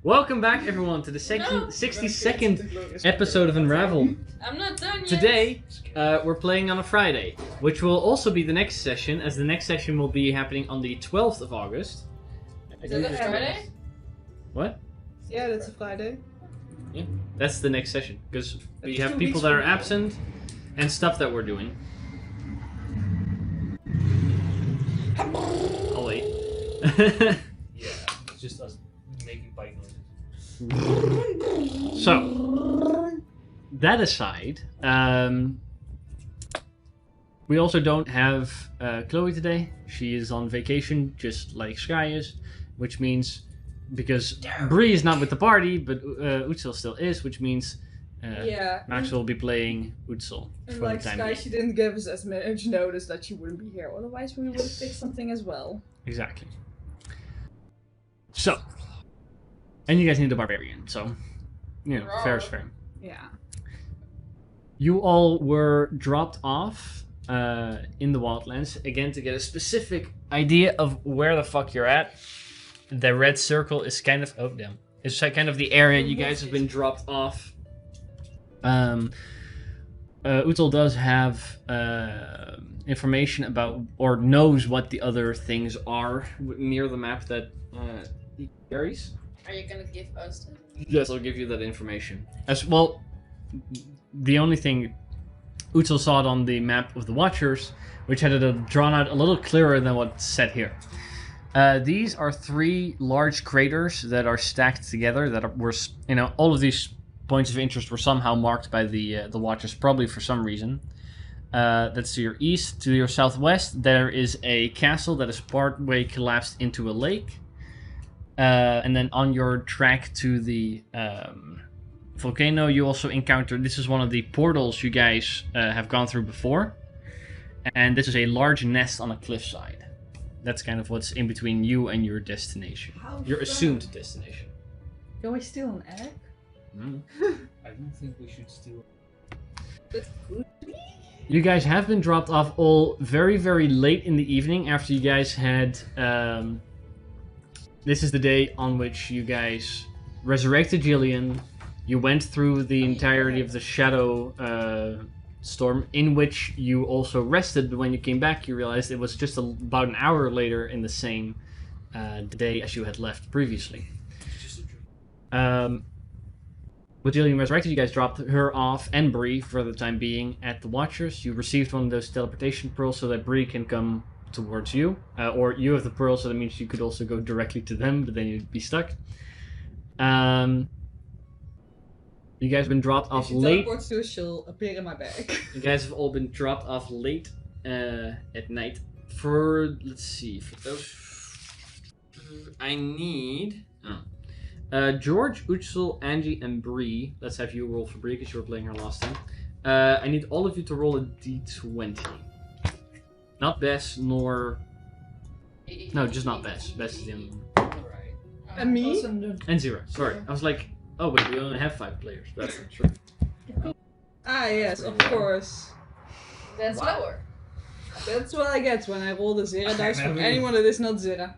Welcome back, everyone, to the 62nd episode of Unravel. I'm not done yet. Today, we're playing on a Friday, which will also be the next session, as the next session will be happening on the 12th of August. Is that a Friday? What? Yeah, that's a Friday. Yeah, that's the next session, because we have people that are absent and stuff that we're doing. I'll wait. Yeah, it's just us making bike noises. So, that aside, we also don't have Chloe today. She is on vacation, just like Sky is, which means, because Bree is not with the party, but Utsil still is, which means Max will be playing Utsil And for like the time Sky, being. she didn't give us as much notice that she wouldn't be here. Otherwise, we would have picked something as well. Exactly. So, and you guys need a barbarian, so, you know, fair is fair. Yeah. You all were dropped off in the wildlands, again, to get a specific idea of where the fuck you're at. The red circle is kind of, oh damn, it's kind of the area you guys have been dropped off. Utel does have information about, or knows what the other things are near the map that he carries. Are you gonna give us that? Yes, I'll give you that information. As well, the only thing Utel saw it on the map of the Watchers, which had it drawn out a little clearer than what's said here. These are three large craters that are stacked together. Were, you know, all of these points of interest were somehow marked by the Watchers, probably for some reason. That's to your east. To your southwest, there is a castle that is partway collapsed into a lake. And then on your track to the volcano, you also encounter, this is one of the portals you guys have gone through before. And this is a large nest on a cliffside. That's kind of what's in between you and your destination. Your assumed destination. Can we steal an egg? Mm. I don't think we should steal. You guys have been dropped off all very, very late in the evening after you guys had... this is the day on which you guys resurrected Jillian. You went through the entirety of the Shadow Storm, in which you also rested, but when you came back you realized it was just about an hour later in the same day as you had left previously. With Jillian resurrected, you guys dropped her off and Bree for the time being at the Watchers. You received one of those teleportation pearls so that Bree can come towards you, or you have the pearl, so that means you could also go directly to them, but then you'd be stuck. You guys have been dropped off late. Teleports to, she'll appear in my bag. You guys have all been dropped off late at night. For, let's see, for those, I need George, Utsil, Angie, and Bree. Let's have you roll for Bree because you were playing her last time. I need all of you to roll a d20. Not Bess, nor... No, just not Bess. Bess is the only one. Alright. And me? And Zero. Sorry. I was like, oh wait, we only have 5 players. That's not true. Ah, yes, of course. That's lower. That's what I get when I roll the zero dice from anyone that is not zero.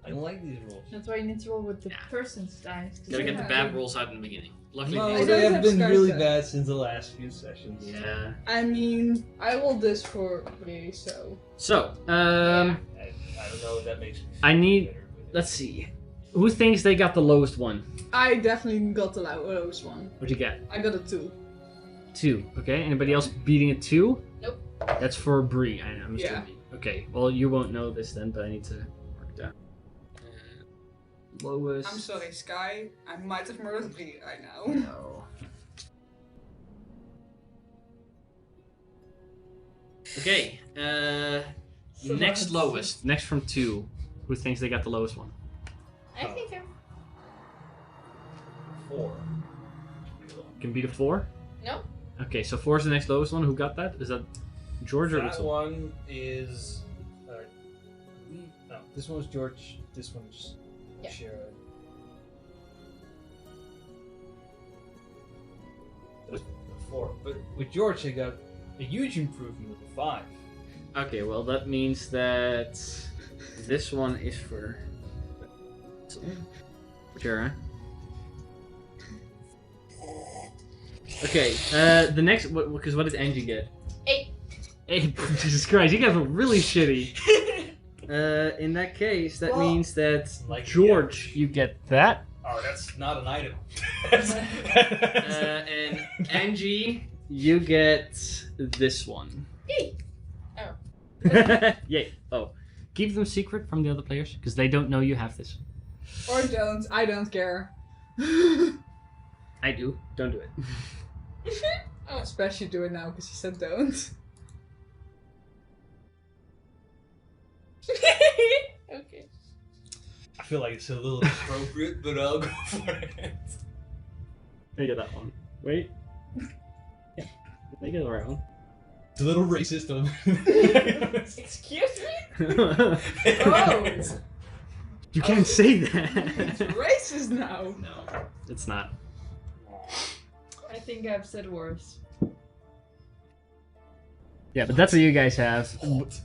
I don't like these rolls. That's why you need to roll with the person's dice. Gotta get the bad rolls out in the beginning. Luckily, No, I they don't have have been Sky's really dice. bad since the last few sessions. yeah. I mean, I rolled this for Bree, so... So, I don't know if that makes me feel I need- better, but- let's see. Who thinks they got the lowest one? I definitely got the lowest one. What'd you get? I got a 2. 2. Okay. Anybody else beating a 2? Nope. That's for Bree. I'm Yeah. assuming. Okay. Well, you won't know this then, but I need to mark it down. Lowest. I'm sorry, Sky. I might have murdered Bree right now. No. Okay. Next lowest. Next from 2. Who thinks they got the lowest one? I think I'm... 4. Can beat a 4? No. Okay, so 4 is the next lowest one. Who got that? Is that George or That Utsil? one is... no, this one's George. This one's Yeah. Sharon. That was 4. But with George, I got a huge improvement with a 5. Okay, well that means that this one is for Sure. Huh? Okay. The next, because what did Angie get? 8. 8. Jesus Christ, you guys are really shitty. In that case, that means that Like, George, you get that. Oh, that's not an item. And Angie, you get this one. Yay. Oh. Yay. Oh. Keep them secret from the other players, because they don't know you have this. Or don't. I don't care. I do. Don't do it. Especially do it now because you said don't. Okay. I feel like it's a little appropriate, but I'll go for it. Make it that one. Wait. Yeah. Make it the right one. It's a little racist of Excuse me? Oh! You can't say It's that. racist now. No, it's not. I think I've said worse. Yeah, but that's what you guys have.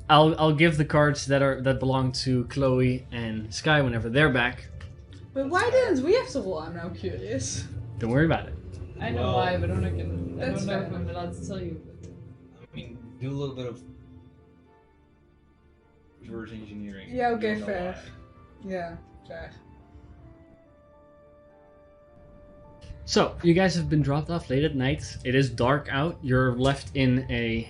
I'll give the cards that belong to Chloe and Sky whenever they're back. But why didn't we have to roll? I'm now curious. Don't worry about it. I know Well, why, but I That's don't know fair. if I'm allowed to tell you. I mean, do a little bit of reverse engineering. Yeah, okay, You don't know fair. why. Yeah, fair. So, you guys have been dropped off late at night. It is dark out. You're left in a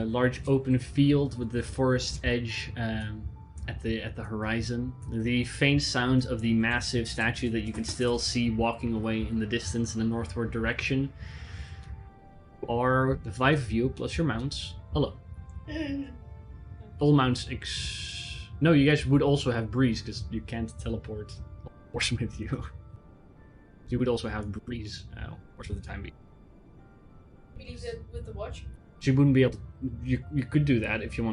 large open field with the forest edge at the horizon. The faint sounds of the massive statue that you can still see walking away in the distance in the northward direction are the 5 of you plus your mounts. Hello. All mounts No, you guys would also have Breeze because you can't teleport a horse with you. You would also have Breeze for the time being. We leave it with the watch. She wouldn't be able to, you could do that if you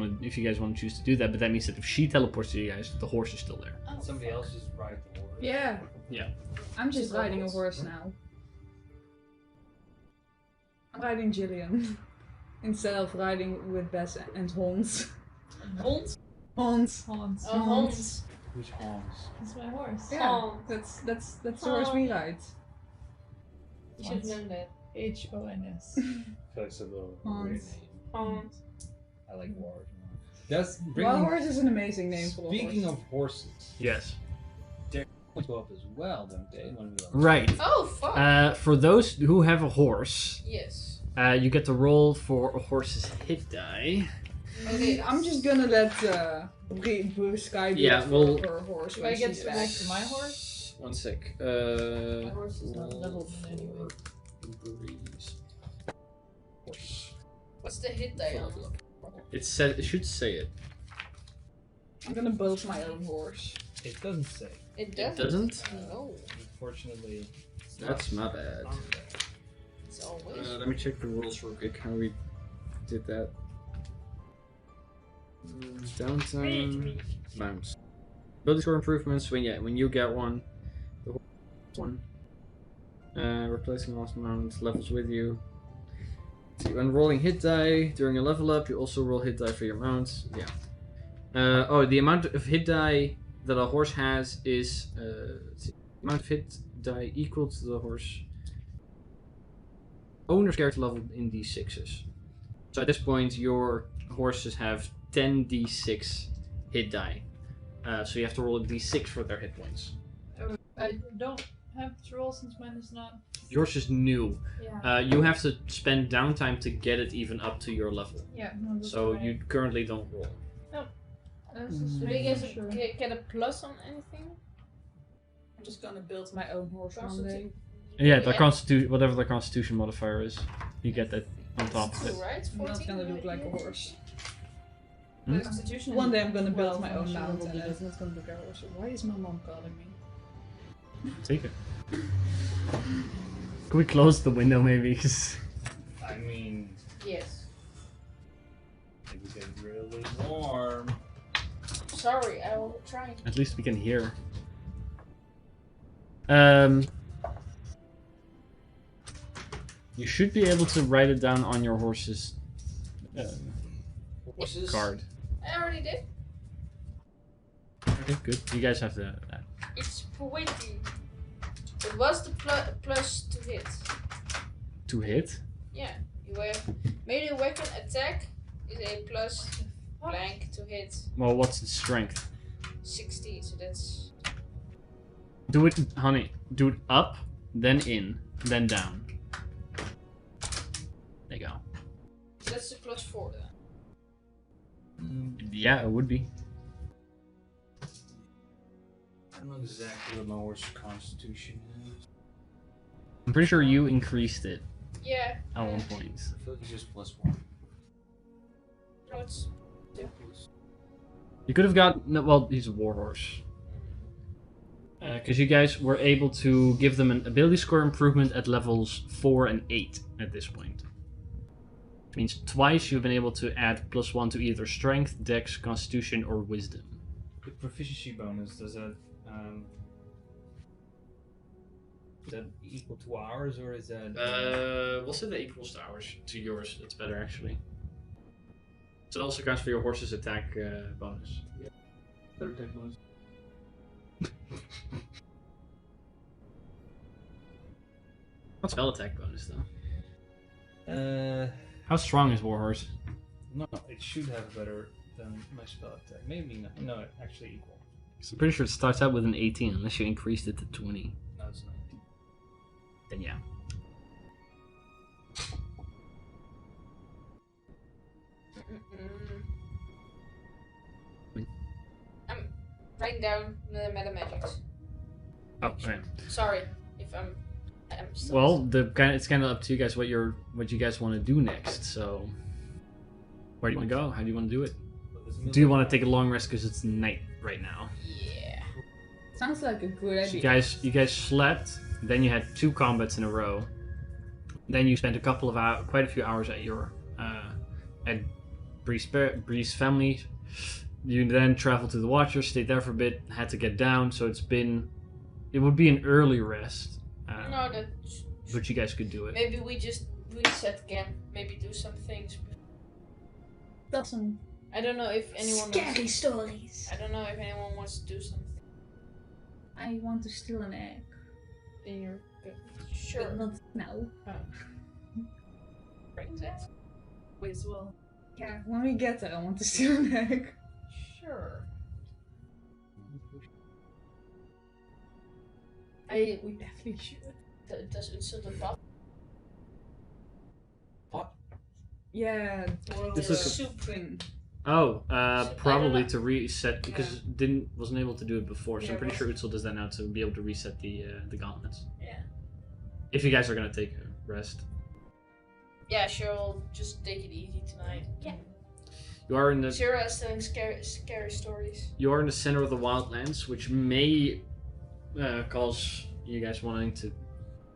guys want to choose to do that, but that means that if she teleports to you guys, the horse is still there. Oh, Somebody else just ride the horse. Yeah. Yeah. I'm just riding a horse now. I'm riding Jillian. Instead of riding with Bess and Hans. Hans? Hans. Hans. Oh, Hans. Who's Hans? That's my horse. Yeah, Hans. that's the horse we ride. You should have known that. H-O-N-S. That's a little Hans. weird name. Hans. I like Ward. That's Wild bringing. horse is an amazing name for a Speaking horse. of horses, Yes. points go up as well, don't they? When we Right. Oh, fuck. For those who have a horse, Yes. you get to roll for a horse's hit die. Okay. I'm just gonna let Sky be Yeah, for well- her horse Do when I get she's to back. back to my horse? One sec. My horse is not leveled in any way. Breeze. Horse. What's the hit die on? It should say it. I'm gonna build my own horse. It doesn't say. It It doesn't. doesn't? No. Unfortunately, it's That's not my bad. on there. It's always. Let me check the rules real quick. How we did that. Downtime. Mounts. Building score improvements. When you get one, the horse gets one. Replacing lost mount. Levels with you. See, when rolling hit die during a level up, you also roll hit die for your mount. Yeah. The amount of hit die that a horse has is the amount of hit die equal to the horse owner's character level in d6s. So at this point, your horses have 10d6 hit die. So you have to roll a d6 for their hit points. I don't have to roll since mine is not. Yours is new. Yeah. You have to spend downtime to get it even up to your level. Yeah. No, that's So fine. you currently don't roll. That's just Do we get sure. get a plus on anything? I'm just gonna build my own horse one day. Yeah, the Yeah. whatever the constitution modifier is, you get that on top of it. Two, right? I'm not 14 gonna look like a yeah. horse. Hmm? Constitution. One day I'm gonna build 12, my own I'm sure mount will and be it's not gonna look like a horse. Why is my mom calling me? Take it. Can we close the window maybe? 'Cause I mean, Yes. it's getting really warm. Sorry, I will try. at least we can hear. You should be able to write it down on your horse's Horses. card. I already did. Okay, good. You guys have that. It's pretty. It was the plus to hit. To hit? Yeah, you have melee weapon attack is a plus blank to hit Well, what's its strength? 60, so that's Do it, honey. Do it up, then in, then down. There you go. the plus 4 then. Yeah, it would be. I don't know exactly what my horse's constitution is. I'm pretty sure you increased it Yeah. at one point. I feel like it's just +1. No, it's You could have got. No, well, he's a warhorse. Because you guys were able to give them an ability score improvement at levels 4 and 8 at this point. Which means twice you've been able to add +1 to either strength, dex, constitution, or wisdom. The proficiency bonus, does that is that equal to ours or is that We'll say that equals to ours. To yours, it's better actually. So it also counts for your horse's attack bonus. better attack bonus? What's spell attack bonus though? Uh, How strong is Warhorse? no, it should have better than my spell attack. Maybe not. No, actually equal. So I'm pretty sure it starts out with an 18 unless you increased it to 20. No, it's 19. Then yeah. I'm writing down the meta magics. Oh, okay. Sorry if I'm still Well, it's kind of up to you guys what you guys want to do next. So, where do you want to go? How do you want to do it? Do you want to take a long rest because it's night right now? Yeah. Sounds like a good So idea. you guys slept. Then you had 2 combats in a row. Then you spent quite a few hours at your at Bree's family. You then traveled to the Watcher, stayed there for a bit, had to get down. So it would be an early rest. No, that. But you guys could do it. Maybe we just reset again. Maybe do some things. That's some I don't know if anyone. scary stories. I don't know if anyone wants to do something. I want to steal an egg. Then you're good. Sure. But not now. Bring that. Wait as well. Yeah, when we get there, I want to steal an egg. Sure. We definitely should. Does it still the buff? Yeah, This the is a- soup thing. Oh, I probably don't to reset because Yeah. it wasn't able to do it before. So Yeah, I'm pretty it sure Utsil does that now to be able to reset the gauntlets. Yeah. If you guys are gonna take a rest, Yeah, sure. We'll just take it easy tonight. Yeah. you are in the Zero is telling scary stories. you are in the center of the wildlands, which may cause you guys wanting to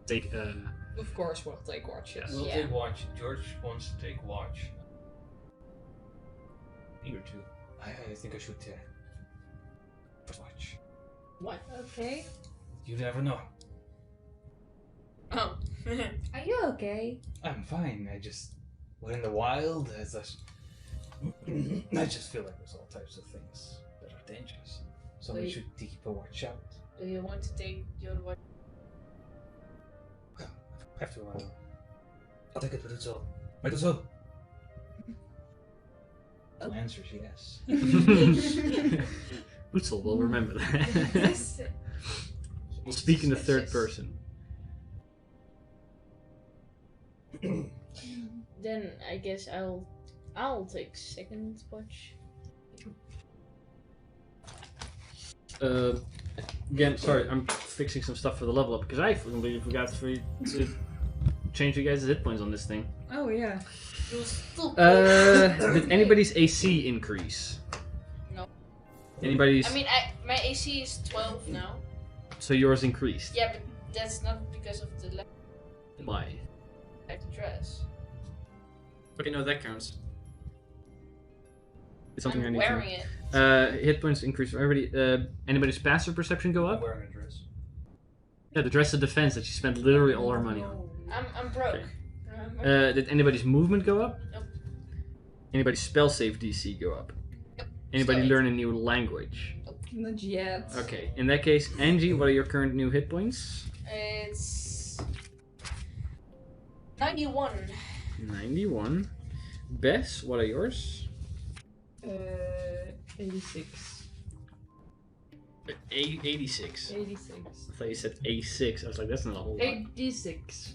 take. Of course, we'll take watch. Yes. We'll Yeah. take watch. George wants to take watch. Eager to. I think I should first watch. What? Okay. You never know. Oh. Are you okay? I'm fine. We're in the wild. I just feel like there's all types of things that are dangerous. Somebody Wait. should keep a watch out. Do you want to take the other one? Have to. I'll take it with it all. Right, it's all. The answer is yes. Utsil will remember that. We'll speak in the third person. Then I guess I'll take second watch. Again, sorry, I'm fixing some stuff for the level up because I completely forgot to change you guys' hit points on this thing. Oh yeah. You'll still. Did anybody's AC increase? No. Anybody's? I mean, my AC is 12 now. So yours increased. Yeah, but that's not because of the Why? dress. Okay, no, that counts. It's something I'm I need wearing to. it. Hit points increase for everybody. Anybody's passive perception go I'm up? wearing a dress. Yeah, the dress of defense that she spent literally all her money on. I'm broke. Okay. Remember? Did anybody's movement go up? Nope. Anybody's spell save DC go up? Nope. Anybody Still learn a new language? Nope. Not yet. Okay, in that case, Angie, what are your current new hit points? It's 91. 91. Bess, what are yours? 86. 86. 86. I thought you said A6. I was like, that's not a whole lot. 86.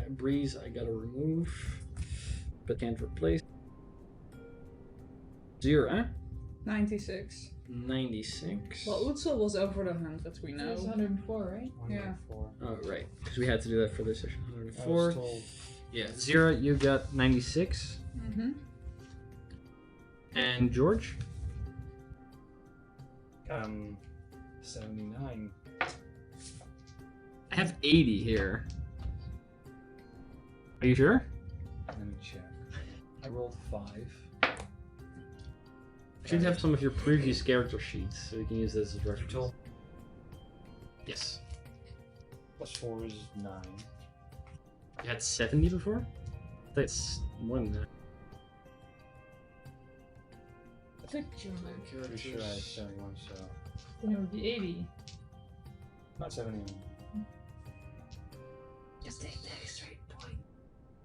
Breeze, I gotta remove, but can't replace. 0. 96. 96. Well, Utsul was over the 100, we That know. was 104, right? Yeah. 104. Oh, right. Because we had to do that for this session. I was 104. told Yeah. 0, you got 96. Mm-hmm. And George? 79. I have 80 here. Are you sure? Let me check. I rolled 5. You should have some of your previous character sheets, so you can use this as reference. Total Yes. plus 4 is 9. You had 70 before? That's more than that. I think you were Pretty sure I had 71, so then it would be 80. not 71. Just take that straight point.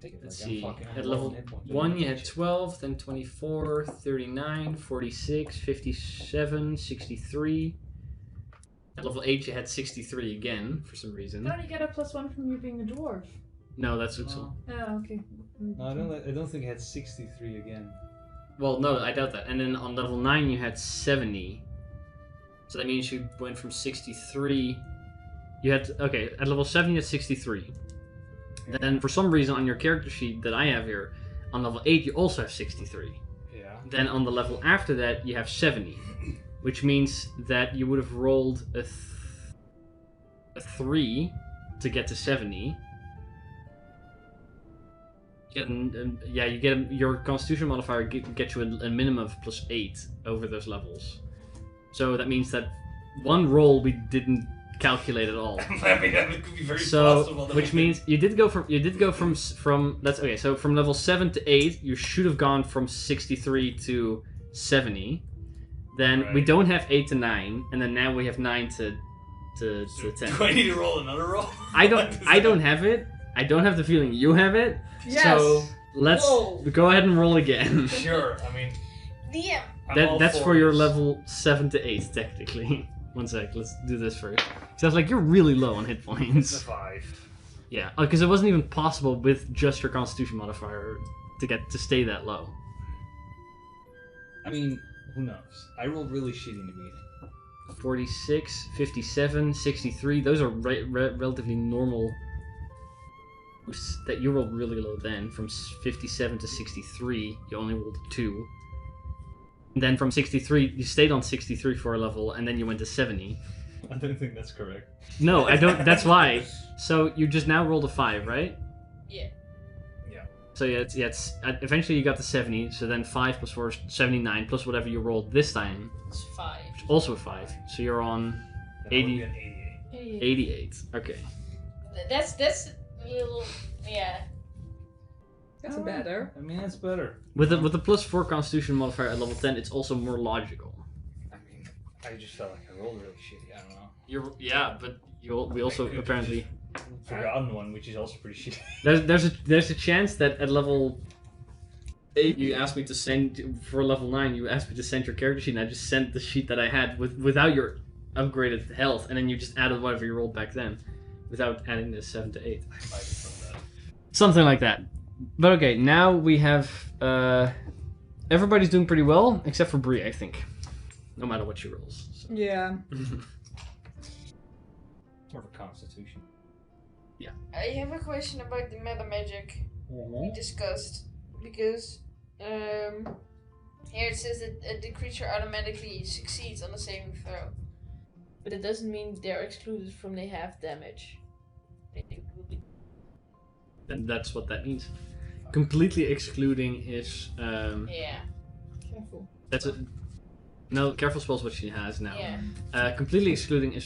Take it, Let's like, see. I'm fucking At 11 level hit points. 1, you had 12, then 24, 39, 46, 57, 63. At level 8, you had 63 again, for some reason. Don't you get a +1 from you being a dwarf? No, that's Utsul. Oh, okay. No, I don't think I had 63 again. Well, no, I doubt that. And then on level 9, you had 70. So that means you went from 63. You had, okay, at level 7, you had 63. Then, for some reason, on your character sheet that I have here, on level 8, you also have 63. Yeah. Then on the level after that, you have 70. Which means that you would have rolled a 3 to get to 70. Yeah, you get your Constitution modifier gets you a minimum of +8 over those levels. So that means that one roll we didn't calculate at all. I mean, that could be very So, possible. that which we means you did go from that's okay. So from level 7 to 8, you should have gone from 63 to 70. Then we Right. don't have 8 to 9, and then now we have 9 to 10. Do I need to roll another roll? I don't have it. I don't have the feeling you have it. Yes! So let's Whoa. go ahead and roll again. Sure. I mean, DM. I'm all That's for your this. level 7 to 8, technically. One sec, let's do this first. Sounds like you're really low on hit It's a points. 5. Yeah, because it wasn't even possible with just your Constitution modifier to stay that low. I mean, who knows? I rolled really shitty in the beginning. 46, 57, 63, those are relatively normal boosts that you rolled really low then. From 57 to 63, you only rolled 2. And then from 63, you stayed on 63 for a level, and then you went to 70. I don't think that's correct. No, I don't, that's why. So you just now rolled a 5, right? Yeah. So eventually you got to 70, so then 5 plus 4 is 79, plus whatever you rolled this time, It's 5. which is also a 5. So you're on Then I would 80. be an 88. 88. Okay. That's a little, yeah. That's better. I mean, that's better. With the plus 4 Constitution modifier at level 10, it's also more logical. I mean, I just felt like I rolled really shitty. I don't know. But we also Maybe apparently Forgotten one, which is also pretty shitty. there's a chance that at level 8 you asked me to send for level 9 you asked me to send your character sheet, and I just sent the sheet that I had without your upgraded health, and then you just added whatever you rolled back then without adding the 7 to 8. I might have done that. Something like that. But okay, now we have everybody's doing pretty well except for Bree, I think. No matter what she rolls. So. Yeah. More of a constitution. I have a question about the meta magic we discussed, because here it says that the creature automatically succeeds on the saving throw, but it doesn't mean they're excluded from the half damage. And that's what that means. Completely excluding is Yeah. Careful. that's a no careful spells what she has now. Yeah. Completely excluding is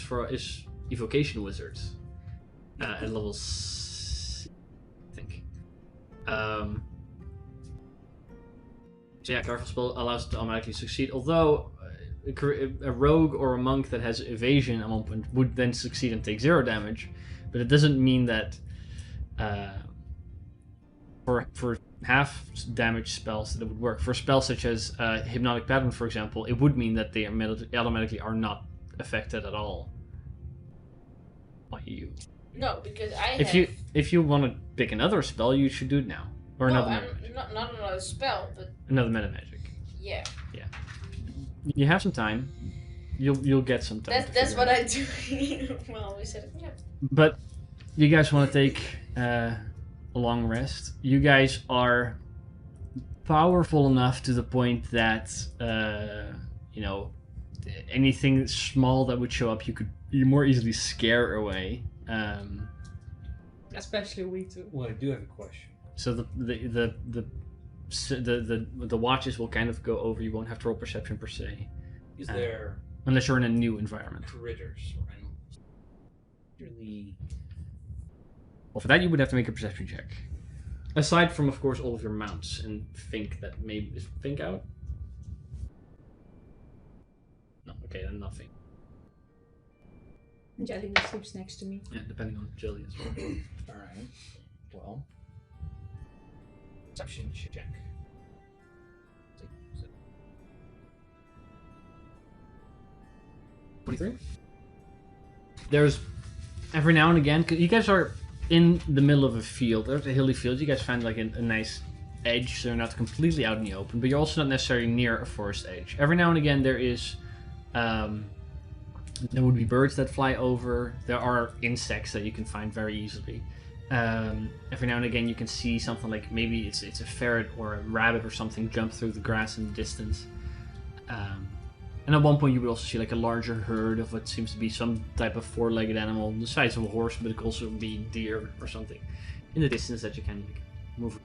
evocation wizards at level 6, I think. So yeah, careful spell allows it to automatically succeed. Although a rogue or a monk that has evasion at one point would then succeed and take 0 damage, but it doesn't mean that for half damage spells that it would work. For spells such as Hypnotic Pattern, for example, it would mean that they automatically are not affected at all by you. No, because If you want to pick another spell, you should do it now. Or another meta magic. Not another spell, but Another meta magic. yeah. You have some time. You'll get some time. That's what I do. Well, we said it. Yeah. But you guys want to take a long rest. You guys are powerful enough to the point that anything small that would show up, you more easily scare away. Especially we two. Well, I do have a question. So the watches will kind of go over. You won't have to roll perception per se, Is there unless you're in a new environment. critters or animals? Really? Well, for that you would have to make a perception check. Aside from, of course, all of your mounts and Fink. That maybe is Fink out. No, okay, then nothing. Jelly sleeps next to me. Yeah, depending on Jelly as well. All right. Well, perception check. 23. There's every now and again, 'cause you guys are in the middle of a field. There's a hilly field. You guys find like a nice edge, so you're not completely out in the open, but you're also not necessarily near a forest edge. Every now and again, there is, there would be birds that fly over. There are insects that you can find very easily. Every now and again, you can see something like maybe it's a ferret or a rabbit or something jump through the grass in the distance. And at one point, you would also see like a larger herd of what seems to be some type of four-legged animal, the size of a horse, but it could also be deer or something in the distance that you can like, move.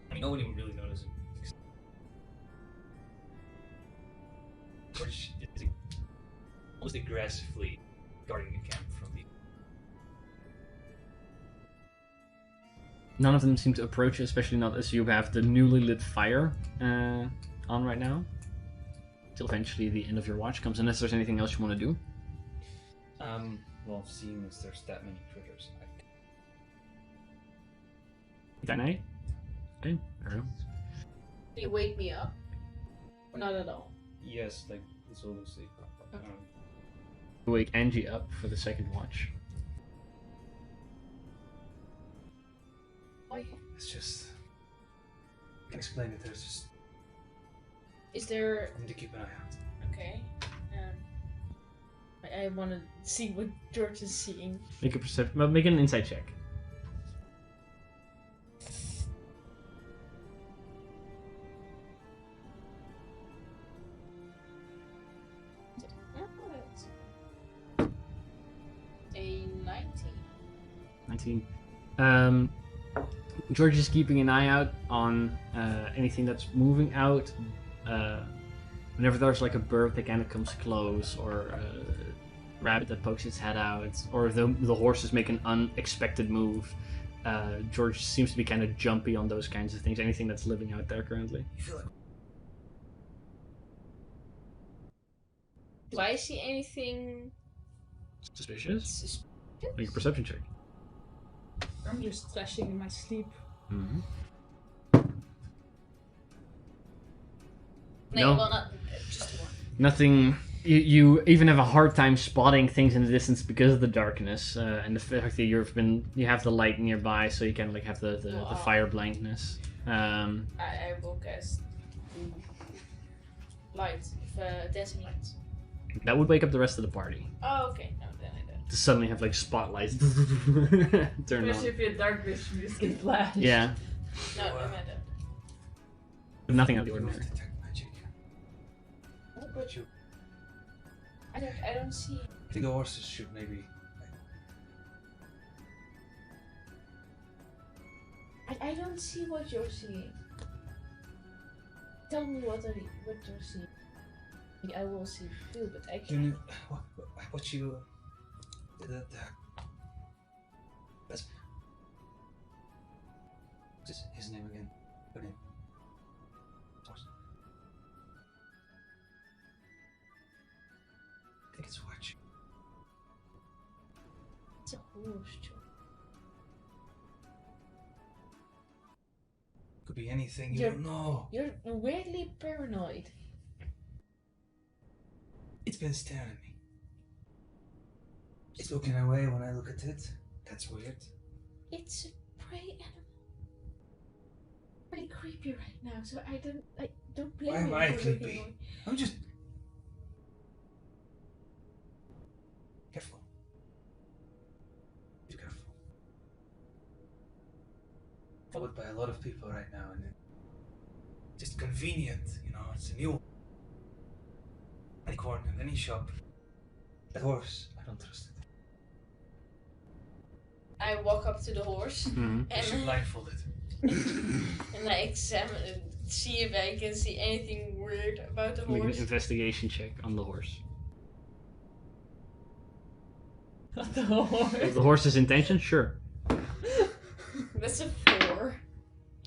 I mean, nobody would really notice it. Which is almost aggressively guarding the camp from the. None of them seem to approach you, especially not as you have the newly lit fire on right now. Till eventually the end of your watch comes, unless there's anything else you want to do. Well, seeing as there's that many critters, That night? Okay, there we go. Can you wake me up? Or not at all? yes, like it's always sleep. Wake Angie up for the second watch. It's just. I can explain it. There's just. Is there... I need to keep an eye out. Okay. I want to see what George is seeing. Make a perception. Well, make an insight check. A 19. 19. George is keeping an eye out on anything that's moving out. Whenever there's like a bird that kind of comes close, or a rabbit that pokes its head out, or the horses make an unexpected move, George seems to be kind of jumpy on those kinds of things. Anything that's living out there currently. You feel like. Do I see anything Suspicious? suspicious? Make a perception check. I'm just flashing in my sleep. Mm-hmm. No, No. well, not just one. Nothing. You even have a hard time spotting things in the distance because of the darkness and the fact that you have the light nearby, so you can like have the fire blindness. I will cast light, dancing lights. That would wake up the rest of the party. Oh, okay. No, then I don't. To suddenly have like spotlights turn Especially on. if you have dark vision, you just get flashed. Yeah, No, I don't. but nothing out of the ordinary. Detect magic. What about you? I don't see. I think the horses should maybe. I don't see what you're seeing. Tell me what you're seeing. I will see too, but I Can can't. you, what you. That's. What's his name again? Her name. horse, George. Could be anything. You You're- don't know. You're weirdly paranoid. It's been staring at me. It's looking away when I look at it. That's weird. It's a prey animal. Pretty creepy right now, so I don't blame Why you am I for looking creepy? away. I'm just... Careful. Be careful. Followed by a lot of people right now, and it's just convenient, you know. It's a new... Any corner, any shop. That horse, I don't trust it. I walk up to the horse Mhm. You should and blindfold it. and I examine it, see if I can see anything weird about the Make an horse. investigation check on the horse. The horse. If the horse's intention, sure. That's a 4.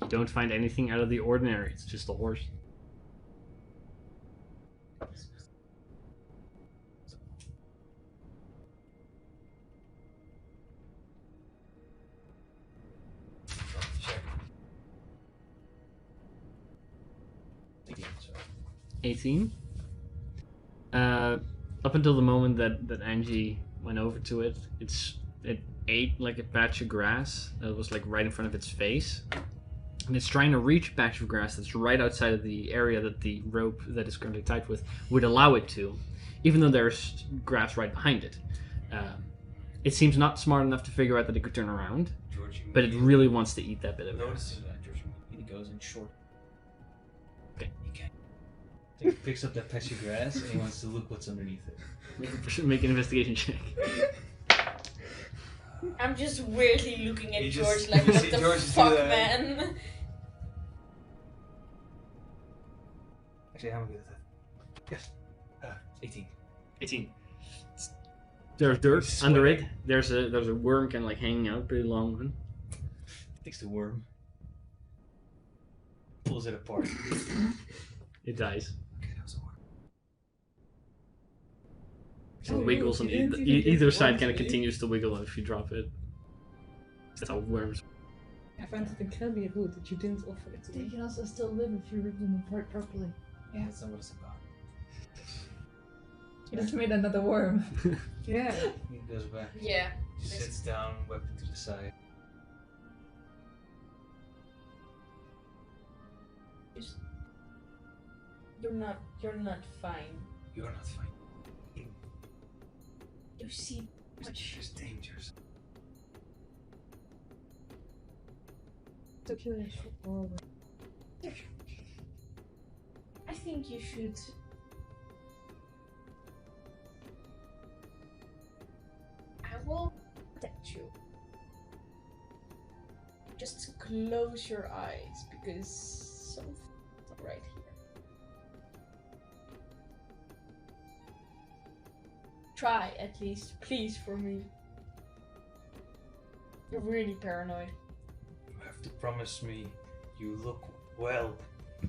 You don't find anything out of the ordinary. It's just a horse. Check. 18, sorry. 18. Up until the moment that Angie went over to it, it ate like a patch of grass that was like right in front of its face. And it's trying to reach a patch of grass that's right outside of the area that the rope that is currently tied with would allow it to, even though there's grass right behind it. It seems not smart enough to figure out that it could turn around, George, but it really wants to eat that bit of notices grass. that George immediately goes in short. Okay. He can. He picks up that patch of grass and he wants to look what's underneath it. Make an investigation check. I'm just weirdly looking at You George just- like, you what see the George do fuck, that. man? Actually, I'm good at that. Yes. 18. 18. There's dirt He's under it. sweating. There's a worm kind of like hanging out, pretty long one. Takes the worm. Pulls it apart. It dies. Okay, that was a worm. It Oh, wiggles, you and didn't even either give side worms kind of to eat? continues to wiggle if you drop it. That's how worms. I find it incredibly rude that you didn't offer it to They me. can also still live if you rip them apart properly. Yeah. That's not what it's about. You just made another worm. Yeah. He goes back. Yeah. He sits down, weapon to the side. You're not fine. You're not fine. You see much. There's dangers. Took you in a short while. I think you should. I will protect you. Just close your eyes because something's not right here. Try at least, please, for me. You're really paranoid. You have to promise me you look well.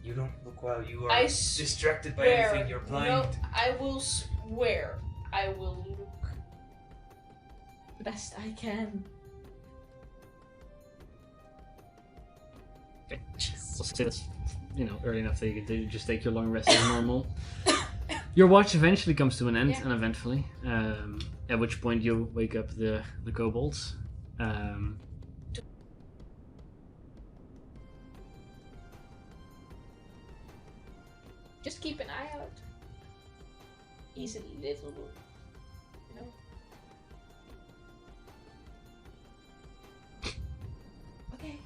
You don't look well. You are I distracted by swear. anything. You're blind. No, I will swear I will look best I can. Okay. We'll say that's, early enough that you can just take your long rest as normal. Your watch eventually comes to an end, Yeah. uneventfully. At which point you wake up the kobolds. Just keep an eye out. He's a little, Okay.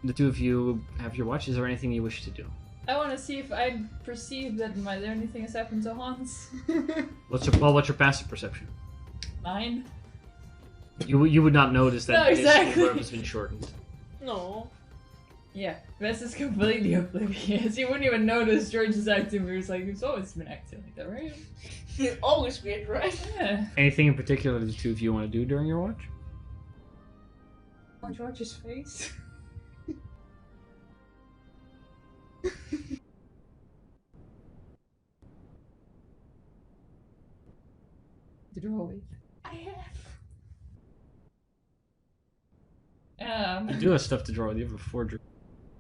The two of you have your watch. Is there anything you wish to do? I want to see if I perceive that anything has happened to Hans. What's your passive perception? 9. You would not notice that No, exactly. this verb has been shortened. No. Yeah, Wes is completely oblivious. You wouldn't even notice George is acting weird. It's like, he's always been acting like that, right? He's always weird, right? Yeah. Anything in particular that the two of you want to do during your watch? On George's face. to draw with. I have. You do have stuff to draw with. You have a forger.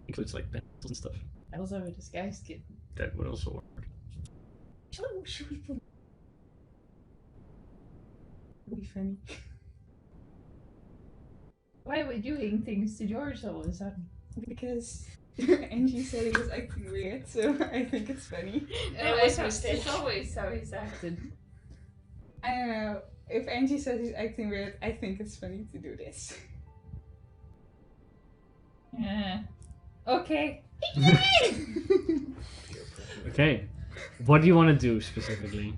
Includes like pencils and stuff. I also have a disguise kit. That would also work. Should we put... Would be funny. Why are we doing things to George all of a sudden? Because Angie said he was acting weird, so I think it's funny. That was a mistake. It's always how he's acted. I don't know. If Angie says he's acting weird, I think it's funny to do this. Yeah. Okay. Okay. What do you want to do specifically?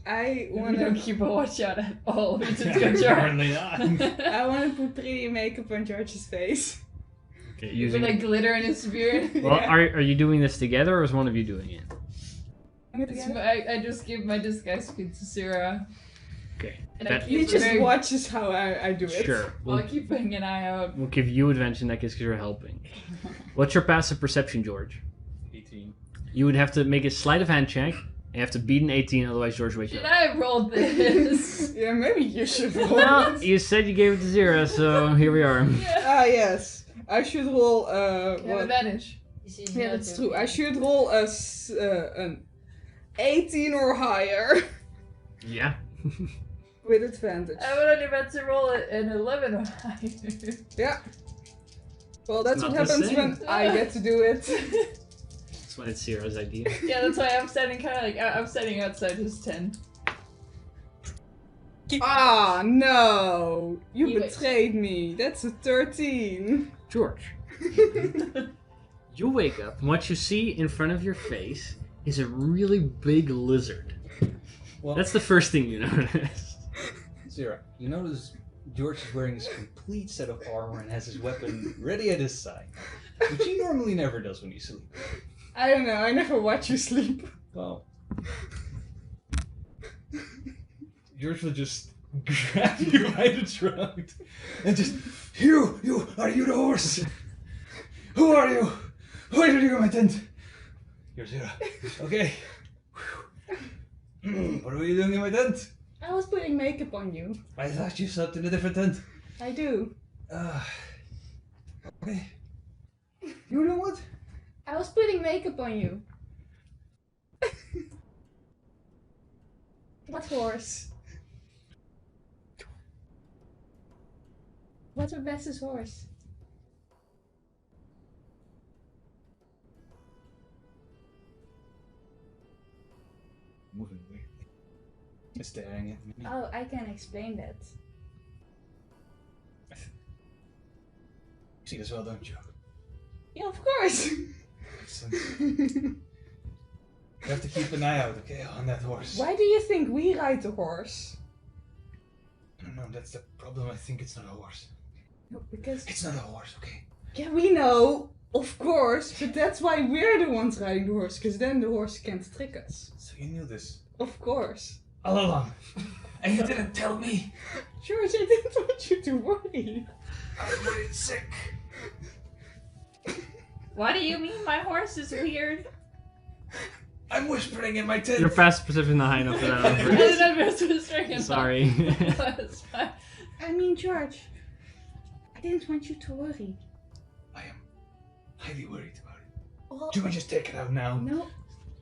I We want don't to. keep a watch out at all. We just go George. Apparently not. I want to put pretty makeup on George's face. Okay, You put like glitter in his beard. Well, Yeah. are you doing this together or is one of you doing it? I just give my disguise kit to Sarah. Okay. And That- I He keep just very- watches how I do it. Sure. Well, I We'll, keep putting an eye out. we'll give you advantage in that case because you're helping. What's your passive perception, George? 18. You would have to make a sleight of hand check. You have to beat an 18, otherwise George wakes Should up. I roll this? Yeah, maybe you should roll Well, it. you said you gave it to 0, so here we are. Yeah. Ah, yes. I should roll, You have what? advantage. You see, Yeah, that's true. I should roll an 18 or higher Yeah. with advantage. I would only meant to roll an 11 or higher. Yeah. Well, that's Not what the happens same. when I get to do it. That's when it's Sierra's idea. Yeah, that's why I'm standing kind of like I'm standing outside his tent. Ah, no! You You betrayed me. That's a 13. George, you wake up and what you see in front of your face is a really big lizard. Well, That's the first thing you notice. Zira, you notice George is wearing his complete set of armor and has his weapon ready at his side, which he normally never does when you sleep. I don't know, I never watch you sleep. Well, George will just grab you by the throat and just, you, are you the horse? Who are you? Why did you go in my tent? You're Zira. Okay. What were you doing in my tent? I was putting makeup on you. I thought you slept in a different tent. I do. Okay. You know what? I was putting makeup on you. What horse? What's our bestest horse? Moving weirdly. It's staring at me. Oh, I can explain that. You see this well, don't you? Yeah, of course. Excellent. You have to keep an eye out, okay, on that horse. Why do you think we ride the horse? I don't know, that's the problem. I think it's not a horse. No, because It's not a horse, okay? yeah, we know, of course, but that's why we're the ones riding the horse, because then the horse can't trick us. So you knew this Of course. all along. And you didn't tell me. George, I didn't want you to worry. I was really sick. What do you mean my horse is weird? I'm whispering in my tent. Your passive perception is not high enough for that. I'm I afraid. didn't know if it was striking. Sorry. That's fine. I mean, George, I didn't want you to worry. I am highly worried about it. Well, Do we just take it out now? no.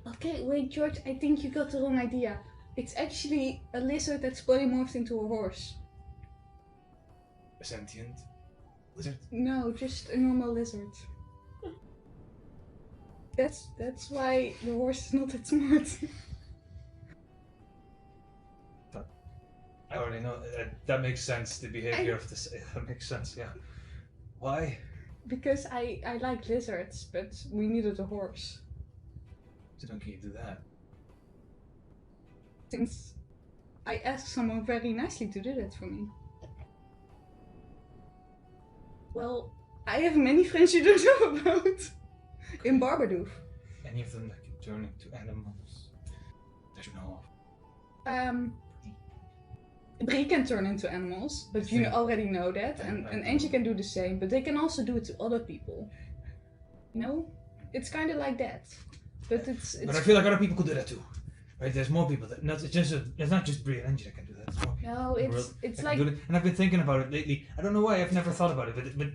Okay, wait, George, I think you got the wrong idea. It's actually a lizard that's polymorphed into a horse. A sentient lizard? No, just a normal lizard. That's why the horse is not that smart. I already know. That makes sense. The behavior of this. That makes sense, yeah. Why? Because I like lizards, but we needed a horse. So don't you do that? Since I asked someone very nicely to do that for me. Well, I have many friends you don't know about. In Barbadoof. Any of them that can turn into animals that you know of? Brie can turn into animals, but you think- already know that, and Angie can do the same, but they can also do it to other people. You know? It's kind of like that. But it's But I feel like other people could do that too. Right? There's more people that it's not just Brie and Angie that can do that. Okay. No, it's I like can do it. And I've been thinking about it lately. I don't know why I've never thought about it, but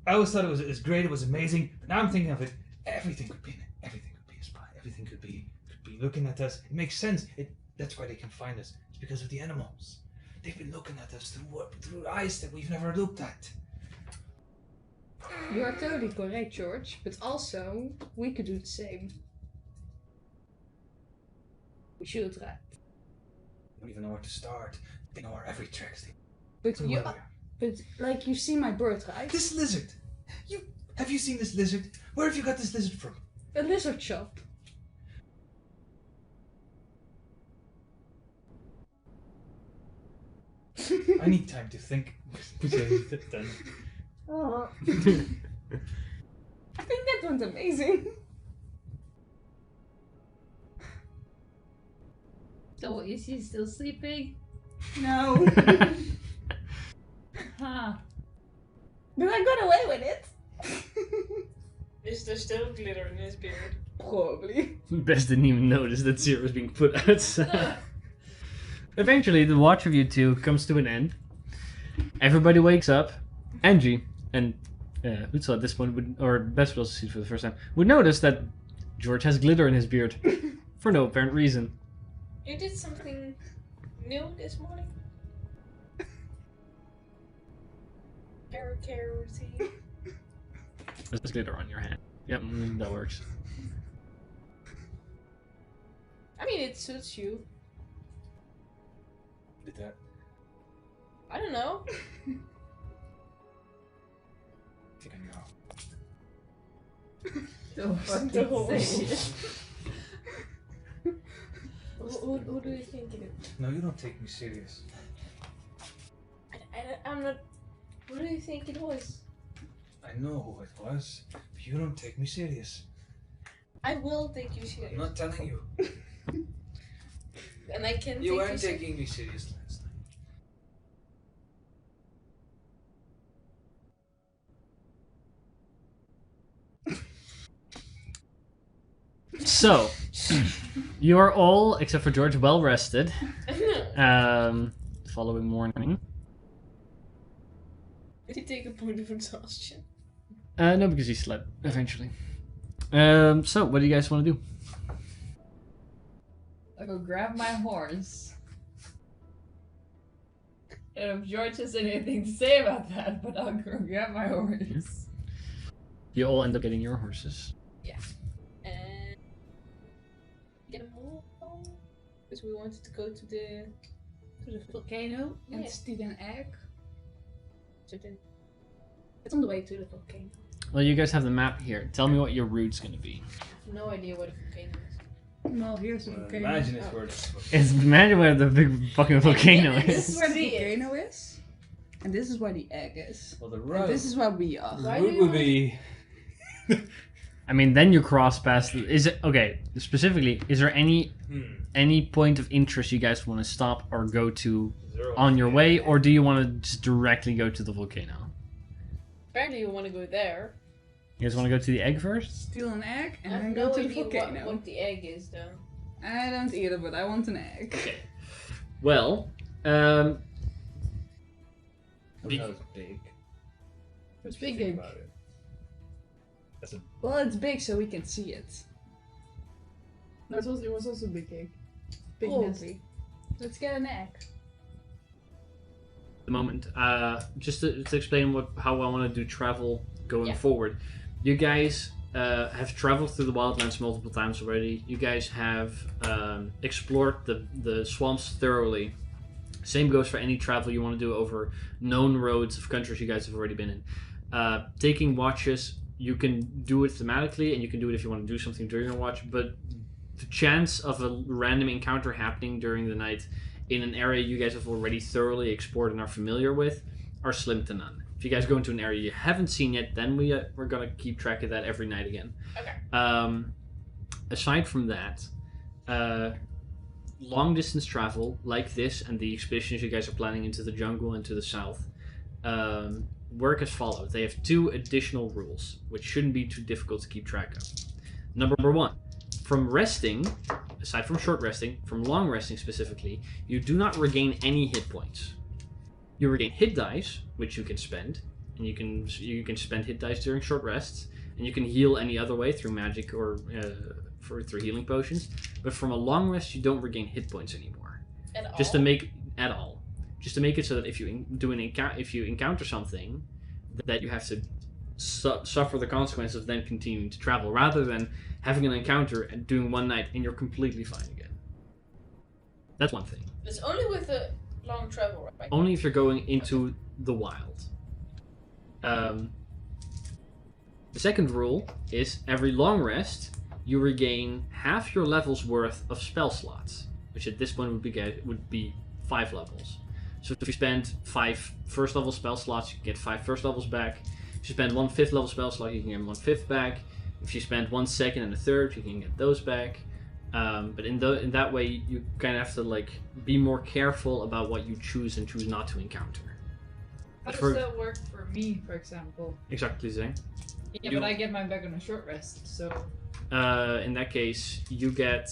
I always thought it was great. It was amazing. But now I'm thinking of it. Everything could be in it. Everything could be a spy. Everything could be looking at us. It makes sense. That's why they can find us. It's because of the animals. They've been looking at us through eyes that we've never looked at. you are totally correct, George. But also, we could do the same. We should, right? I don't even know where to start. They know our every trick. But like you see my bird, right? This lizard. Have you seen this lizard? Where have you got this lizard from? A lizard shop. I need time to think. Oh. I think that went amazing. So is he still sleeping? No. Huh. But I got away with it. Is there still glitter in his beard? Probably. Best didn't even notice that Zero was being put outside. Eventually, the watch of you two comes to an end. Everybody wakes up. Angie and Utsa at this point or Best would also see it for the first time, would notice that George has glitter in his beard for no apparent reason. You did something new this morning? Carroty. There's glitter on your hand. Yep, that works. I mean, it suits you. Did that? I don't know. I think I know. Don't fucking say it. Who do you think it is? No, you don't take me serious. I'm not. Who do you think it was? I know who it was, but you don't take me serious. I will take you serious. I'm not telling you. And I can You take weren't you taking me serious last night. So, you are all, except for George, well rested. Following morning. Did he take a point of exhaustion? No, because he slept eventually. So, what do you guys want to do? I'll go grab my horse. And if George has anything to say about that, but I'll go grab my horse. You all end up getting your horses. And get a move on because we wanted to go to the Volcano and Yeah. steal an egg. to the It's on the way to the volcano. Well, you guys have the map here. Tell me what your route's going to be. no idea what a volcano is. Well, here's the volcano. Imagine it's words. Imagine where the big fucking volcano This is is. where the See it. volcano is. And this is where the egg is. Well, the And road, this is where we are. Why do you would wanna- be. I mean, then you cross past. Is it okay? Specifically, is there any point of interest you guys want to stop or go to on your way, or do you want to just directly go to the volcano? Apparently, you want to go there. You guys want to go to the egg first? Steal an egg and I have then no go to the idea volcano. what the egg is, though. I don't either, but I want an egg. Okay. Well, That Be- was big. It's big Think egg. about it. That's a Well, it's big so we can see it. No, it was also big egg. Big Oh. nest. Let's get an egg. the moment. Just to explain how I want to do travel going Yeah. forward. You guys have traveled through the wildlands multiple times already. You guys have explored the swamps thoroughly. Same goes for any travel you want to do over known roads of countries you guys have already been in. Taking watches, you can do it thematically, and you can do it if you want to do something during your watch, but the chance of a random encounter happening during the night in an area you guys have already thoroughly explored and are familiar with are slim to none. If you guys go into an area you haven't seen yet, then we're going to keep track of that every night again. Okay. Aside from that, long distance travel like this and the expeditions you guys are planning into the jungle and to the south work as follows. They have 2 additional rules, which shouldn't be too difficult to keep track of. Number 1, from resting, aside from short resting, from long resting specifically, you do not regain any hit points. You regain hit dice, which you can spend, and you can spend hit dice during short rests, and you can heal any other way through magic or through healing potions. But from a long rest, you don't regain hit points anymore. Just to make it so that if you encounter something, that you have to suffer the consequence of then continuing to travel, rather than having an encounter and doing one night and you're completely fine again. That's one thing. It's only with the long travel, right? Only if you're going into the wild. The second rule is every long rest you regain half your level's worth of spell slots, which at this point would be 5 levels. So if you spend 5 first level spell slots, you can get 5 first levels back. If you spend 1 5th level spell slot, you can get 1/5 back. If you spend 1 second and a third, you can get those back. But in that way, you kind of have to like be more careful about what you choose and choose not to encounter. How does that work for me, for example? Exactly the same. Yeah, but I get mine back on a short rest, so... In that case, you get...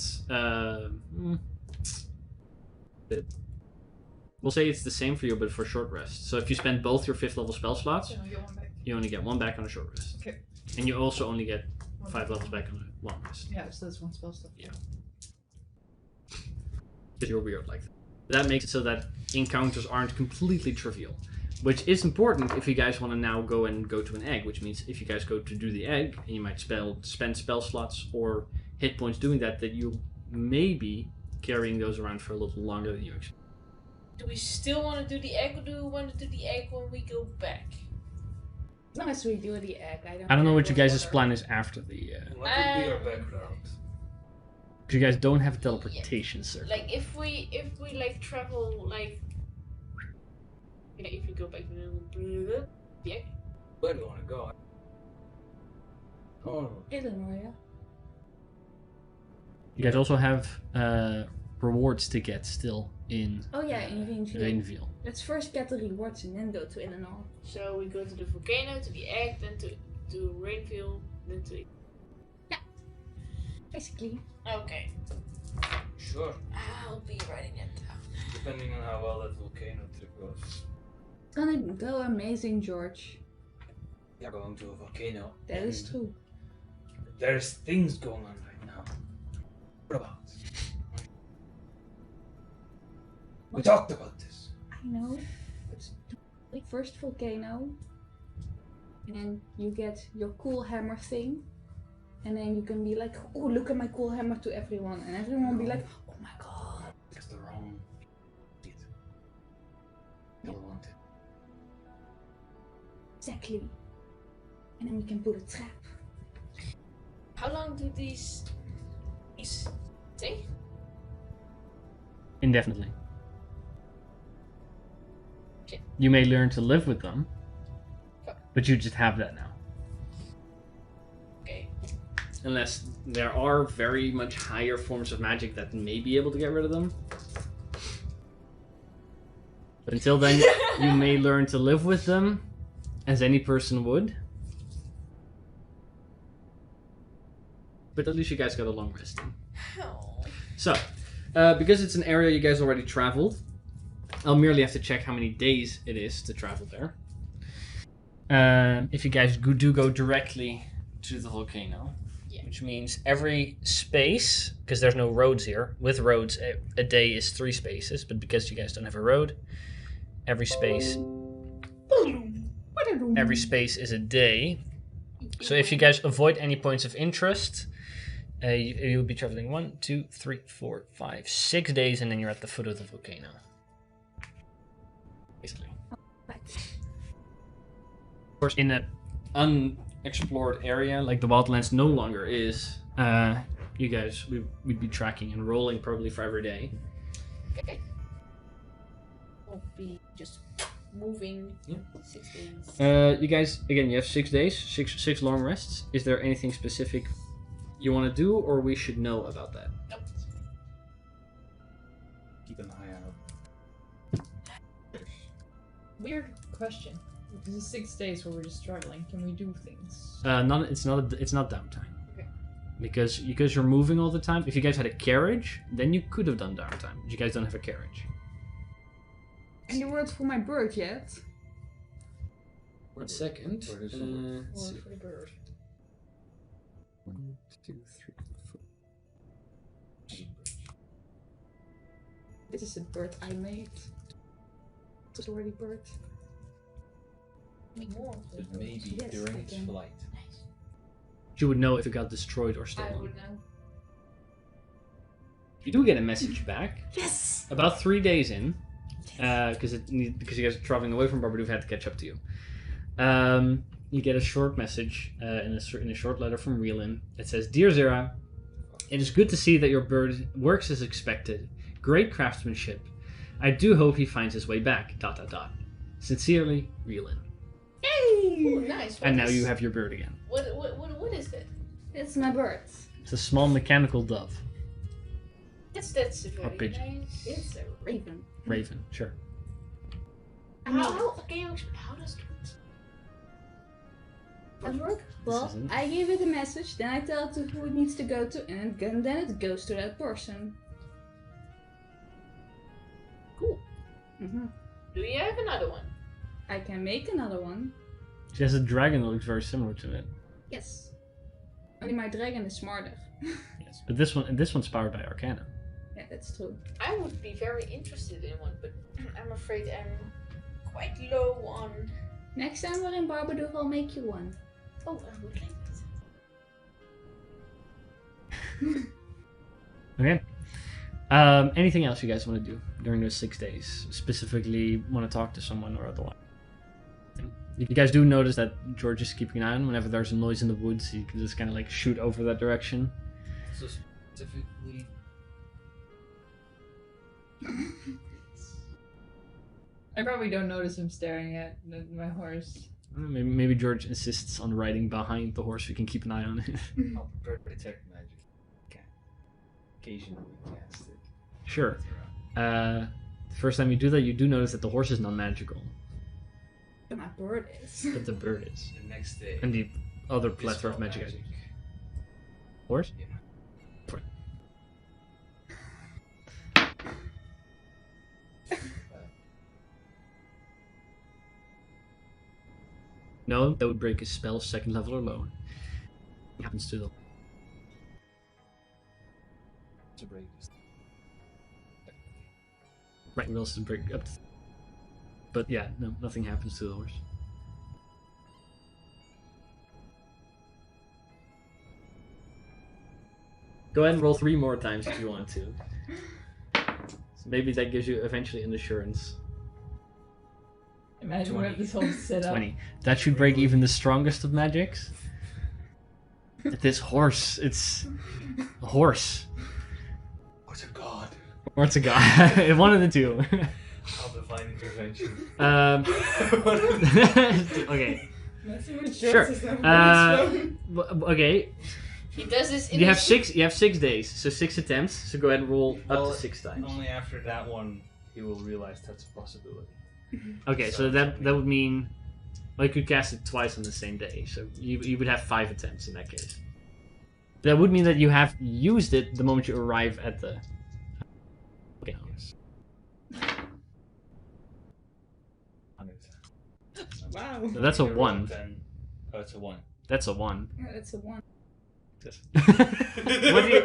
we'll say it's the same for you, but for short rest. So if you spend both your 5th level spell slots, you only get 1 back on a short rest. Okay. And you also only get 5 levels back on a long rest. Yeah, so that's 1 spell slot. Yeah. Because you're weird like that. That makes it so that encounters aren't completely trivial. Which is important if you guys want to now go to an egg, which means if you guys go to do the egg, and you might spend spell slots or hit points doing that you may be carrying those around for a little longer than you expect. Do we still want to do the egg, or do we want to do the egg when we go back? As long as we do the egg, I don't know what you guys' plan is after the... What would be our background? Because you guys don't have a teleportation circle. Like if we like travel like... Yeah, if we go back to the egg. Where do you want to go? Oh. Illinois, yeah. You guys also have rewards to get still in Oh yeah, in Rainville. Rainville. Let's first get the rewards and then go to Illinois. So we go to the volcano, to the egg, then to Rainville, then to... Basically. Okay. Sure. I'll be writing it down. Depending on how well that volcano trip goes. It's gonna go amazing, George. We are going to a volcano. That is and true. There's things going on right now. What about? We talked about this. I know. It's the first volcano. And then you get your cool hammer thing. And then you can be like, oh, look at my cool hammer to everyone. And everyone will be like, oh my god. That's the wrong shit. You don't want it. Exactly. And then we can put a trap. How long do these take? Indefinitely. Okay. You may learn to live with them, but you just have that now. Okay. Unless there are very much higher forms of magic that may be able to get rid of them. But until then, you may learn to live with them, as any person would. But at least you guys got a long rest in. Oh. So, because it's an area you guys already traveled, I'll merely have to check how many days it is to travel there. If you guys do go directly to the volcano, which means every space, because there's no roads here, with roads a day is 3 spaces, but because you guys don't have a road, every space is a day. So if you guys avoid any points of interest, you'll be traveling 1, 2, 3, 4, 5, 6 days, and then you're at the foot of the volcano. Basically. Of course, in an unexplored area like the Wildlands no longer is, you guys, we'd be tracking and rolling probably for every day. Okay. We'll be just moving 6 days. You guys, again, you have 6 days, six long rests. Is there anything specific you want to do, or we should know about that? Nope. Keep an eye out. Weird question. This is 6 days where we're just struggling. Can we do things? It's not downtime. Okay. because you're moving all the time. If you guys had a carriage, then you could have done downtime. But you guys don't have a carriage. Any words for my bird yet? 1 second. Word for the bird. 1, 2, 3, 4. This is a bird I made. It's already bird. Make more. of But the birds. maybe Yes, during I its can. flight. You would know if it got destroyed or I stolen. would know. You do get a message back. Yes! About 3 days in, because you guys are traveling away from Barbadoof, had to catch up to you. You get a short message in a short letter from Reelin. It says, "Dear Zira, it is good to see that your bird works as expected. Great craftsmanship. I do hope he finds his way back. ... Sincerely, Reelin." Ooh, nice. And now you have your bird again. What is it? It's my bird. It's a small mechanical dove. That's Or very pigeon. nice. It's a raven. Raven, sure. How can you explain how does it work? This Well, isn't. I give it a message, then I tell it to who it needs to go to, and then it goes to that person. Cool. Mm-hmm. Do you have another one? I can make another one. She has a dragon that looks very similar to it. Yes. Only my dragon is smarter. Yes. But this one's powered by Arcana. Yeah, that's true. I would be very interested in one, but I'm afraid I'm quite low on. Next time we're in Barbadoof, I'll make you one. Oh, I would like that. Okay. Anything else you guys want to do during those 6 days? Specifically, want to talk to someone or otherwise? You guys do notice that George is keeping an eye on whenever there's a noise in the woods. You can just kind of like shoot over that direction. So specifically, I probably don't notice him staring at my horse. Maybe George insists on riding behind the horse. We can keep an eye on it. I'll prepare to detect magic. Can occasionally cast it. Sure. The first time you do that, you do notice that the horse is non-magical, But my bird is. but the bird is, The next day. and the other Dispel plethora of magic. magic. Horse? Yeah. No, that would break his spell, 2nd level or lower. What happens to the To break this. right wheels to break up to... But yeah, no, nothing happens to the horse. Go ahead and roll 3 more times if you want to. So maybe that gives you eventually an assurance. Imagine we have this whole setup. 20. That should break even the strongest of magics. This horse, it's a horse. What's a god? Or it's a guy. One of the two. I'll divine intervention. Okay. Messing with Sure. George is never Okay. He does this in You have his- 6. You have 6 days, so 6 attempts. So go ahead and roll up Well, to 6 times. Only after that one he will realize that's a possibility. Okay, so that would mean, well, you could cast it twice on the same day. So you would have 5 attempts in that case. That would mean that you have used it the moment you arrive at the. Okay. Yes. Wow. So that's a 1. Oh, it's a 1. That's a 1. Yeah, that's a 1. What do you?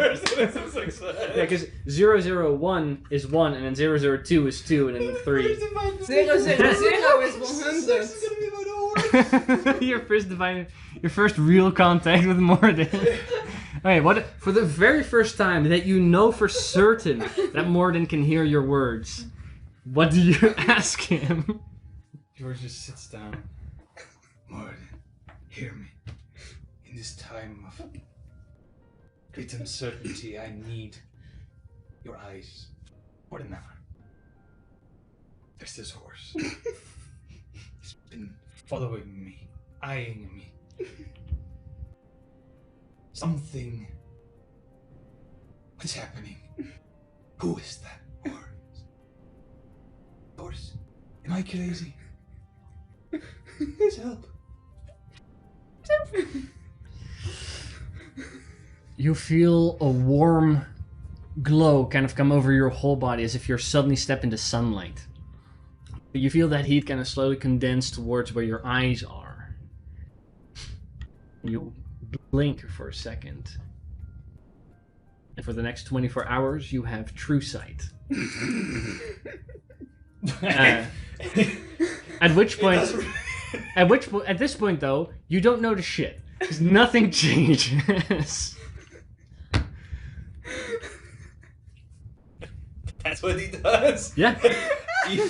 Yeah, because 001 is 1, and then 002 is 2, and then 3. 000 is 100. Your first real contact with Morden. Okay, what for the very first time that you know for certain that Morden can hear your words, what do you ask him? George just sits down. Morden, hear me. In this time of great uncertainty, I need your eyes more than ever. There's this horse. He's been following me, eyeing me. Something. What's happening? Who is that horse? Horse? Am I crazy? Please help. you feel a warm glow kind of come over your whole body as if you're suddenly stepped into sunlight. You feel that heat kind of slowly condense towards where your eyes are. You blink for a second. And for the next 24 hours, you have true sight. At this point though, you don't notice shit. Because nothing changes. That's what he does. Yeah. He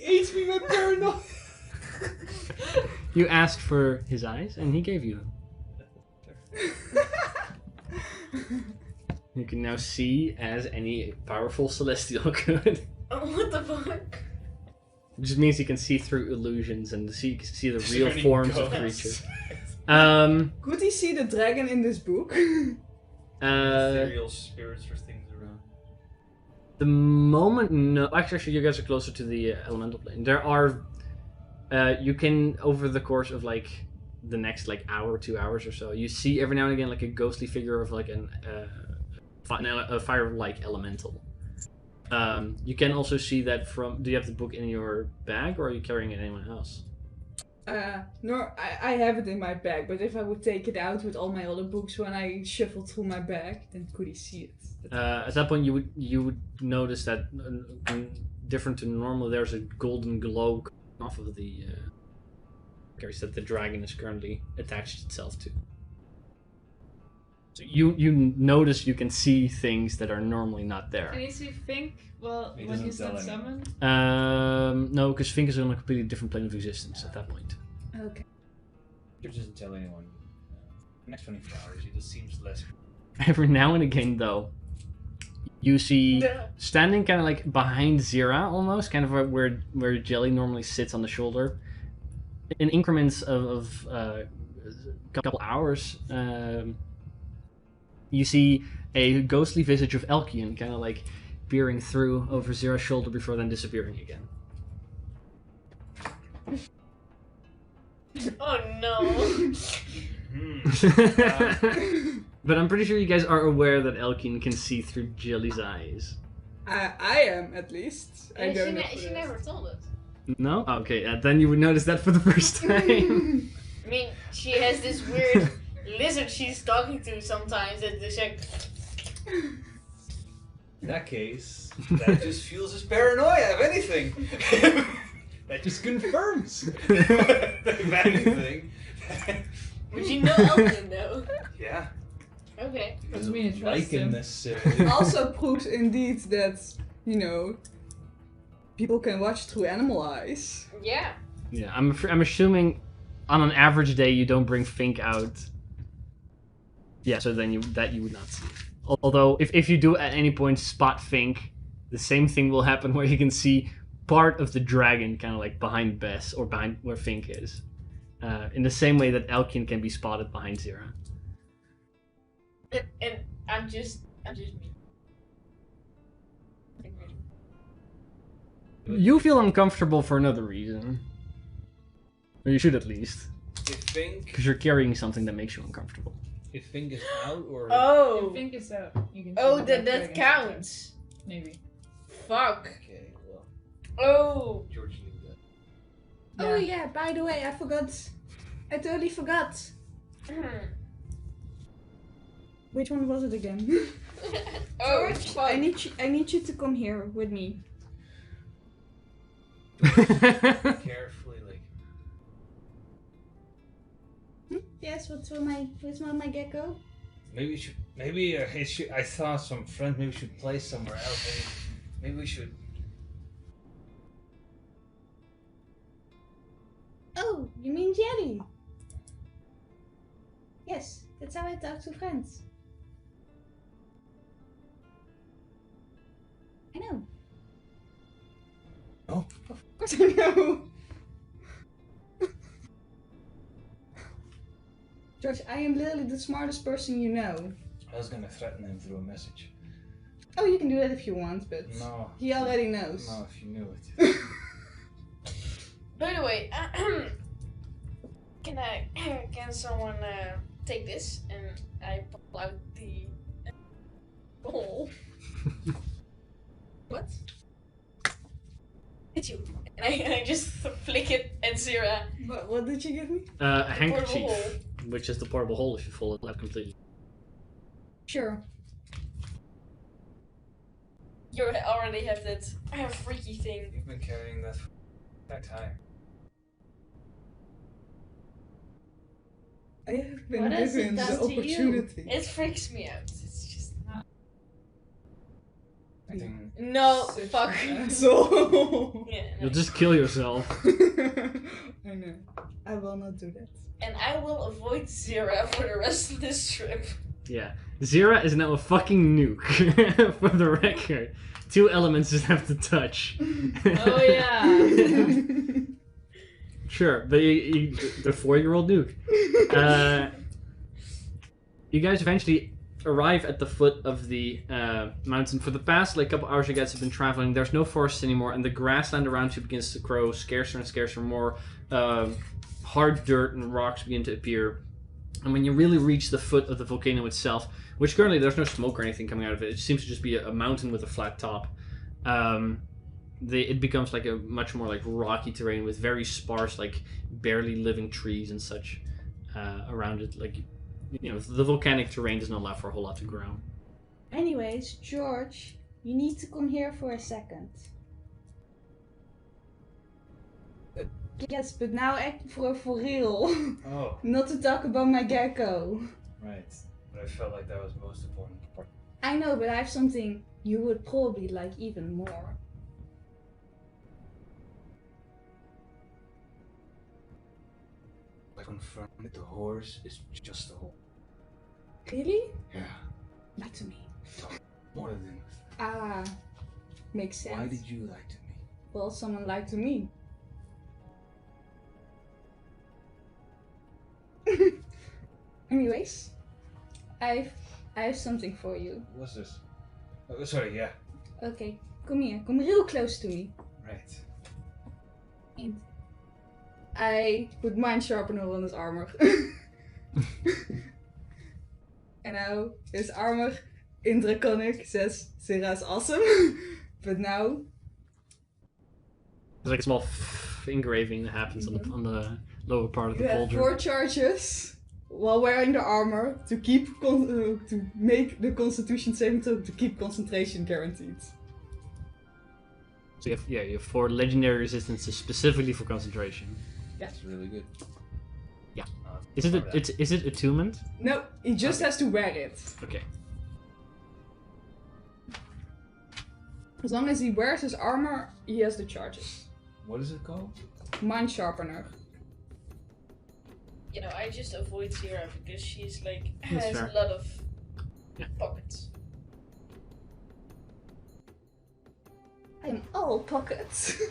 aids me with paranoia. You asked for his eyes, and he gave you them. You can now see as any powerful celestial could. Oh, what the fuck? It just means you can see through illusions and see the real Turning forms of ghosts. creatures. Could he see the dragon in this book? Ethereal spirits or things around. The moment, no. Actually, you guys are closer to the elemental plane. There are, you can over the course of like the next like hour, 2 hours or so, you see every now and again like a ghostly figure of like a fire-like elemental. You can also see that from. Do you have the book in your bag, or are you carrying it anyone else? No, I have it in my bag, but if I would take it out with all my other books when I shuffle through my bag, then could he see it? At that point, you would notice that different to normal, there's a golden glow coming off of the carries that the dragon is currently attached itself to. So you notice you can see things that are normally not Can there. you see Fink? Well, He when doesn't he's tell not anyone. summoned? No, because Fink is on a completely different plane of existence at that point. Okay. He doesn't tell anyone. Next 24 hours, he just seems less. Every now and again, though, you see standing kind of like behind Zira, almost kind of where Jelly normally sits on the shoulder, in increments of a couple hours. You see a ghostly visage of Elkian kind of like peering through over Zira's shoulder before then disappearing again. Oh no. But I'm pretty sure you guys are aware that Elkian can see through Jelly's eyes. I am, at least. I And don't know. she never told us. No? Okay, then you would notice that for the first time. I mean, she has this weird lizard she's talking to sometimes that is like. In that case, that just fuels his paranoia, if anything. That just confirms. If anything. But you know Elton though. Yeah. Okay. Doesn't mean you trust Like him him. necessarily. Also proves indeed that, you know, people can watch through animal eyes. Yeah. Yeah, I'm assuming on an average day you don't bring Fink out. Yeah, so then you would not see. Although if you do at any point spot Fink, the same thing will happen where you can see part of the dragon kind of like behind Bess or behind where Fink is. In the same way that Elkian can be spotted behind Zira. And I'm just me. You feel uncomfortable for another reason. Or you should at least. If Fink Because you're carrying something that makes you uncomfortable. is out or Oh. If Fink is out, you can Oh, see that dragon counts. Maybe. Fuck. Okay, well, Oh. George knew that. Oh yeah, by the way, I forgot. I totally forgot. Which one was it again? Oh, George, fuck. I need you to come here with me. Carefully, like. Yes, what's my gecko? Maybe we should. Maybe I saw some friends. Maybe we should play somewhere else. Maybe we should. Oh, you mean Jelly? Yes, that's how I talk to friends. I know. Oh. Of course I know. George, I am literally the smartest person you know. I was gonna threaten him through a message. Oh, you can do that if you want, but No. he already knows. No, if you knew it. By the way, can someone take this and I pull out the hole. What? It's you. And I just flick it at Zira. What did you give me? A Portable handkerchief, hole. which is the portable hole if you fold it out completely. Sure. You already have that freaky thing. You've been carrying that for that time. I have been What has it given done the to you? opportunity. It freaks me out. It's just I think no Such fuck. an asshole. Yeah, no. You'll just kill yourself. I know. I will not do that. And I will avoid Zira for the rest of this trip. Yeah. Zira is now a fucking nuke, for the record. 2 elements just have to touch. Oh yeah. Sure, but the 4-year-old nuke. You guys eventually arrive at the foot of the mountain. For the past couple hours you guys have been traveling, there's no forest anymore, and the grassland around you begins to grow scarcer and scarcer. More hard dirt and rocks begin to appear. And when you really reach the foot of the volcano itself, which currently there's no smoke or anything coming out of it, it seems to just be a mountain with a flat top. It becomes like a much more like rocky terrain with very sparse, like barely living trees and such around it. Like, you know, the volcanic terrain doesn't allow for a whole lot to grow. Anyways, George, you need to come here for a second. Yes, but now act for real. Oh, Not to talk about my gecko. right. But I felt like that was the most important part. I know, but I have something you would probably like even more. I confirmed that the horse is just a horse. Really? Yeah. Lie to me. More than enough. Ah, makes sense. Why did you lie to me? Well, someone lied to me. Anyways, I have something for you. What's this? Oh, sorry, yeah. Okay, come here. Come real close to me. Right. And I put mind sharpener on his armor. And now his armor in Draconic says Zira's awesome. But now There's like a small engraving that happens on the lower part of you the have cauldron. 4 charges while wearing the armor to keep to make the Constitution saving throw to keep concentration guaranteed. So you have 4 legendary resistances specifically for concentration. That's really good. Yeah. Is it attunement? No, he just has to wear it. Okay. As long as he wears his armor, he has the charges. What is it called? Mind sharpener. You know, I just avoid Zira because she's like That's has fair. a lot of Yeah. pockets. I'm all pockets.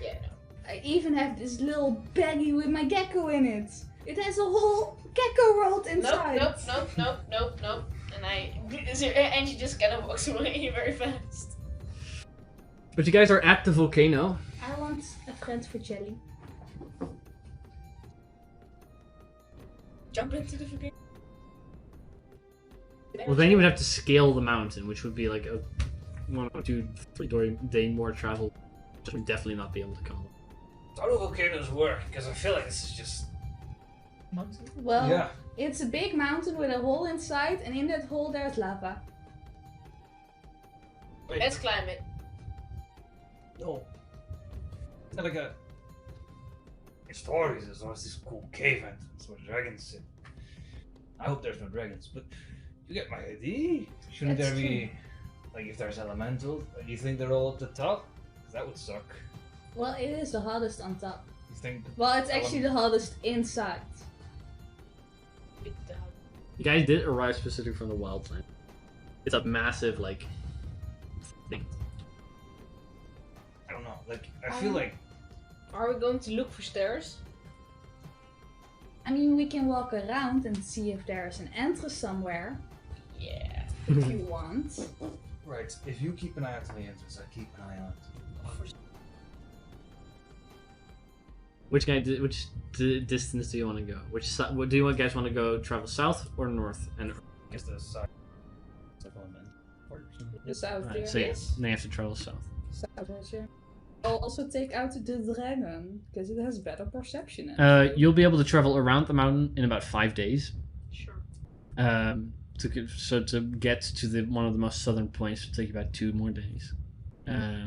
Yeah, no. I even have this little baggie with my gecko in it. It has a whole gecko world Nope, inside. nope. And she just kind of walks away very fast. But you guys are at the volcano. I want a friend for Jelly. Jump into the volcano. Well, then you would have to scale the mountain, which would be like a 1 or 2 day more travel. Which would definitely not be able to come. How do volcanoes work? Because I feel like this is just... Well, Yeah. it's a big mountain with a hole inside, and in that hole there's lava. Wait, Let's climb it. no. It's not like a... In stories, there's always this cool cave entrance where dragons sit. I hope there's no dragons, but you get my idea. Shouldn't That's there be... Like, if there's elemental, do you think they're all at the top? 'Cause that would suck. Well, it is the hardest on top. You think... Well, it's actually the hardest inside. You guys did arrive specifically from the wildland. It's a massive thing. I don't know, like, I feel like... Are we going to look for stairs? I mean, we can walk around and see if there's an entrance somewhere, Yeah. if you want. Right, if you keep an eye out on the entrance, I keep an eye out. Which distance do you want to go? Do you guys want to go travel south or north? And I guess the side. Supplement. The south, right, dear. so yeah, then you have to travel south. South also. I'll also take out the dragon, because it has better perception. You'll be able to travel around the mountain in about 5 days. Sure. To get to one of the most southern points will take you about 2 more days. Yeah,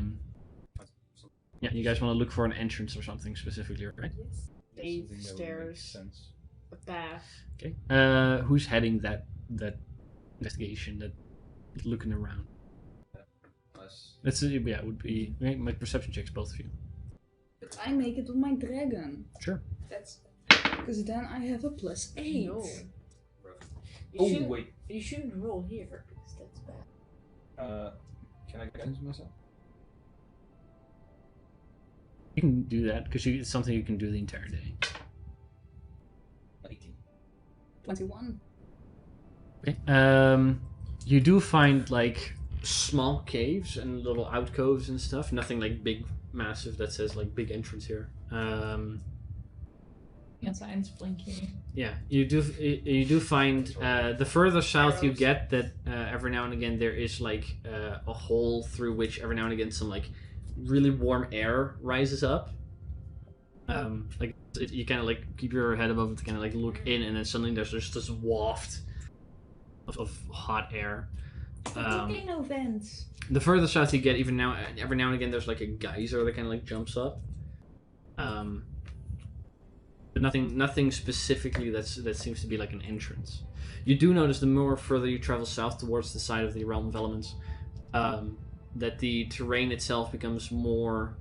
you guys want to look for an entrance or something specifically, right? Yes. Something that would make Stairs, sense. a path. Okay. Who's heading that investigation? That looking around. Us. It would be my perception checks, both of you. But I make it with my dragon. Sure. That's because then I have a +8. No. Oh shouldn't- wait. You shouldn't roll here because that's bad. Can I guidance myself? You can do that because it's something you can do the entire day. 18. 21. Okay. You do find like small caves and little alcoves and stuff. Nothing like big, massive that says like big entrance here. Yeah, signs blinking. Yeah, you do find the further south you get that every now and again there is like a hole through which every now and again some like really warm air rises up. You kind of like keep your head above it to kind of like look in, and then suddenly there's just this waft of hot air. Volcano vents. The further south you get, every now and again there's like a geyser that kind of like jumps up. But nothing specifically that seems to be like an entrance. You do notice the more further you travel south towards the side of the realm of elements, that the terrain itself becomes more,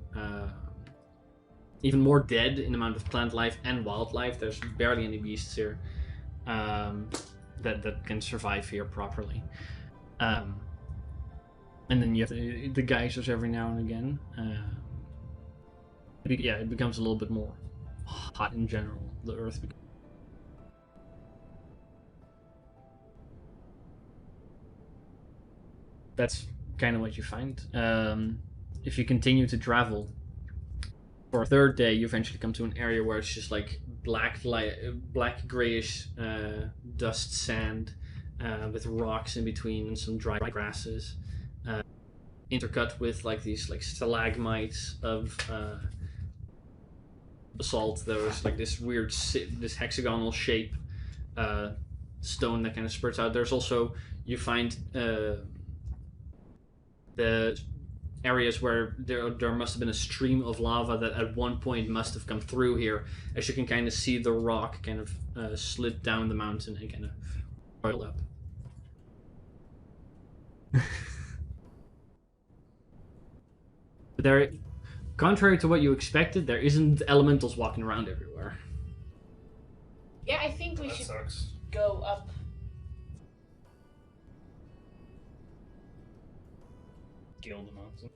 even more dead in amount of plant life and wildlife. There's barely any beasts here that can survive here properly. And then you have the geysers every now and again. It becomes a little bit more hot in general. The earth that's kind of what you find. If you continue to travel for a third day, you eventually come to an area where it's just like black grayish dust sand with rocks in between and some dry grasses, intercut with like these like stalagmites of basalt. There was like this weird this hexagonal shape stone that kind of spurts out. There's also, you find the areas where there must have been a stream of lava that at one point must have come through here, as you can kind of see the rock kind of slid down the mountain and kind of boil up. But contrary to what you expected, there isn't elementals walking around everywhere. Yeah, I think we That should sucks. go up. Kill the mountain.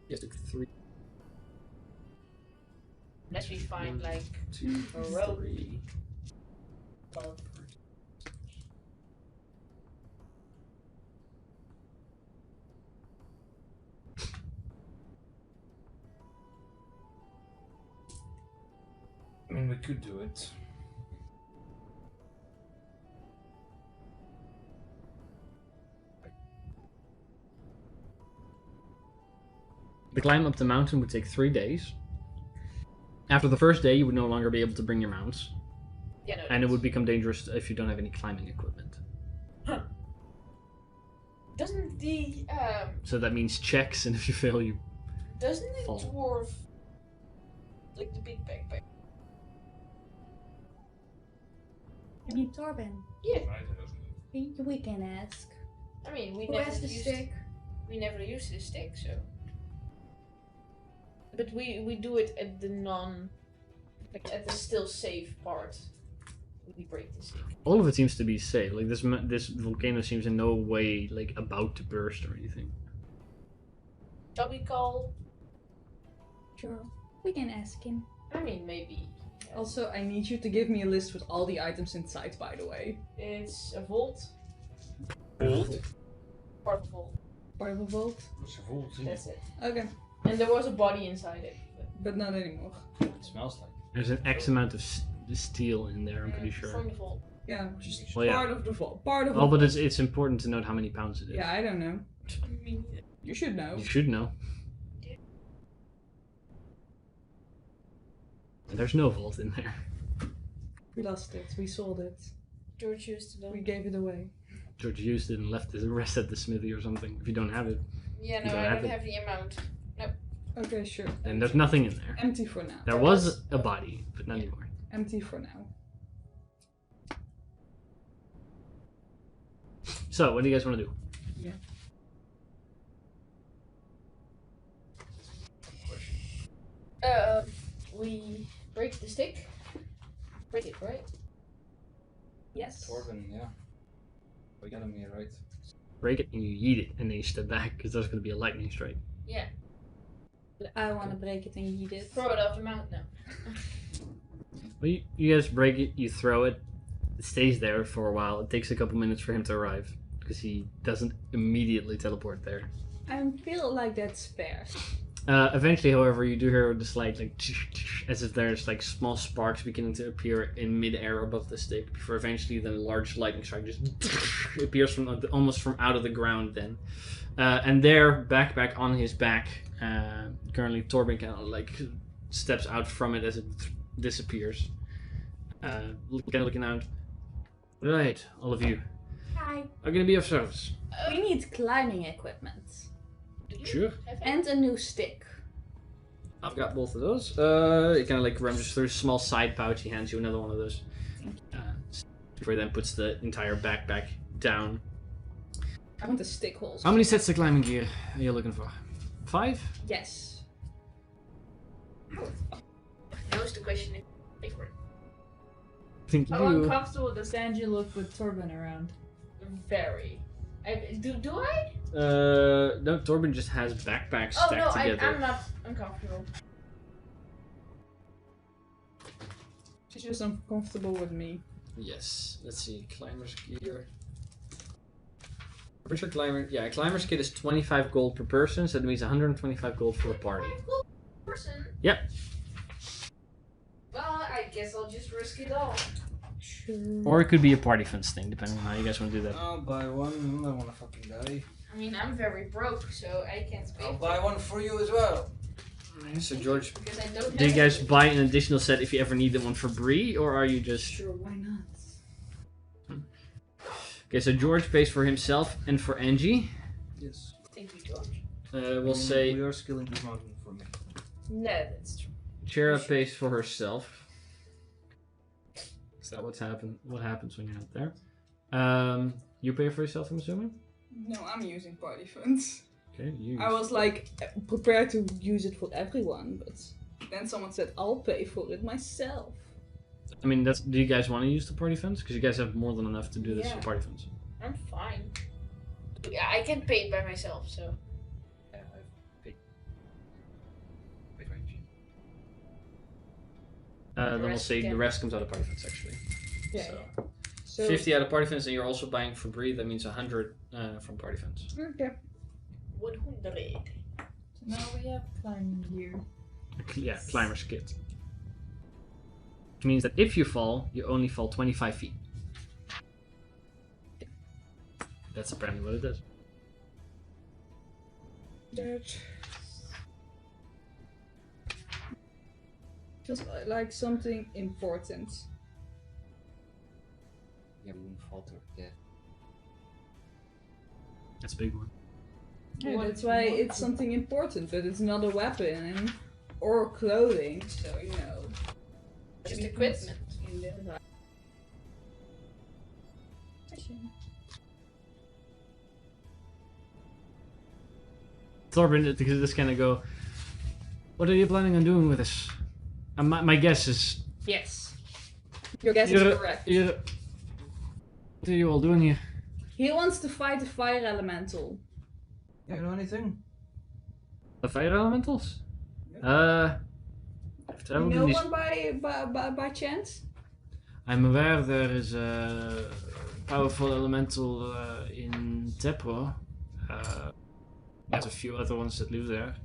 Yes, took 3, Unless we find like 2, a rope. 3. above. I mean, we could do it. The climb up the mountain would take 3 days. After the first day, you would no longer be able to bring your mounts, Yeah, no, and it would become dangerous if you don't have any climbing equipment. Doesn't the So that means checks, and if you fail, you doesn't the fall. dwarf like the big backpack? You need Torben. Yeah, We can ask. I mean Who has the stick? we never used the stick, so. But we do it at the at the still safe part. We break the stick. all of it seems to be safe. Like this volcano seems in no way like about to burst or anything. Shall we call? Sure. We can ask him. I mean, maybe. Also, I need you to give me a list with all the items inside, by the way. It's a vault. Vault? Part of a vault. Part of a vault? It's a vault. That's it. Okay. And there was a body inside it. But not anymore. It smells like. There's an X amount of steel in there, I'm pretty sure. From the vault. Yeah, just Well, yeah. part of the vault. Part of Oh, a but vault. it's important to note how many pounds it is. Yeah, I don't know. Me neither. You should know. You should know. There's no vault in there. We lost it. We sold it. George used to know. We gave it away. George used it and left the rest at the smithy or something. If you don't have it, Yeah, You no, don't I have don't it? have the amount. Okay, sure. then there's nothing in there. Empty for now. There was a body, but not anymore. Empty for now. So, what do you guys want to do? We break the stick. Break it, right? Yes. Torben, yeah. We got him here, right? Break it and you yeet it, and then you step back because there's going to be a lightning strike. Yeah. I want to break it and eat it. Throw it off the mountain now. Well, you guys break it, you throw it. It stays there for a while. It takes a couple minutes for him to arrive because he doesn't immediately teleport there. I feel like that's fair. Eventually, however, you do hear the slight like as if there's like small sparks beginning to appear in mid-air above the stick before eventually the large lightning strike just appears from almost from out of the ground then. And there, back on his back, currently Torben kind of like steps out from it as it disappears. Looking out. Right, all of you Hi. are going to be of service. We need climbing equipment. Sure. And a new stick. I've got both of those. He kind of like rummages through a small side pouch. He hands you another one of those. Before he then puts the entire backpack down. I want the stick holes. How many sets of climbing gear are you looking for? 5? Yes. Now is the question if I pay for it. Think How you. uncomfortable does Angie look with Torben around? Very. Do I? No, Torben just has backpacks Oh stacked no, together. I'm not uncomfortable. She's just uncomfortable with me. Yes. Let's see. Climber's gear. Pretty sure climber's kit is 25 gold per person, so that means 125 gold for a party. Person. Yep. Well, I guess I'll just risk it all. Sure. Or it could be a party funds thing, depending on how you guys want to do that. I'll buy one. I don't want to fucking die. I mean, I'm very broke, so I can't pay I'll for buy it. one for you as well. So George, Because I don't do you have guys it. buy an additional set if you ever need one for Bree, or are you just... Sure, why not? Okay, so George pays for himself and for Angie. Yes. Thank you, George. We'll say We are scaling this mountain for me. No, that's true. Chera pays for herself. Is that what happens when you're out there? You pay for yourself, I'm assuming? No, I'm using party funds. Okay, you. I was like prepared to use it for everyone, but then someone said I'll pay for it myself. I mean, do you guys want to use the party funds? Because you guys have more than enough to do this Yeah. for party funds. I'm fine. Yeah, I can pay it by myself, so. Yeah, I've paid. Wait, wait. Then we'll rest say the can- rest comes out of party funds, actually. Yeah. So, So 50 out of party funds, and you're also buying for Bree. That means 100 from party funds. okay. 100. So now we have climbing gear. Yeah, climber's kit. Which means that if you fall, you only fall 25 feet. That's apparently what it does. That. Just like something important. Yeah, we won't falter. Yeah. That's a big one. Yeah, What that's if you why want it's to? something important, but it's not a weapon or clothing, so you know. Just equipment. Thorben, this kind of go, what are you planning on doing with this? My guess is... Yes. Your guess is You're- correct. What are you all doing here? He wants to fight the fire elemental. You know anything? The fire elementals? I've You traveled know in these... one by chance? I'm aware there is a powerful elemental in Tepro. There's a few other ones that live there.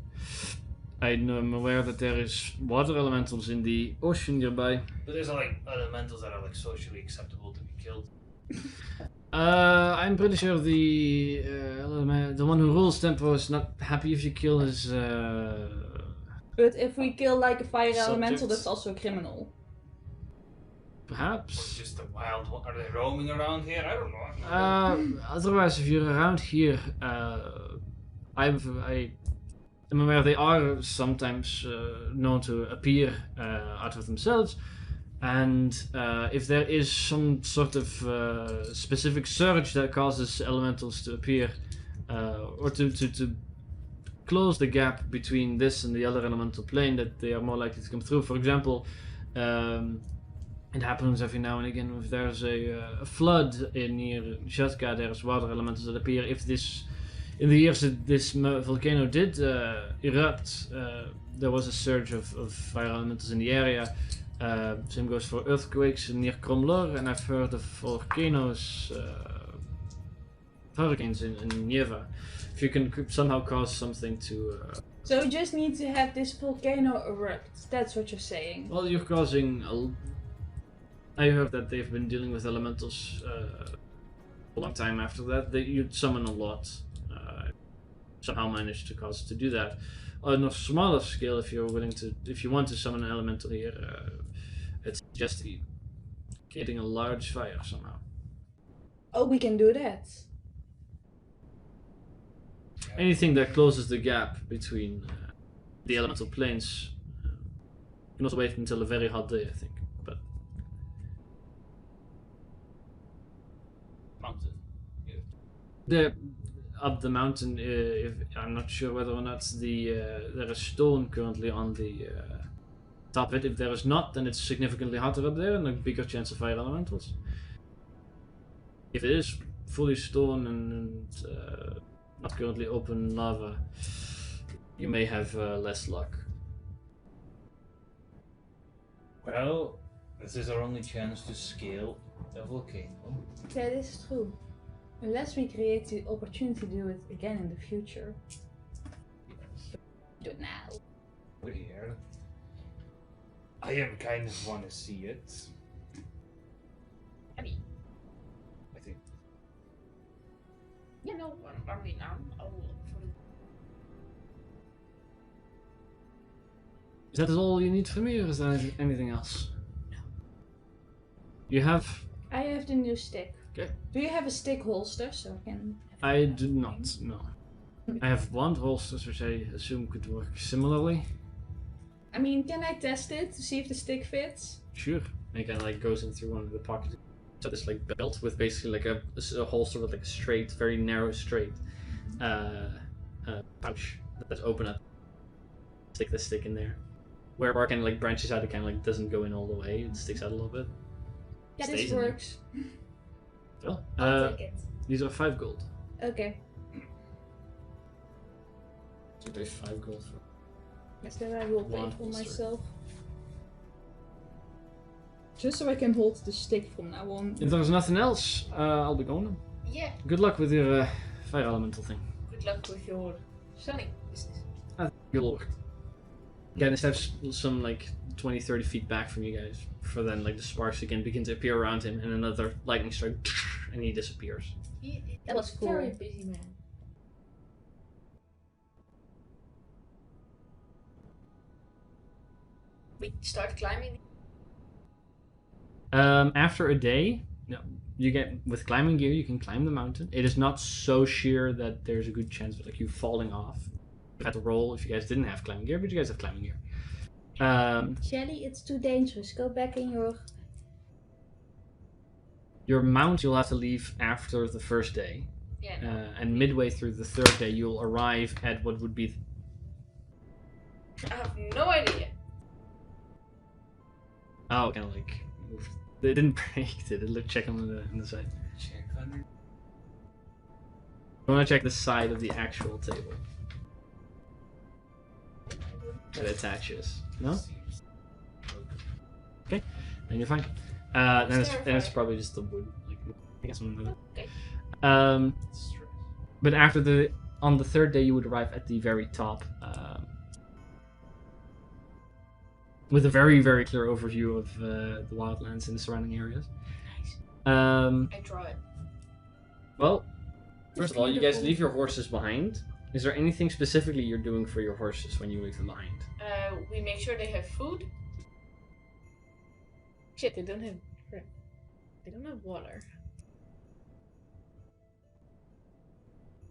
I'm aware that there is water elementals in the ocean nearby. But there's like elementals that are like socially acceptable to be killed. I'm pretty sure the one who rules Tempo is not happy if you kill his. But if we kill like a fire elemental, Subjects. that's also a criminal. Or Perhaps. just a wild one. Are they roaming around here? I don't know. Otherwise, if you're around here, I'm aware they are sometimes known to appear out of themselves, and if there is some sort of specific surge that causes elementals to appear, or to close the gap between this and the other elemental plane, that they are more likely to come through. For example, it happens every now and again if there's a flood near Shatka, there's water elementals that appear. If this, in the years that this volcano did erupt, there was a surge of fire elementals in the area. Same goes for earthquakes near Kromlor, and I've heard of volcanoes, hurricanes in Nieva. If you can somehow cause something to... So we just need to have this volcano erupt. That's what you're saying. Well, you're causing I heard that they've been dealing with elementals a long time after that. You'd summon a lot. Somehow managed to cause to do that. On a smaller scale, if you want to summon an elemental here, it's just getting a large fire somehow. Oh, we can do that. Anything that closes the gap between the elemental planes. You can also wait until a very hot day, I think. But Mountain. up the mountain, I'm not sure whether or not there is stone currently on the top of it. If there is not, then it's significantly hotter up there and a bigger chance of fire elementals. If it is fully stone and not currently open lava, you may have less luck. Well, this is our only chance to scale a volcano. That is true. Unless we create the opportunity to do it again in the future. Do it now. We're here. I am kind of want to see it. I mean, I think. you know, I mean, I'll look for the... Is that all you need from me, or is there anything else? No. You have... I have the new stick. Okay. Do you have a stick holster so I can... I do not, no. I have wand holsters, which I assume could work similarly. I mean, can I test it to see if the stick fits? Sure. And it kind of like goes in through one of the pockets. So this like belt with basically like a holster with like a straight, very narrow straight pouch that's open up. Stick the stick in there. Where it kind of like branches out, it kind of like doesn't go in all the way. It sticks out a little bit. Yeah, Stays this in there. works. Well, I'll take it. these are 5 gold. Okay. So there's 5 gold for. Yes, then I will pay Wand for holster. myself. Just so I can hold the stick from now on. If there's nothing else, I'll be going. Yeah, Good luck with your fire elemental thing. good luck with your selling business. You'll work. Again, have some like 20-30 feet back from you guys, for then like the sparks again begin to appear around him, and another lightning strike, and he disappears. That was cool. Very busy man. We start climbing. After a day, no, you get with climbing gear, you can climb the mountain. It is not so sheer that there's a good chance of like you falling off. You had to roll if you guys didn't have climbing gear, but you guys have climbing gear. Shelly, it's too dangerous. Go back in your... Your mount you'll have to leave after the first day, Yeah. No. and midway through the 3rd day you'll arrive at what would be. I have no idea. Oh, kind of like they didn't break, did it? Look, check on the side. Check under. I want to check the side of the actual table that attaches. No? Okay, then you're fine. Then it's probably just the wood. Like, I guess I'm gonna. Okay. But after the on the third day, you would arrive at the very top, with a very, very clear overview of the wildlands and the surrounding areas. I draw it. Well, first of all, you guys leave your horses behind. Is there anything specifically you're doing for your horses when you leave them behind? We make sure they have food. Shit, they don't have water.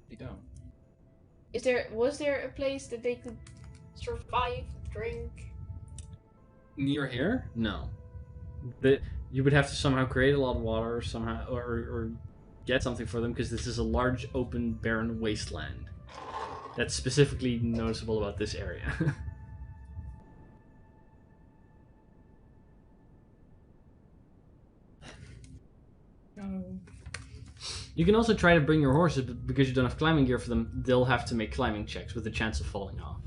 You don't. Was there a place that they could survive, drink? Near here? No. You would have to somehow create a lot of water somehow, or get something for them, because this is a large, open, barren wasteland. That's specifically noticeable about this area. Oh. You can also try to bring your horses, but because you don't have climbing gear for them, they'll have to make climbing checks with a chance of falling off.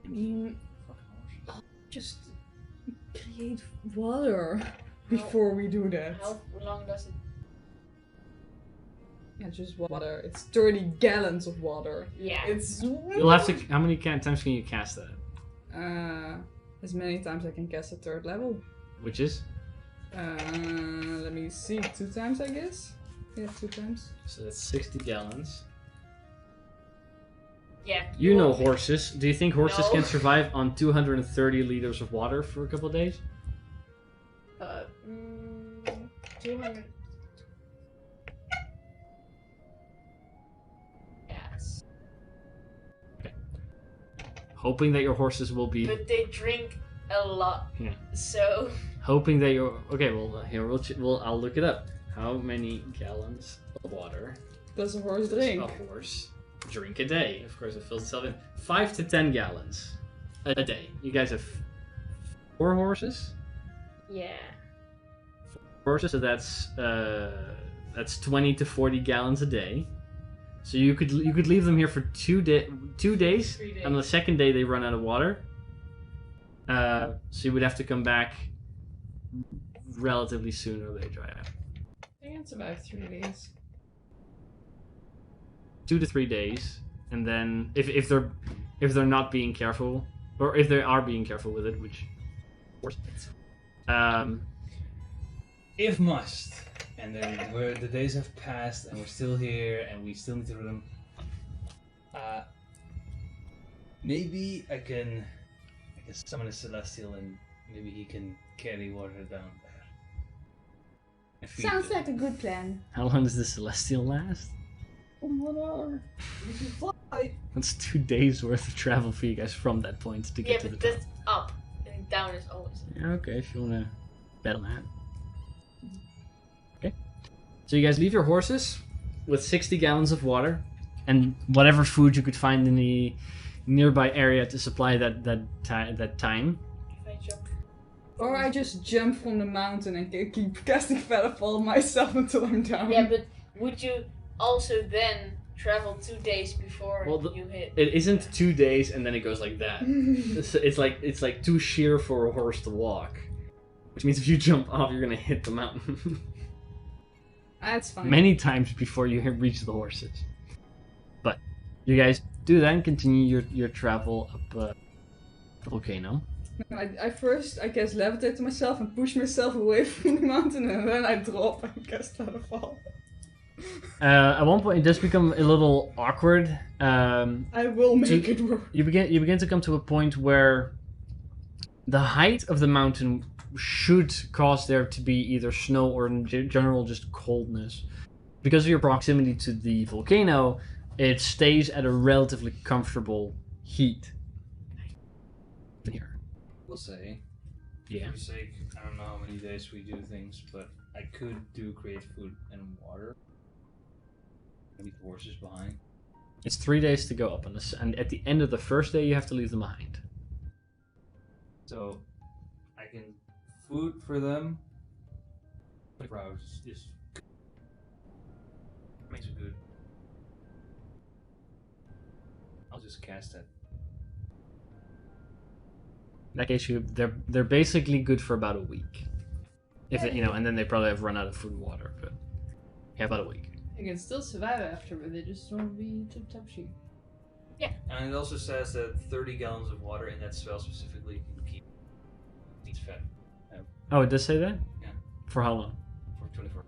I mean, just create water before we do that. How long does it? Yeah, just water. It's 30 gallons of water. Yeah. It's You'll have to. How many times can you cast that? as many times I can cast a third level. Which is? Let me see. 2 times, I guess. Yeah, 2 times. So that's 60 gallons. Yeah. You know horses. Do you think horses No. can survive on 230 liters of water for a couple of days? 200. Yes. Hoping that your horses will be. But they drink a lot. Yeah. So. Hoping that you're. Okay, well, here I'll look it up. How many gallons of water Does a horse does drink? a horse drink a day? Of course, it fills itself in. 5 to 10 gallons a day. You guys have 4 horses? Yeah. 4 horses, so that's 20 to 40 gallons a day. So you could leave them here for 2 days, 3 days. and on the second day they run out of water. So you would have to come back relatively soon, or they dry out. I can survive 3 days. 2 to 3 days, and then if they're not being careful, or if they are being careful with it, which, of course, If must, and then the days have passed, and we're still here, and we still need to run. Maybe I can summon a celestial, and maybe he can carry water down there. And feed Sounds them. like a good plan. how long does the celestial last? 1 hour. We can fly. That's 2 days worth of travel for you guys from that point to Yeah, get to the but top. that's up. And down is always. Yeah, okay, if you want to bet on that. Okay. So you guys leave your horses with 60 gallons of water and whatever food you could find in the nearby area to supply that time. If I jump. Or I just jump from the mountain and keep casting Featherfall myself until I'm down. Yeah, but would you also then travel 2 days before Well, you hit? It isn't 2 days and then it goes like that. It's like too sheer for a horse to walk. Which means if you jump off, you're gonna hit the mountain That's fine. many times before you reach the horses. But you guys do that and continue your travel up the volcano. I first, I guess, levitate to myself and push myself away from the mountain, and then I drop and cast Featherfall. At one point, it does become a little awkward. I will make it work. You begin to come to a point where the height of the mountain should cause there to be either snow or in general just coldness. Because of your proximity to the volcano, it stays at a relatively comfortable heat. Here. We'll say. Yeah. For your sake, I don't know how many days we do things, but I could create food and water. Leave the horses behind. It's 3 days to go up on this, and at the end of the first day, you have to leave them behind. So I can food for them. 24 hours is makes it good. I'll just cast it. In that case, they're basically good for about a week. If they, and then they probably have run out of food and water, but yeah, about a week. I can still survive after, but they just don't be tip top shape. And it also says that 30 gallons of water in that spell specifically can keep these fed Oh, it does say that? Yeah. For how long? for 24.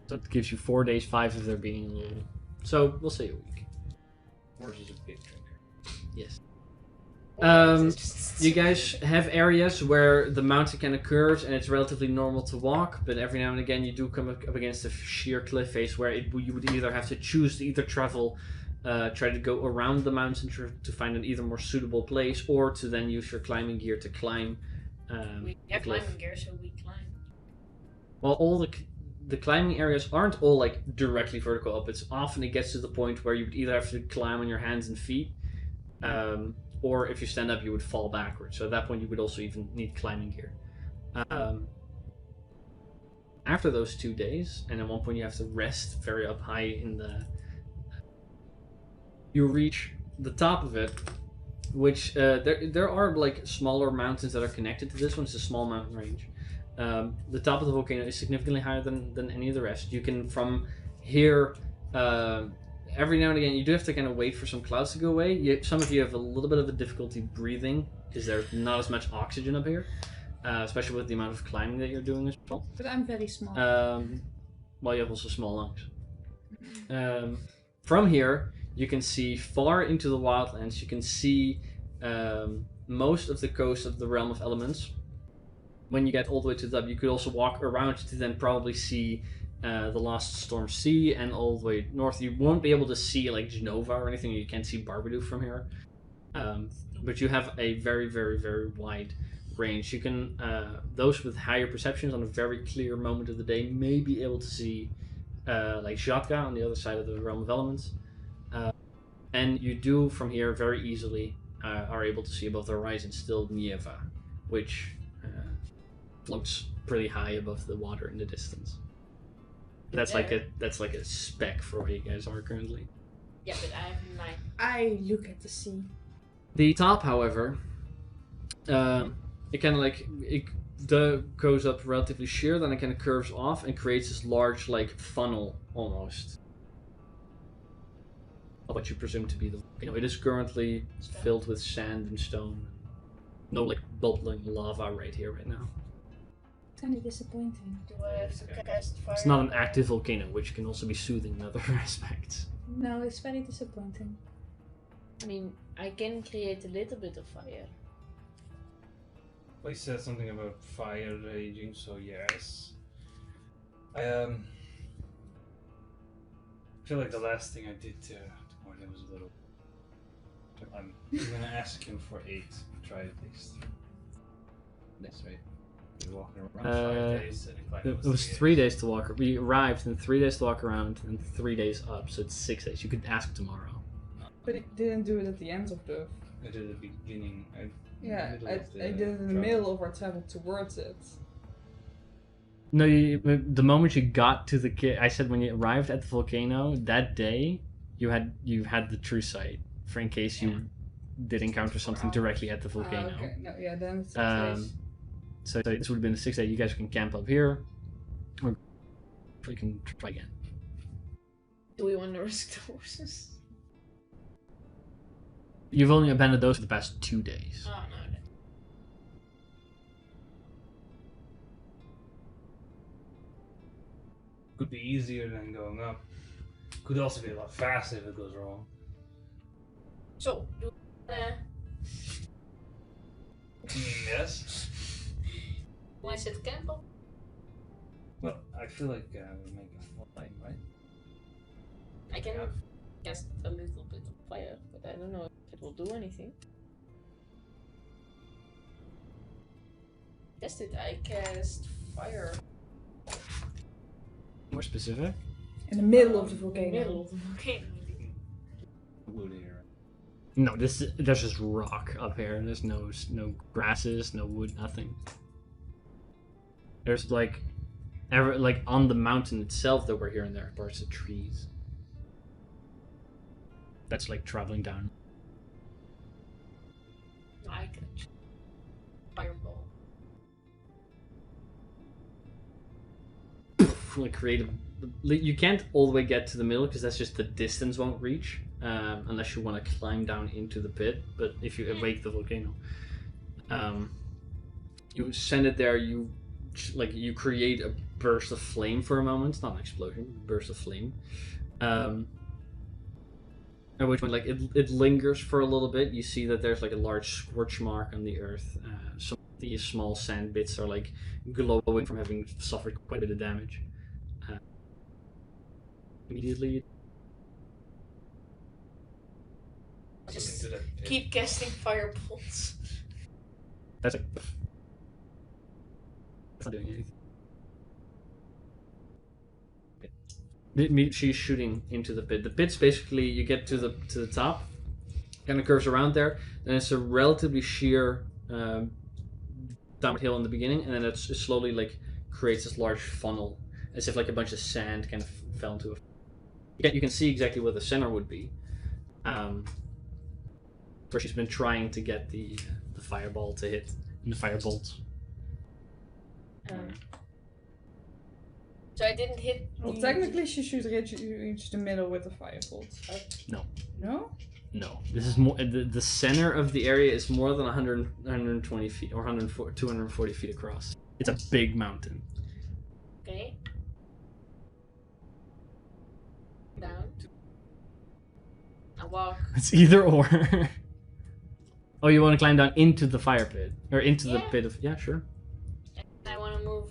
So it gives you 4 days, 5 if they're being a little. So we'll say a week. Horse is a big drinker. Yes. Or You guys have areas where the mountain kind of curves and it's relatively normal to walk, but every now and again you do come up against a sheer cliff face where you would either have to choose to either travel, try to go around the mountain to find an either more suitable place, or to then use your climbing gear to climb. we the have cliff. climbing gear, so we climb. Well, all the climbing areas aren't all like directly vertical up. It's often it gets to the point where you would either have to climb on your hands and feet, or if you stand up, you would fall backwards. So at that point, you would also even need climbing gear. After those 2 days, and at one point you have to rest very up high in the. You reach the top of it, which there are like smaller mountains that are connected to this one. It's a small mountain range. The top of the volcano is significantly higher than any of the rest. You can from here. Every now and again, you do have to kind of wait for some clouds to go away. Some of you have a little bit of a difficulty breathing because there's not as much oxygen up here, especially with the amount of climbing that you're doing as well. But I'm very small. Well, you have also small lungs. From here, you can see far into the wildlands. You can see most of the coast of the Realm of Elements. When you get all the way to the top, you could also walk around to then probably see the Lost Storm Sea and all the way north. You won't be able to see like Genova or anything. You can't see Barbadoo from here. But you have a very, very, very wide range. You can, those with higher perceptions on a very clear moment of the day may be able to see like Jatka on the other side of the Realm of Elements. And you do from here very easily are able to see above the horizon still Nieva, which floats pretty high above the water in the distance. That's like a speck for where you guys are currently. Yeah, but I have 9. I look at the sea. The top, however, it kind of like goes up relatively sheer, then it kind of curves off and creates this large like funnel almost. What you presume to be the volcano. It is currently filled with sand and stone. No like bubbling lava right here, right now. It's kind of disappointing. Do I have to cast fire? It's not an active volcano, which can also be soothing in other aspects. No, it's very disappointing. I mean, I can create a little bit of fire. Well, you said something about fire raging, so yes. I feel like the last thing I did to Morgan was a little. I'm gonna ask him for 8. Try at least. That's right. You're walking around 5 days and It was 3 days to walk. We arrived and 3 days to walk around and 3 days up, so it's 6 days. You could ask tomorrow. But it didn't do it at the end of the. I did at the beginning. I middle of the did it in the travel. middle of our travel towards it. No, the moment you got to the I said when you arrived at the volcano that day, you had the true sight for in case you did encounter something directly at the volcano. Okay. No, yeah, then it's 6 days. So this would have been a 6 day. You guys can camp up here, or you can try again. Do we want to risk the horses? You've only abandoned those for the past 2 days. Oh no. Then. Could be easier than going up. Could also be a lot faster if it goes wrong. So, do Yes. I set camp up? Well, I feel like we make a line, right? I can cast a little bit of fire, but I don't know if it will do anything. Test it. I cast fire. More specific. In the middle of the In volcano. the middle of the volcano. Wood here. No, there's just rock up here. There's no grasses, no wood, nothing. There's like on the mountain itself that we're here and there parts of trees. That's like traveling down. I can fireball. like create a. You can't all the way get to the middle because that's just the distance won't reach unless you want to climb down into the pit. But if you awake the volcano, you send it there. You create a burst of flame for a moment, not an explosion, burst of flame. At which point, like it lingers for a little bit. You see that there's like a large scorch mark on the earth. Some of these small sand bits are like glowing from having suffered quite a bit of damage. Immediately, Just keep casting fireballs. that's like that's not doing anything. She's shooting into the pit. The pit's basically you get to the top, kind of curves around there. Then it's a relatively sheer downward hill in the beginning, and then it slowly like creates this large funnel, as if like a bunch of sand kind of fell into it. You can see exactly where the center would be. Where she's been trying to get the fireball to hit, and the firebolt. So I didn't hit. Well, technically, she should reach the middle with the firebolt. No. No? No. This is more. The center of the area is more than 120 feet, or 240 feet across. It's a big mountain. Okay. Down. I walk. It's either or. Oh, you want to climb down into the fire pit? Or into the pit of... Yeah, sure. I want to move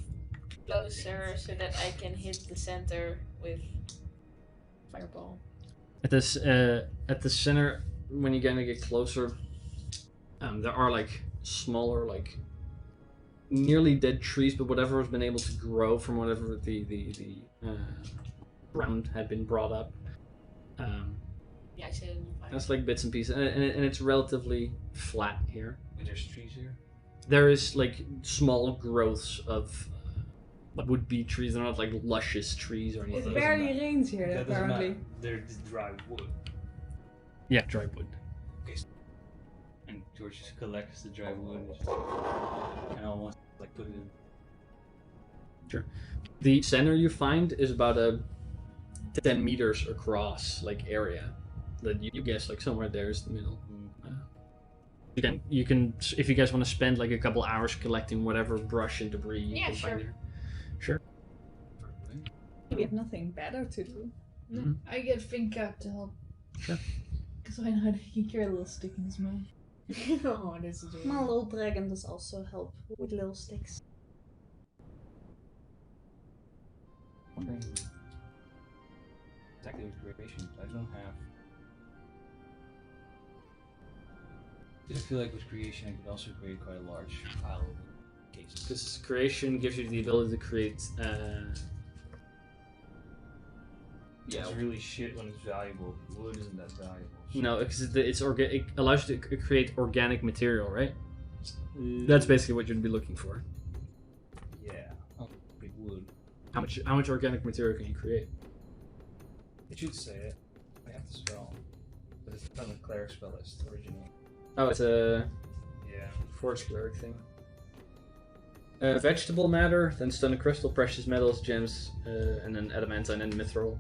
closer so that I can hit the center with fireball. At the center, when you're gonna get closer, there are like smaller, like nearly dead trees, but whatever has been able to grow from whatever the ground had been brought up. Yeah, I said That's like bits and pieces, and it's relatively flat here. There's trees here. There is like small growths of what would be trees. They're not like luscious trees or It anything. barely rains here, That doesn't apparently. matter. They're dry wood. Yeah, dry wood. And George just collects the dry wood and almost like put it in. Sure. The center you find is about a 10 meters across like area that you guess like somewhere there is the middle. You can if you guys want to spend like a couple hours collecting whatever brush and debris you can find there. Sure. We have nothing better to do. Mm-hmm. I get Finka to help. Sure. Because why not? He can carry a little stick in his mouth. Oh, this is My little dragon does also help with little sticks. Wondering exactly with creation. I don't have. I feel like with creation, I could also create quite a large pile of cases. Because creation gives you the ability to create. It's really shit when it's valuable. Wood isn't that valuable. No, because it allows you to create organic material, right? That's basically what you'd be looking for. Yeah. Oh, big wood. How much organic material can you create? It should say it. I have the spell. But it's not a cleric spell, it's the original. Oh, it's a Yeah. forge cleric thing. Vegetable matter, then stone and crystal, precious metals, gems, and then adamantine and mithril.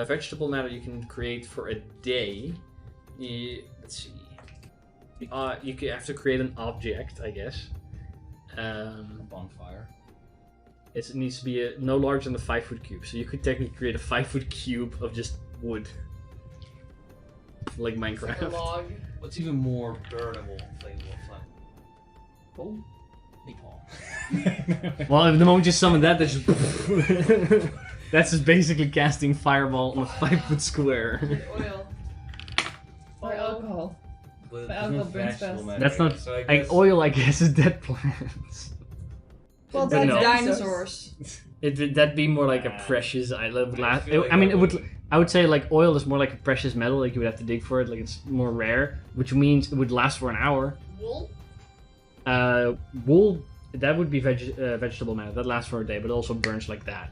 Vegetable matter you can create for a day. Let's see. You have to create an object, I guess. A bonfire. It needs to be no larger than a 5-foot cube. So you could technically create a 5-foot cube of just wood, like Minecraft. a log. What's even more burnable, flammable, coal? Napalm. Well, the moment you summon that, that's just that's just basically casting fireball on a 5-foot square. With oil. Or alcohol. But The there's alcohol no burns vegetable fast. matter, That's not so I like guess oil. I guess is dead plants. Well, But that's no. dinosaurs. That'd be more like a Nah. precious item. I feel like I mean, that it would. I would say like oil is more like a precious metal. Like you would have to dig for it. Like it's more rare, which means it would last for an hour. Wool? Wool. That would be vegetable matter. That lasts for a day, but it also burns like that.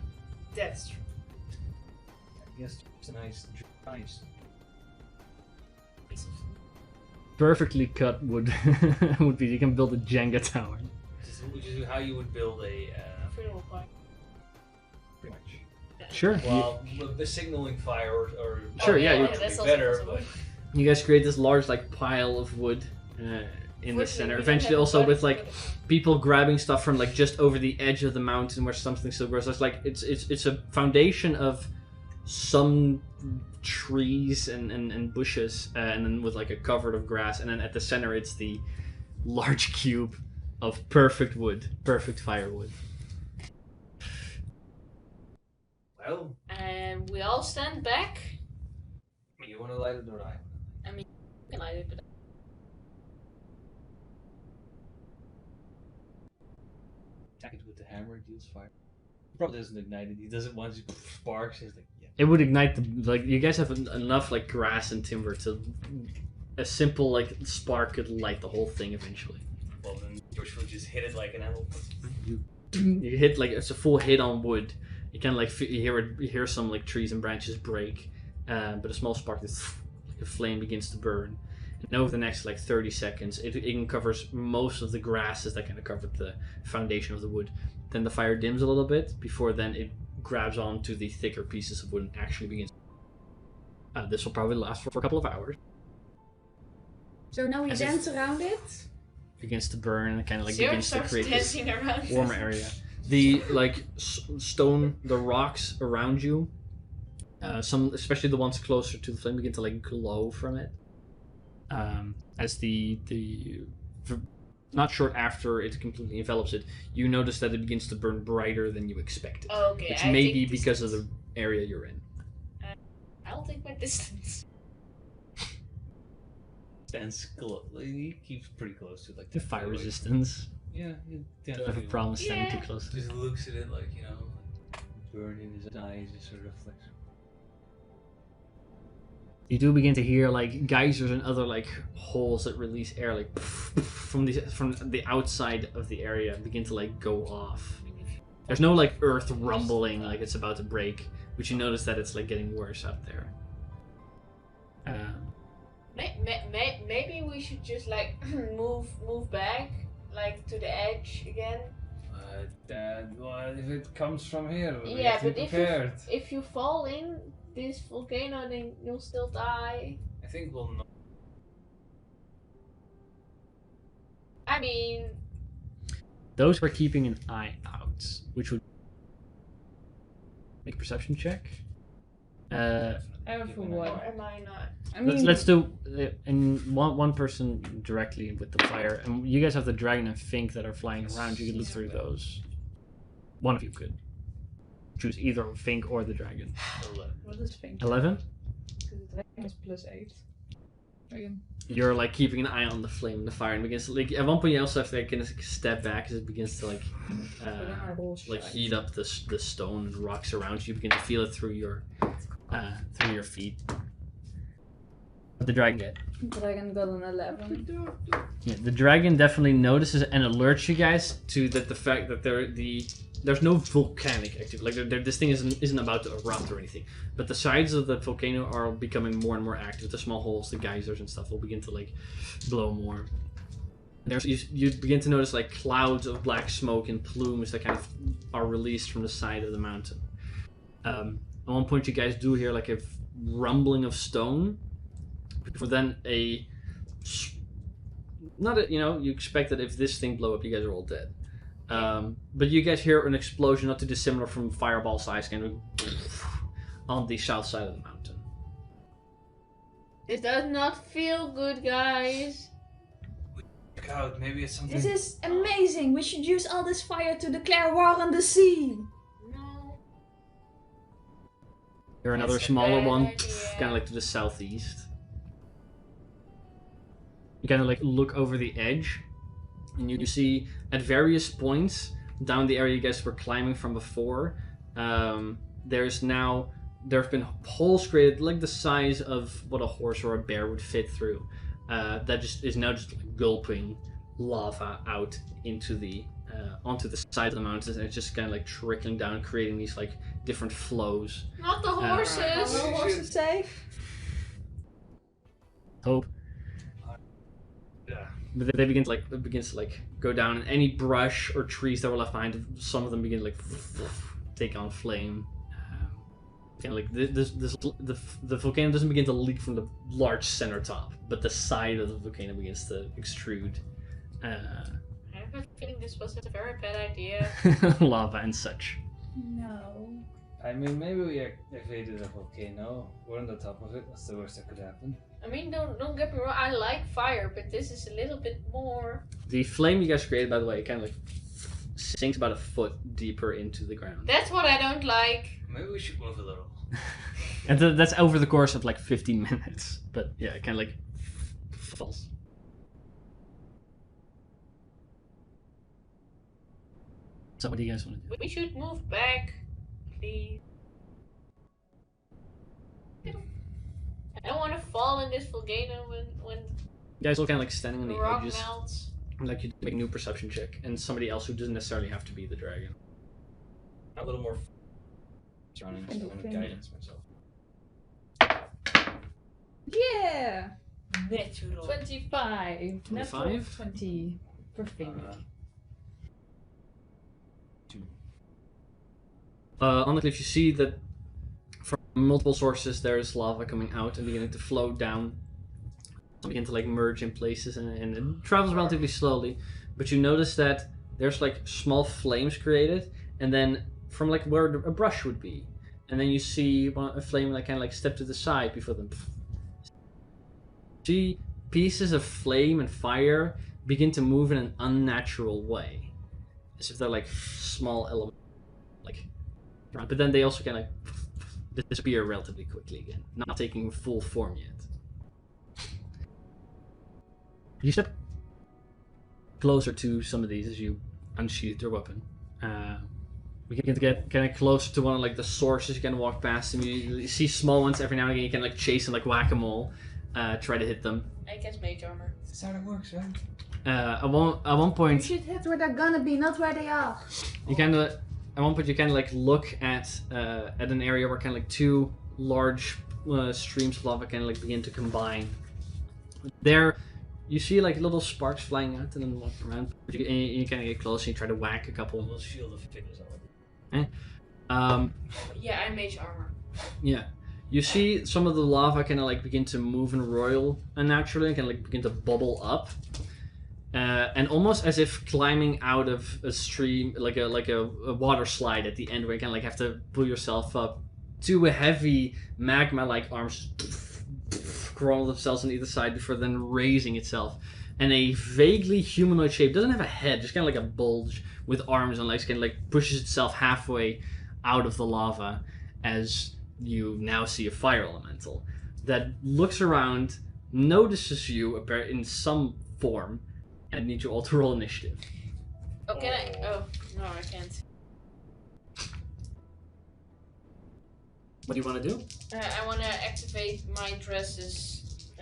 That's true. I guess it's a nice. Perfectly cut wood would be. You can build a Jenga tower. Which is how you would build a. Freedom of mind. Sure. Well, the signaling fire or Sure, yeah, yeah, you- that's be also better, possible. but You guys create this large like pile of wood in the center. We don't Eventually, have a also body with like people grabbing stuff from like just over the edge of the mountain where something still grows. It's like it's a foundation of some trees and bushes, and then with like a cover of grass, and then at the center it's the large cube of perfect wood, perfect firewood. well, And we all stand back. you want to light it or I? I can light it, but Attack it with the hammer, it deals fire. He probably doesn't ignite it. He doesn't want to sparks. He's like, yeah. It would ignite the like. You guys have enough like grass and timber to a simple like spark could light the whole thing eventually. Well, then George will just hit it like an apple. You hit like it's a full hit on wood. You can like you hear some like trees and branches break, but a small spark, this like a flame begins to burn. And over the next like 30 seconds, it covers most of the grasses that kind of covered the foundation of the wood. Then the fire dims a little bit before then it grabs onto the thicker pieces of wood and actually begins. This will probably last for a couple of hours. So now we As if- dance around it. Begins to burn and kind of like Zero begins to starts create this dancing around. warmer area. The like stone, the rocks around you, some especially the ones closer to the flame begin to like glow from it. As not short after it completely envelops it, you notice that it begins to burn brighter than you expected, Okay, which I may take be because of distance. the area you're in. I'll take my distance. Stands he keeps pretty close to like The fire resistance. Yeah, he Don't have a problem standing Yeah. too close. Just looks at it like, you know, like burn in his eyes, just sort of like. You do begin to hear like geysers and other like holes that release air like from the outside of the area begin to like go off. There's no like earth rumbling like it's about to break, but you notice that it's like getting worse out there. Maybe we should just like move back, like to the edge again. Well, if it comes from here, we Yeah, have to but be if you- prepared. If you fall in this volcano, then you'll still die. I think we'll know. I mean, Those were keeping an eye out, which would make a perception check. For or what? am I not? I mean, Let's do and one person directly with the fire, and you guys have the dragon and Fink that are flying around. You can look through those. One of you could choose either Fink or the dragon. What is Fink? 11. Because the dragon is +8. Dragon. You're like keeping an eye on the flame and the fire, and begins to, like at one point you also have to like, kind of step back as it begins to like heat up the stone and rocks around you. You begin to feel it through your feet. What the dragon get? Dragon got an 11. Yeah, the dragon definitely notices and alerts you guys to the fact that there's no volcanic activity. Like this thing isn't about to erupt or anything, but the sides of the volcano are becoming more and more active. The small holes, the geysers and stuff will begin to like blow more. You begin to notice like clouds of black smoke and plumes that kind of are released from the side of the mountain. At one point, you guys do hear like a rumbling of stone. For then you expect that if this thing blow up, you guys are all dead. But you guys hear an explosion not too dissimilar from fireball size, kind of on the south side of the mountain. It does not feel good, guys. Check out, maybe it's something. This is amazing. We should use all this fire to declare war on the sea. No. Hear another That's a smaller bad one, idea. kind of like to the southeast. You kind of like look over the edge, and you see at various points down the area you guys were climbing from before, there have been holes created like the size of what a horse or a bear would fit through. That is now just like gulping lava out into the onto the side of the mountains, and it's just kind of like trickling down, creating these like different flows. Not the horses. No horses safe. Hope. Yeah. But they begin to go down, and any brush or trees that were left behind, some of them begin to like take on flame. kind of like the volcano doesn't begin to leak from the large center top, but the side of the volcano begins to extrude I have a feeling this was a very bad idea. lava and such. No. I mean, maybe we activated a volcano. We're on the top of it. What's the worst that could happen? I mean, don't get me wrong. I like fire, but this is a little bit more. The flame you guys created, by the way, kind of like sinks about a foot deeper into the ground. That's what I don't like. Maybe we should move a little. And that's over the course of like 15 minutes. But yeah, it kind of like falls. So what do you guys want to do? We should move back, please. I don't want to fall in this volcano when You guys all kind of like standing on the the rock edges. melts. Like you make a new perception check, and somebody else who doesn't necessarily have to be the dragon. A little more surrounding so I want Okay. guidance myself. Yeah! Natural. 25. 25? 20 per finger. On the cliff, you see that from multiple sources there's lava coming out and beginning to flow down. Begin to like merge in places, and it travels relatively slowly. But you notice that there's like small flames created, and then from like where a brush would be, and then you see a flame like kind of like step to the side before them. See pieces of flame and fire begin to move in an unnatural way, as if they're like small elements, like. But then they also kind of disappear relatively quickly again, not taking full form yet. You step closer to some of these as you unsheath your weapon. We begin to get kind of closer to one of like the sources. You can walk past them. You see small ones every now and again. You can like chase them like whack-a-mole, try to hit them. I guess mage armor. That's how it works, right? At one You point, should hit where they're gonna be, not where they are. you kind of at one point you kind of like look at an area where kind of like two large streams of lava kind of like begin to combine. There, you see like little sparks flying out and then walk around. You kind of get close and you try to whack a couple. We'll shield of fitness already. Yeah, I mage armor. Yeah, you see some of the lava kind of like begin to move and roil unnaturally, and kind of like begin to bubble up. And almost as if climbing out of a stream, like a water slide at the end, where you kind of like have to pull yourself up to a heavy magma-like arms crawl themselves on either side before then raising itself. And a vaguely humanoid shape, doesn't have a head, just kind of like a bulge with arms and legs, kind of like pushes itself halfway out of the lava as you now see a fire elemental that looks around, notices you in some form, and needs you all to roll initiative. Oh, can I? Oh, no, I can't. What do you want to do? I want to activate my dress's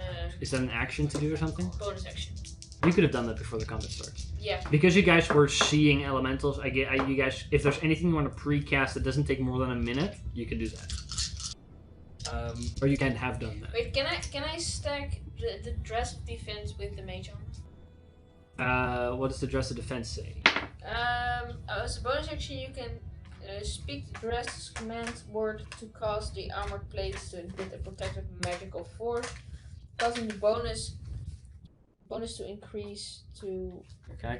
Is that an action to do or something? bonus action. You could have done that before the combat starts. Yeah. Because you guys were seeing elementals, you guys, if there's anything you want to pre-cast that doesn't take more than a minute, you can do that. Or you can have done that. Wait, can I stack the dress of defense with the mage armor? What does the dress of defense say? As a bonus action, you can speak the dress command word to cause the armored plates to with a protective magical force, causing the bonus to increase to. Can I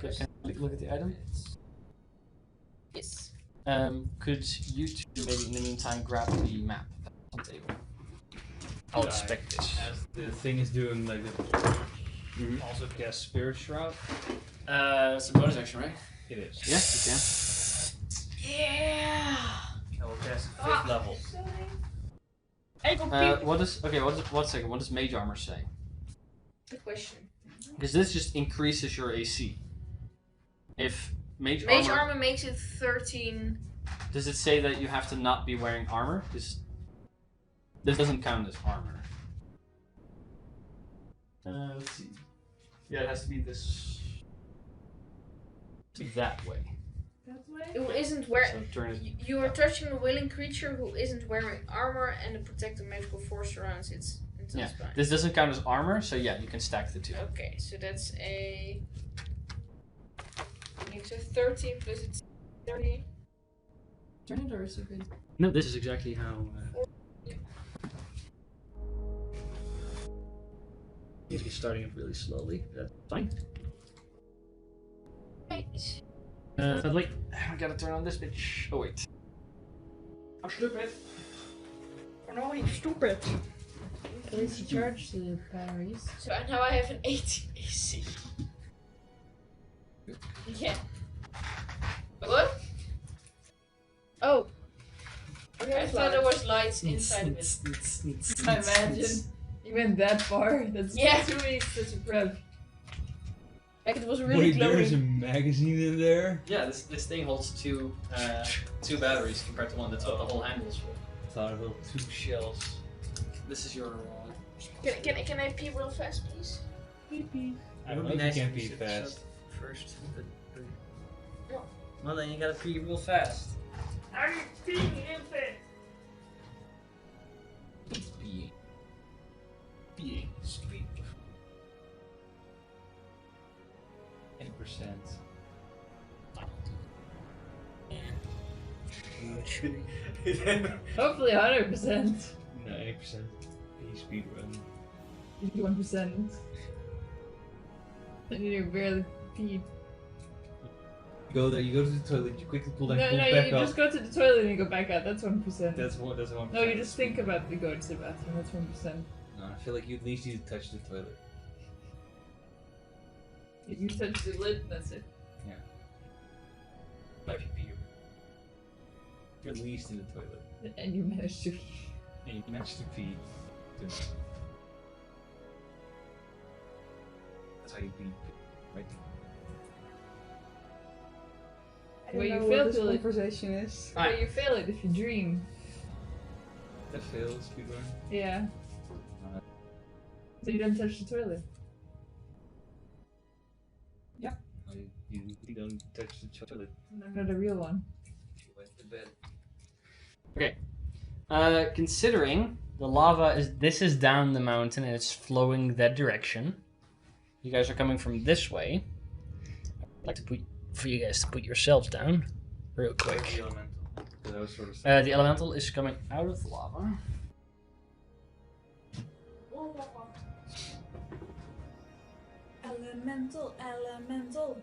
look at the item? Yes. Could you two maybe in the meantime grab the map on the table? I'll inspect this. As the thing is doing like the also cast Spirit Shroud. It's a bonus action, right? It is. Yes, Yeah. I will cast 5th level. I go you can. What does mage armor say? Good question. Because this just increases your AC. If mage Armor makes it 13. does it say that you have to not be wearing armor? This doesn't count as armor. Let's see. Yeah, it has to be this. That way. That way? Who isn't wearing. So turn it. You are touching a willing creature who isn't wearing armor, and the protective magical force surrounds its Yeah, spine. this doesn't count as armor, so yeah, you can stack the two. Okay, so that's a. So 13 plus it's 30. Turn it or is it good? No, this is exactly how. he's starting it really slowly. That's fine. Right. Wait, I gotta turn on this bitch. Oh wait. I'm stupid. Oh no, you're stupid. At least you charge the batteries. So now I have an 18 AC. Yeah. What? Oh. Okay, I thought there was lights inside of it. I imagine. You went that far? That's Yeah. 2 weeks, that's a prep. Like it was really Wait, there is a glowing. magazine in there? Yeah, this thing holds two batteries compared to one. That's what the whole handle's for. I thought it held 2 shells. This is your. Can I pee real fast, please? I don't know if you can pee fast. First. No. Well, then you gotta pee real fast. I'm peeing infant. Peeing. Speed. 10%. Hopefully 100%. 90% pee speed run. 51%. And you barely pee. You go there, you go to the toilet, you quickly pull No, that no, back you up. just go to the toilet and you go back out. That's 1%. That's one. No, you just think about going to the bathroom. That's 1%. No, I feel like you at least need to touch the toilet. If you touch the lid, that's it. If you pee, You're at least in the toilet. And you manage to. and you manage to pee. That's how you pee, right? I don't Well, you know failed what this to, like- conversation is. Well, you fail it if you dream. That fails, speed run. Yeah. Alright. So you don't touch the toilet. You don't touch the toilet. Not a real one. You went to bed. Considering the lava is down the mountain and it's flowing that direction. You guys are coming from this way. I'd like for you guys to put yourselves down real quick. The elemental. So that was sort of The elemental is coming out of the lava. Elemental.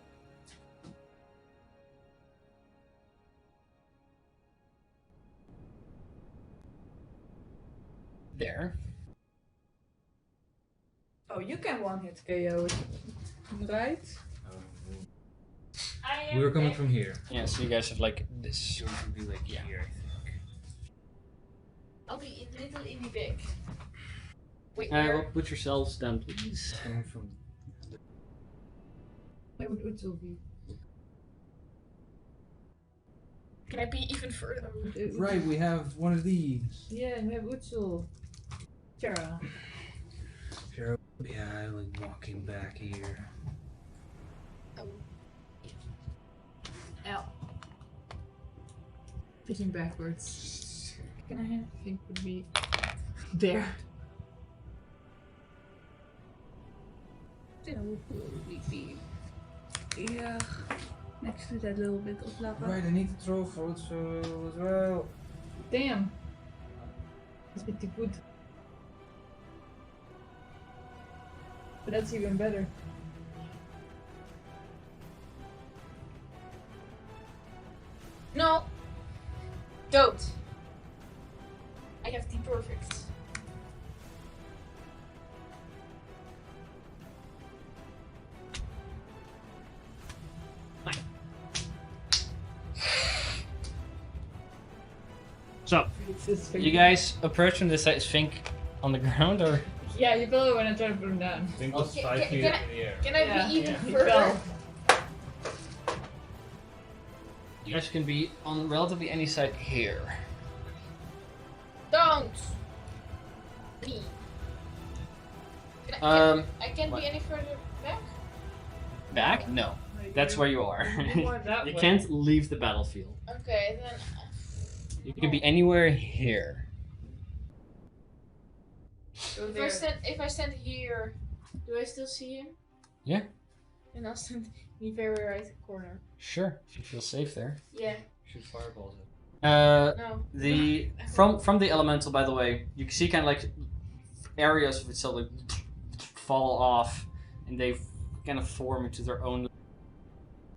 There. Oh, you can one hit KO it, right? We were coming from here. Yeah, so you guys have like this. Yours would be like here, I think. I'll be in little indie bag. Wait, Well, where? put yourselves down, please. Coming from. Where would Utsul be? Can I be even further? Right, we have one of these. Yeah, and we have Utsul. Tara. Yeah, I like walking back here. L. Picking backwards. Can I have? I think would be there. That would probably be. Yeah, next to that little bit of lava. Right, I need to throw fruit so as well. Damn. That's pretty good. But that's even better. No. Don't. I have the perfect. So, you guys approach from this side. Is Fink on the ground or? Yeah, you fell when I tried to put him down. I think it was Okay, 5 feet can up in the air. Can I Yeah, be even He further? fell. You guys can be on relatively any side here. Don't. Me. I can't what? be any further back. Back? No. That's where you are. More that You way. can't leave the battlefield. Okay, then. You can be anywhere here. Go If there. I stand here, do I still see him? Yeah. And I'll stand in the very right corner. Sure. If you feel safe there. Yeah. Shoot fireballs at No. From the elemental, by the way, you can see kind of like areas of itself like fall off, and they kind of form into their own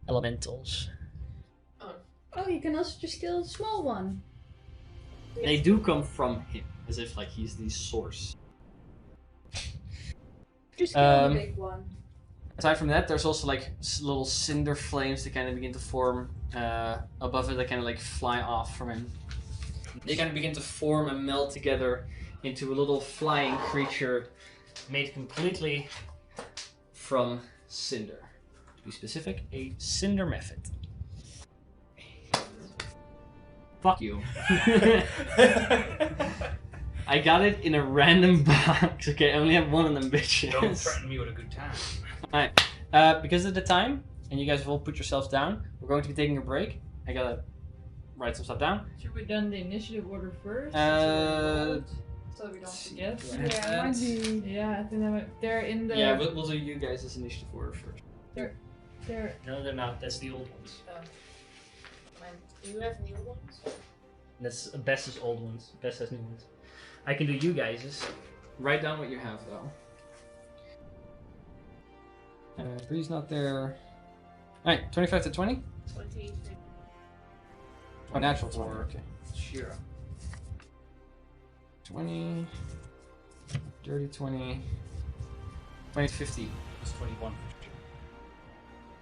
elementals. Oh, you can also just kill a small one. They do come from him, as if like he's the source. Just kill the big one. Aside from that, there's also like little cinder flames that kind of begin to form above it. That kind of like fly off from him. They kind of begin to form and meld together into a little flying creature made completely from cinder. To be specific, a cinder method. Fuck you. I got it in a random box. Okay, I only have one of them bitches. Don't threaten me with a good time. Alright. Because of the time, and you guys have all put yourselves down, we're going to be taking a break. I gotta write some stuff down. Should we done the initiative order first? So we don't forget. Yeah, might be. Yeah, I think they're in the. Yeah, we'll do you guys as initiative order first. They're. No, they're not. That's the old ones. Do you have new ones? That's Bess is old ones. Bess has new ones. I can do you guys's. Write down what you have though. Bree's not there. Alright, 25 to 20? 20. Oh, natural 20. Okay. Shira. 20. Dirty 20. 20 to 50. It's 21.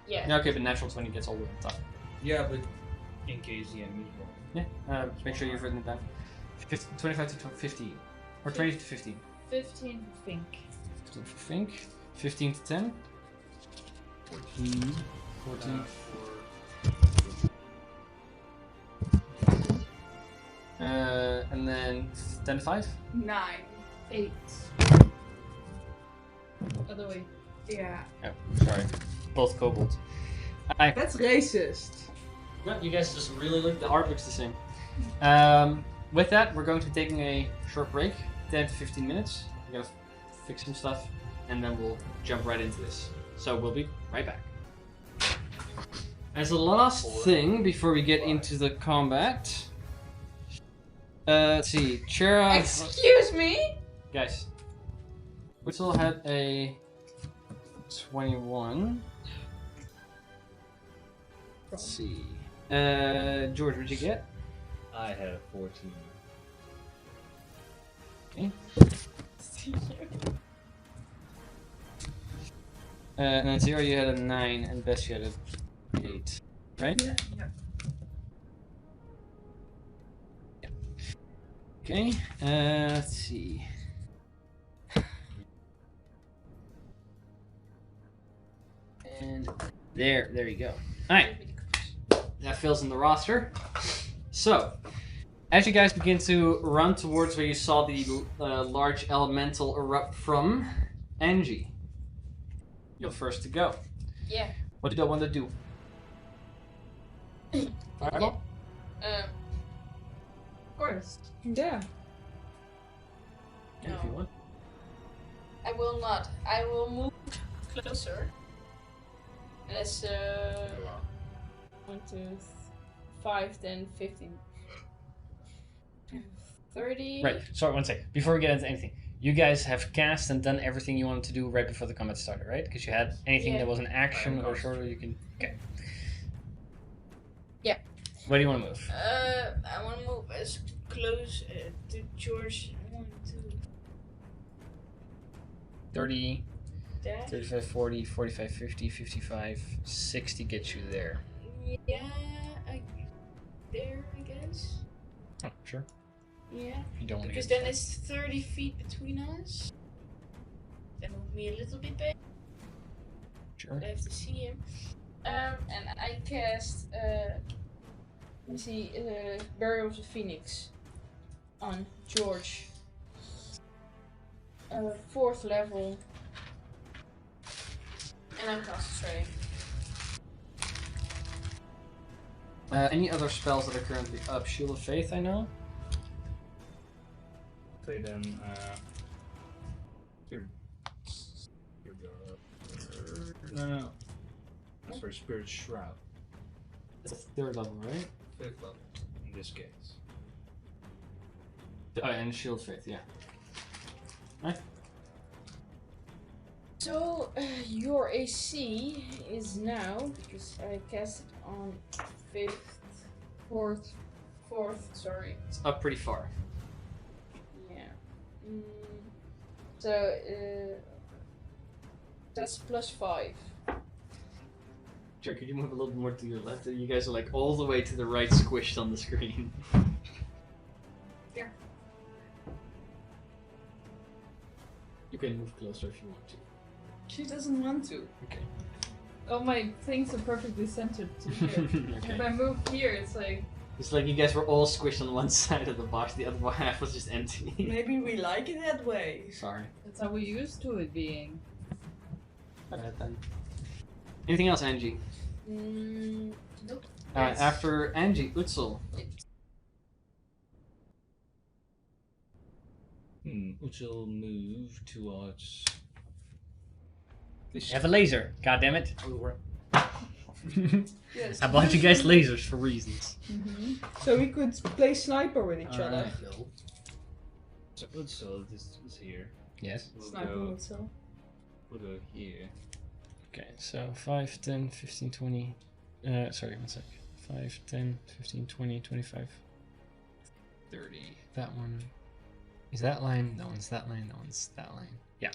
Yeah. Yeah, okay, but natural 20 gets all the way on top. Yeah, but in case the enemies roll. Yeah, make sure you've written it down. 25 to 50. Or 20 to 15. 15 Fink. 15 for Fink. 15 to 10. 14. 14. And then 10 to 5? 9. 8. Other way. Yeah. Oh, sorry. Both kobolds. That's racist. No, you guys just really look. The art looks the same. With that, we're going to be taking a short break, 10 to 15 minutes. We're gonna fix some stuff, and then we'll jump right into this. So we'll be right back. As a last thing before we get into the combat, let's see, Chera. Excuse me? Guys, Whistle had a 21. Let's see. George, what'd you get? I had a 14. Okay. And then Zero, you had a 9, and Bess, you had a 8. Right? Yeah. Okay. Let's see. And there you go. Alright. That fills in the roster. So, as you guys begin to run towards where you saw the large elemental erupt from, Angie, you're first to go. Yeah. What do you want to do? Fireball? Of course. Yeah. If you want. I will not. I will move closer. And that's 1, 2, 5, 10, 15. 30. Right. Sorry, one sec. Before we get into anything, you guys have cast and done everything you wanted to do right before the combat started, right? Because you had anything Yeah. that was an action or shorter, you can. Okay. Yeah. Where do you want to move? I want to move as close to George. 1, 2. 30, There. 35, 40, 45, 50, 55, 60 gets you there. Yeah. There, I guess. Oh, sure. Yeah. You don't want to Because get then it's 30 feet between us. Then move me a little bit back. Sure. I have to see him. And I cast, let's see, Burial of the Phoenix on George. 4th level. And I'm concentrating. Any other spells that are currently up? Shield of Faith, I know. Play them. No. That's for Spirit Shroud. That's 3rd level, right? 5th level in this case. Oh, and Shield of Faith, yeah. Right. So your AC is now, because I cast it on 5th, 4th, sorry. It's up pretty far. Yeah. So that's +5. Sure, could you move a little more to your left? You guys are like all the way to the right, squished on the screen. Here. You can move closer if you want to. She doesn't want to. Okay. All my things are perfectly centered to here. If I move here, it's like It's like you guys were all squished on one side of the box, the other half was just empty. Maybe we like it that way. Sorry. that's how we're used to it being. Alright then. Anything else, Angie? Nope. Yes. After Angie, Utsul. Which will move towards. You have a laser, god damn it. Yes. I bought you guys lasers for reasons. So we could play sniper with each other. So this is here. Yes. We'll Sniper go, with so. we'll go here. Okay, so 5, 10, 15, 20. Sorry, one sec. 5, 10, 15, 20, 25, 30. That one is that line, that one's that line, that one's that line. Yeah.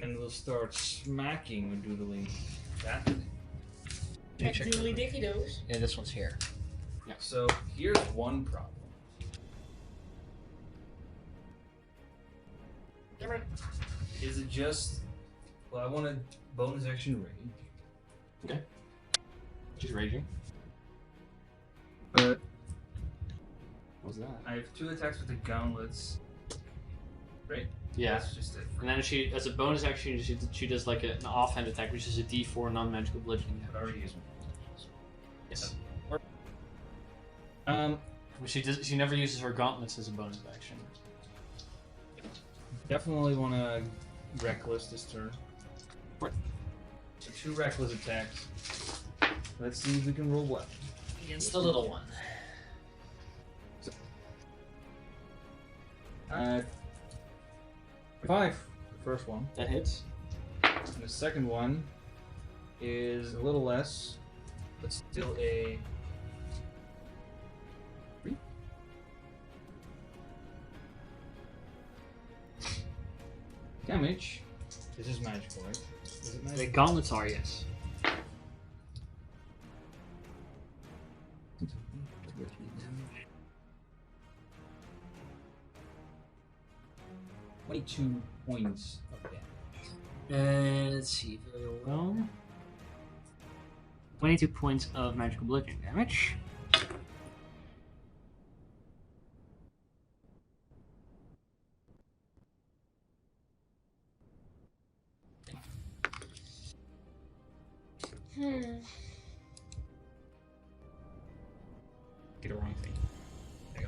And we'll start smacking or doodling that thing. Like doodly dicky doos. Yeah, this one's here. So here's one problem. Is it just? Well, I want a bonus action rage. She's raging. But What's that? I have 2 attacks with the gauntlets. Right? Yeah. That's just it. And then she, as a bonus action, she does like an offhand attack, which is a D4 non-magical bludgeoning I damage. already used one. Yes. She never uses her gauntlets as a bonus action. Definitely want to reckless this turn. What? So 2 reckless attacks. Let's see if we can roll well. Against the little one. 5. The first one. That hits. And the second one is a little less, but still a 3. Damage. This is magical, right? Is it The magic? gauntlets are, yes. Damage. 22 points of damage. Let's see, very well. 22 points of magical bludgeoning damage. Get the wrong thing. There you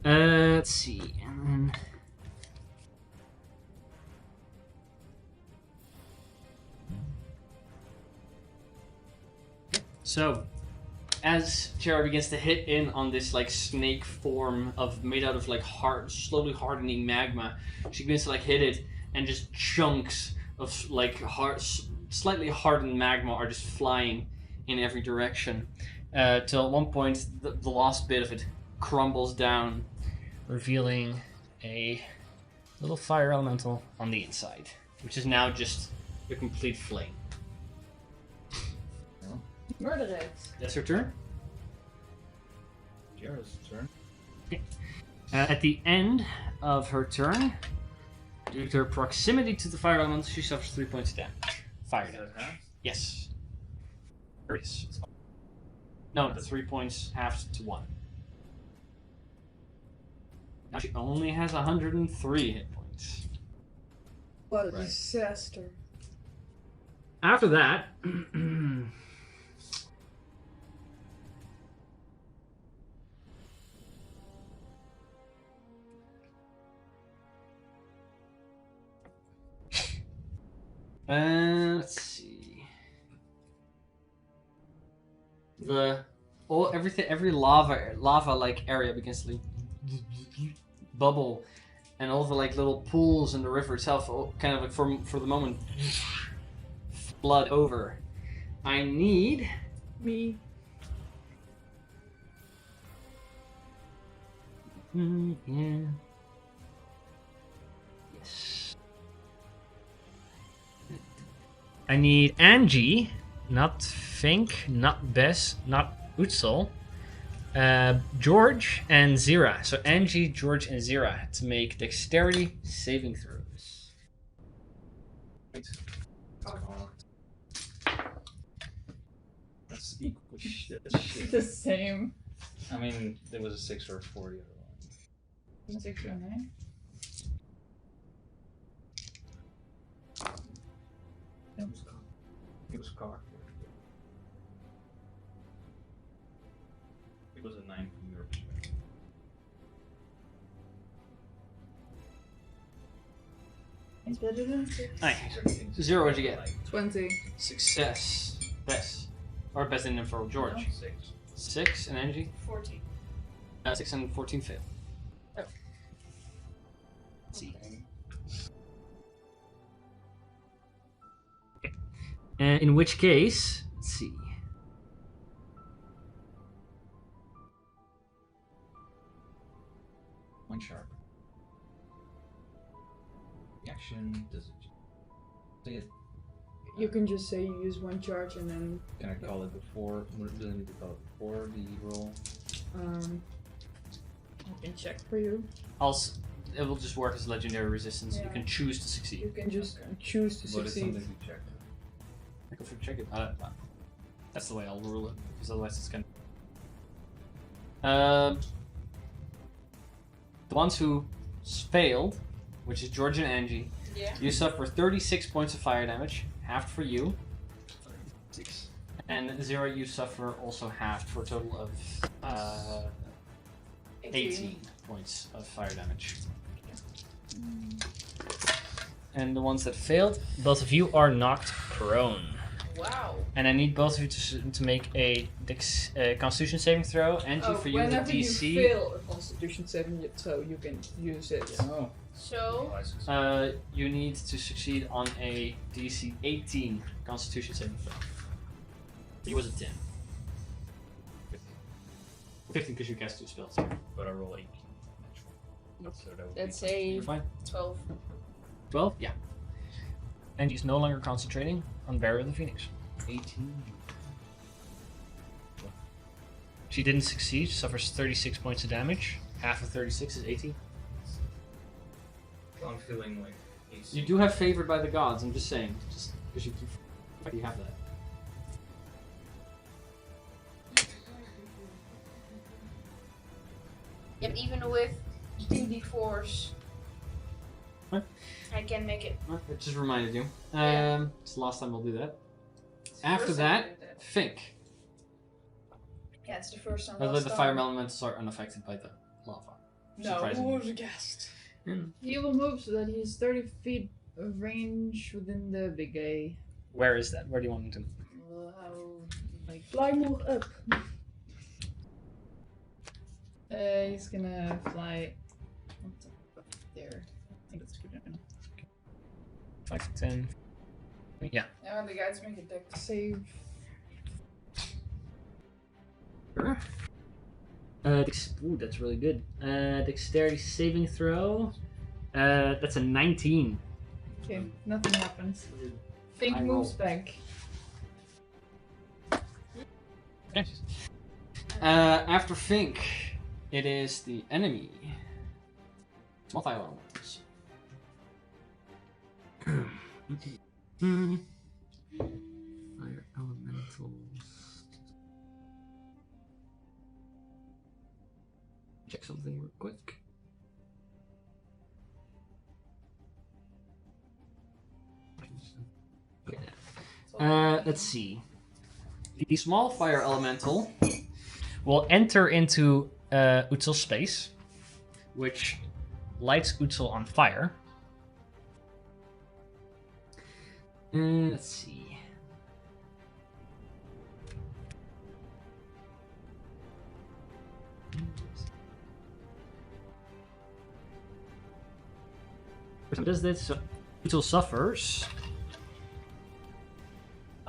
go. Let's see, and then. So, as Chara begins to hit in on this like snake form of made out of like slowly hardening magma, she begins to like hit it, and just chunks of like slightly hardened magma are just flying in every direction. Till at one point, the last bit of it crumbles down, revealing a little fire elemental on the inside, which is now just a complete flame. Murder it. That's her turn. Jara's turn. At the end of her turn, due to her proximity to the fire element, she suffers 3 points of damage. Fire Is damage. that half? Yes. Or yes. No, the 3 points halved to 1. Now she only has 103 hit points. What a Right. disaster. After that, let's see. Every lava like area begins to like bubble and all the like little pools in the river itself, kind of like for the moment, flood over. I need Me. yeah. Yes. I need Angie, not Fink, not Bess, not Utzel, George, and Zira. So Angie, George, and Zira to make dexterity saving throws. That's equal shit. It's the same. I mean, there was a 6 or a 4 the other one. 6 or 9. It was car. It was a 9 from your perspective. It's better than 6. Nice. Zero, what'd you get? 20. Success. Bess. Or Bess didn't for George. 6. 6 and Angie? 14. 6 and 14 fail. Oh. Let's see. In which case, let's see. One sharp. Action does it. Say it. You can just say you use 1 charge and then Can I call it before? Do I need to call it before the roll? I can check for you. Also, it will just work as legendary resistance. You Yeah. can choose to You succeed. can just choose to What is succeed. something you checked? I go for check it. That's the way I'll rule it, because otherwise it's gonna. The ones who failed, which is George and Angie, Yeah. you suffer 36 points of fire damage, halved for you. 6. And Zero, you suffer also halved for a total of 18 points of fire damage. And the ones that failed, both of you are knocked prone. Wow. And I need both of you to make a Constitution saving throw. Angie, for you, the whenever DC. you fail a Constitution saving throw, you can use it. Oh. So, You need to succeed on a DC 18 Constitution saving throw. It was a 10. 15 because you cast 2 spells. But I roll 18. So that would let's be say You're fine. 12. 12? Yeah. Angie's no longer concentrating on Barrier of the Phoenix. 18. She didn't succeed, she suffers 36 points of damage. Half of 36 is 18. I'm feeling like AC. You do have favored by the gods, I'm just saying. Just because you have that. Yep, even with 2d4s, What? I can make it. I just reminded you. Yeah. It's the last time we'll do that. It's the After first time I that, did that. Fink. Yeah, it's the first time. By the way, last the time. fire elementals are unaffected by the lava. No, Surprisingly. who was a guest? He will move so that he's 30 feet of range within the big A. Where is that? Where do you want him to? Well, how, like, Fly move up. he's gonna fly up there. I think that's good enough. 5 to 10. Yeah. Yeah, the guys make a deck save. Ooh, that's really good. Dexterity saving throw. That's a 19. Okay, nothing happens. Fink I moves roll. back. Okay. After Fink, it is the enemy. Small fire elementals. Fire elementals. Check something real quick. Let's see. The small fire elemental will enter into Utzel's space, which lights Utzel on fire. Let's see. What does this? So, Util suffers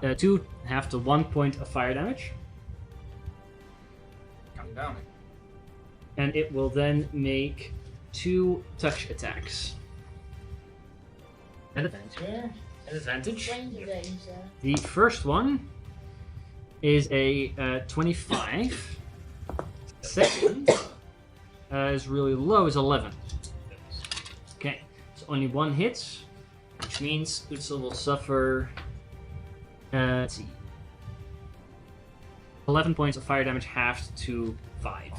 2 half to 1 point of fire damage, Counting down. and it will then make 2 touch attacks. An advantage. Range danger. The first one is a 25. Second is really low, is 11. Okay, so only 1 hit, which means Utsel will suffer. Let's see. 11 points of fire damage halved to 5.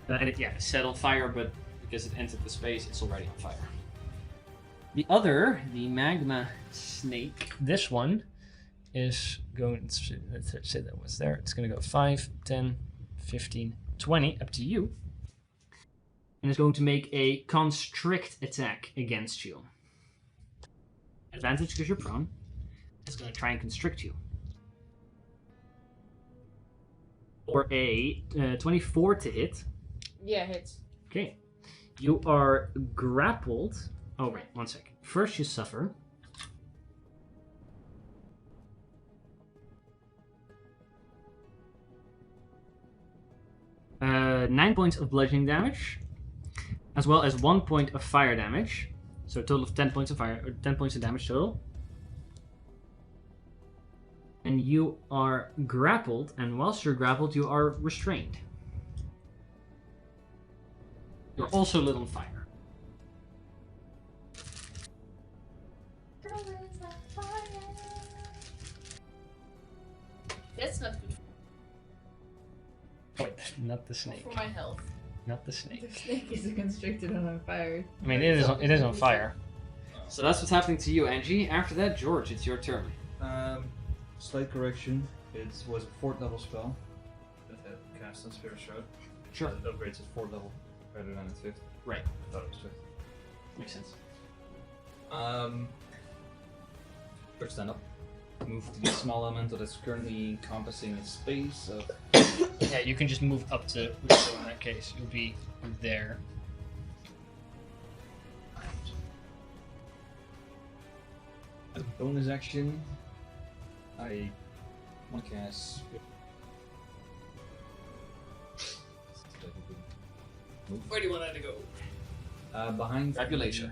And it, yeah, set on fire, but because it entered the space, it's already on fire. The other, the magma snake, this one is going to, let's say that was there, it's going to go 5, 10, 15, 20, up to you. And it's going to make a constrict attack against you. Advantage because you're prone. It's going to try and constrict you. Or a 24 to hit. Yeah, hits. Okay. You are grappled. Oh, wait, 1 second. First, you suffer. Uh, 9 points of bludgeoning damage, as well as 1 point of fire damage. So a total of 10 points of fire, or 10 points of damage total. And you are grappled, and whilst you're grappled, you are restrained. You're also lit on fire. That's not good Wait, not the snake. for my health. Not the The snake. snake is constricted and on fire. I mean, it is on fire. So that's what's happening to you, Angie. After that, George, it's your turn. Slight correction. It was a 4th level spell. That had cast on Spirit Shroud. Sure. It upgrades at 4th level rather than at 5th. Right. I thought it was 5th. Makes sense. First stand up. Move to the small elemental that's currently encompassing a space of. Yeah, you can just move up to Uso in that case. You'll be there. As a bonus action, I want to cast. Where do you want that to go? Behind Fabulation.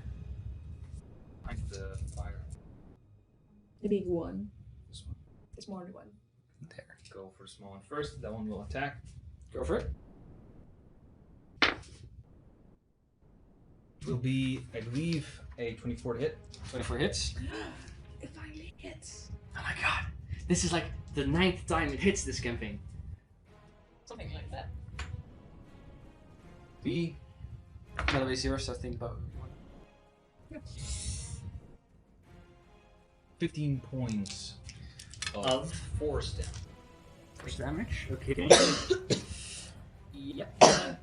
Behind the fire. The big one. This one. The smaller one. There. Go for the small one first. That one will attack. Go for it. Will be, I believe, a 24 to hit. 24 hits. It finally hits. Oh my god. This is like the 9th time it hits this campaign. Something like that. B. By the way, it's yours, so think about 15 points Of? force damage. Force damage. Okay. Yep. That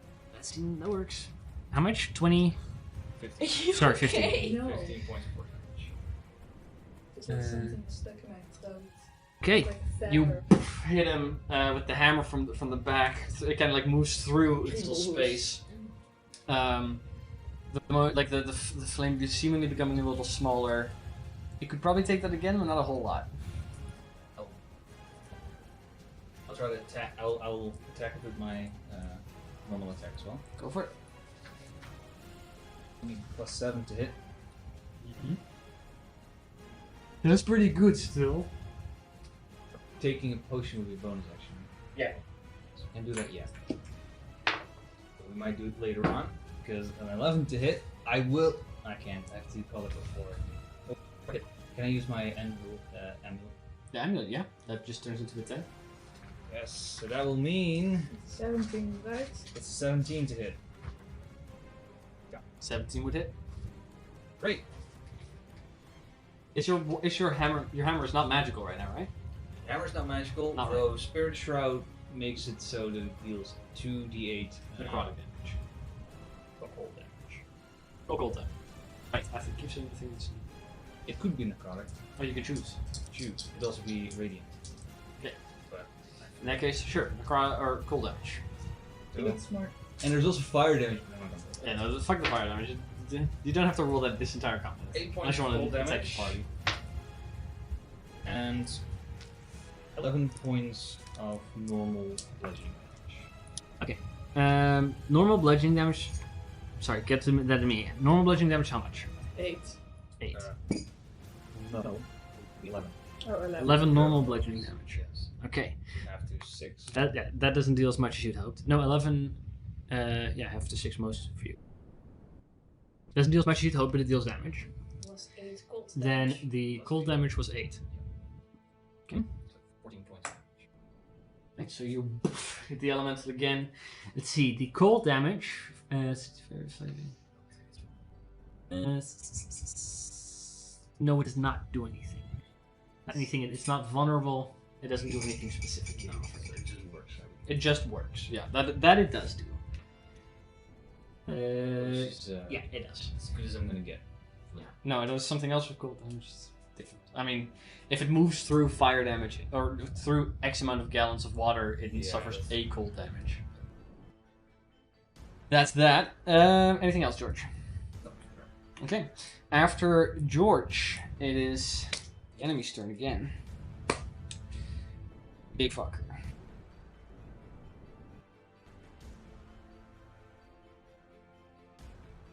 works. How much? 20? 15. Sorry, 15. Okay. No. 15 points of force damage. There's like something stuck in my throat. Okay. Like a You feather. hit him with the hammer from the back. So it kind of like moves through its little space. The flame is seemingly becoming a little smaller. You could probably take that again, but not a whole lot. I'll try to attack. I'll attack it with my normal attack as well. Go for it. +7 to hit. That's pretty good still. Taking a potion would be a bonus action. Yeah. So I can't do that yet. But we might do it later on, because an 11 to hit, I will. I can't. I have to call it before. Okay. Can I use my amulet? The amulet, yeah. That just turns into a 10. Yes. So that will mean 17, right? it's 17 to hit. 17 would hit. Great. Is your hammer? Your hammer is not magical right now, right? Hammer's not magical, Not though Spirit Shroud makes it so that it deals 2d8 Necrotic damage. cold damage. Oh, cold damage. Right. I think gives you anything that's. It could be necrotic. Oh, you can choose. Choose. It'd also be radiant. Okay. But In that case, sure. Necrotic or cold damage. so, That's smart. and there's also fire damage. Yeah, no, fuck the fire damage. You don't have to roll that this entire combat. 8 points Unless you full want to attack damage. the party. And 11 points of normal bludgeoning damage. Normal bludgeoning damage. Sorry, get to that to me. Normal bludgeoning damage, how much? 8. 8. No, 11. Oh, 11. 11 normal bludgeoning damage. Yes. Okay. Half to 6. That doesn't deal as much as you'd hoped. No, 11. Yeah, half to 6 most for you. Doesn't deal as much as you'd hoped, but it deals damage. Was 8 cold Then damage. the cold damage was 8. Okay. 14 points damage. Right, so you hit the elemental again. Let's see, the cold damage. No, it does not do anything. Not anything. It's not vulnerable. It doesn't do anything specific. No. It just works. It just works. Yeah, that it does do. Yeah, it does. As good as I'm gonna get. Yeah. No, it does something else with cold damage. It's different. I mean, if it moves through fire damage or through X amount of gallons of water, it suffers a cold damage. That's that. Anything else, George? Okay. After George, it is the enemy's turn again. Big fucker.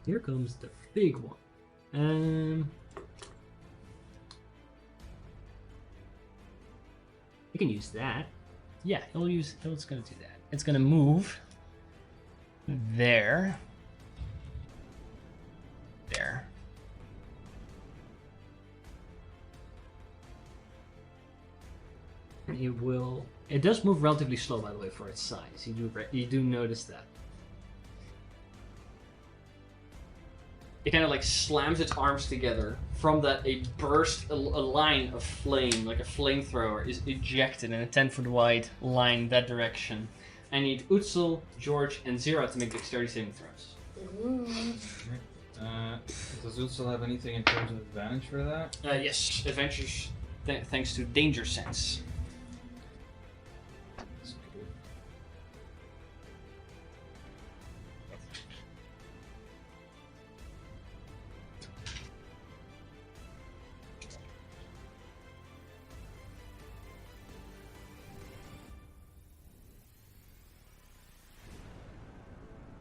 Here comes the big one. You can use that. Yeah, it's gonna do that. It's gonna move there. There. And it does move relatively slow, by the way, for its size. You do notice that. It kind of like slams its arms together. From that, a line of flame, like a flamethrower, is ejected in a 10-foot wide line that direction. I need Utsul, George, and Zira to make dexterity saving throws. Does Utsul have anything in terms of advantage for that? Yes, advantage thanks to danger sense. That's good.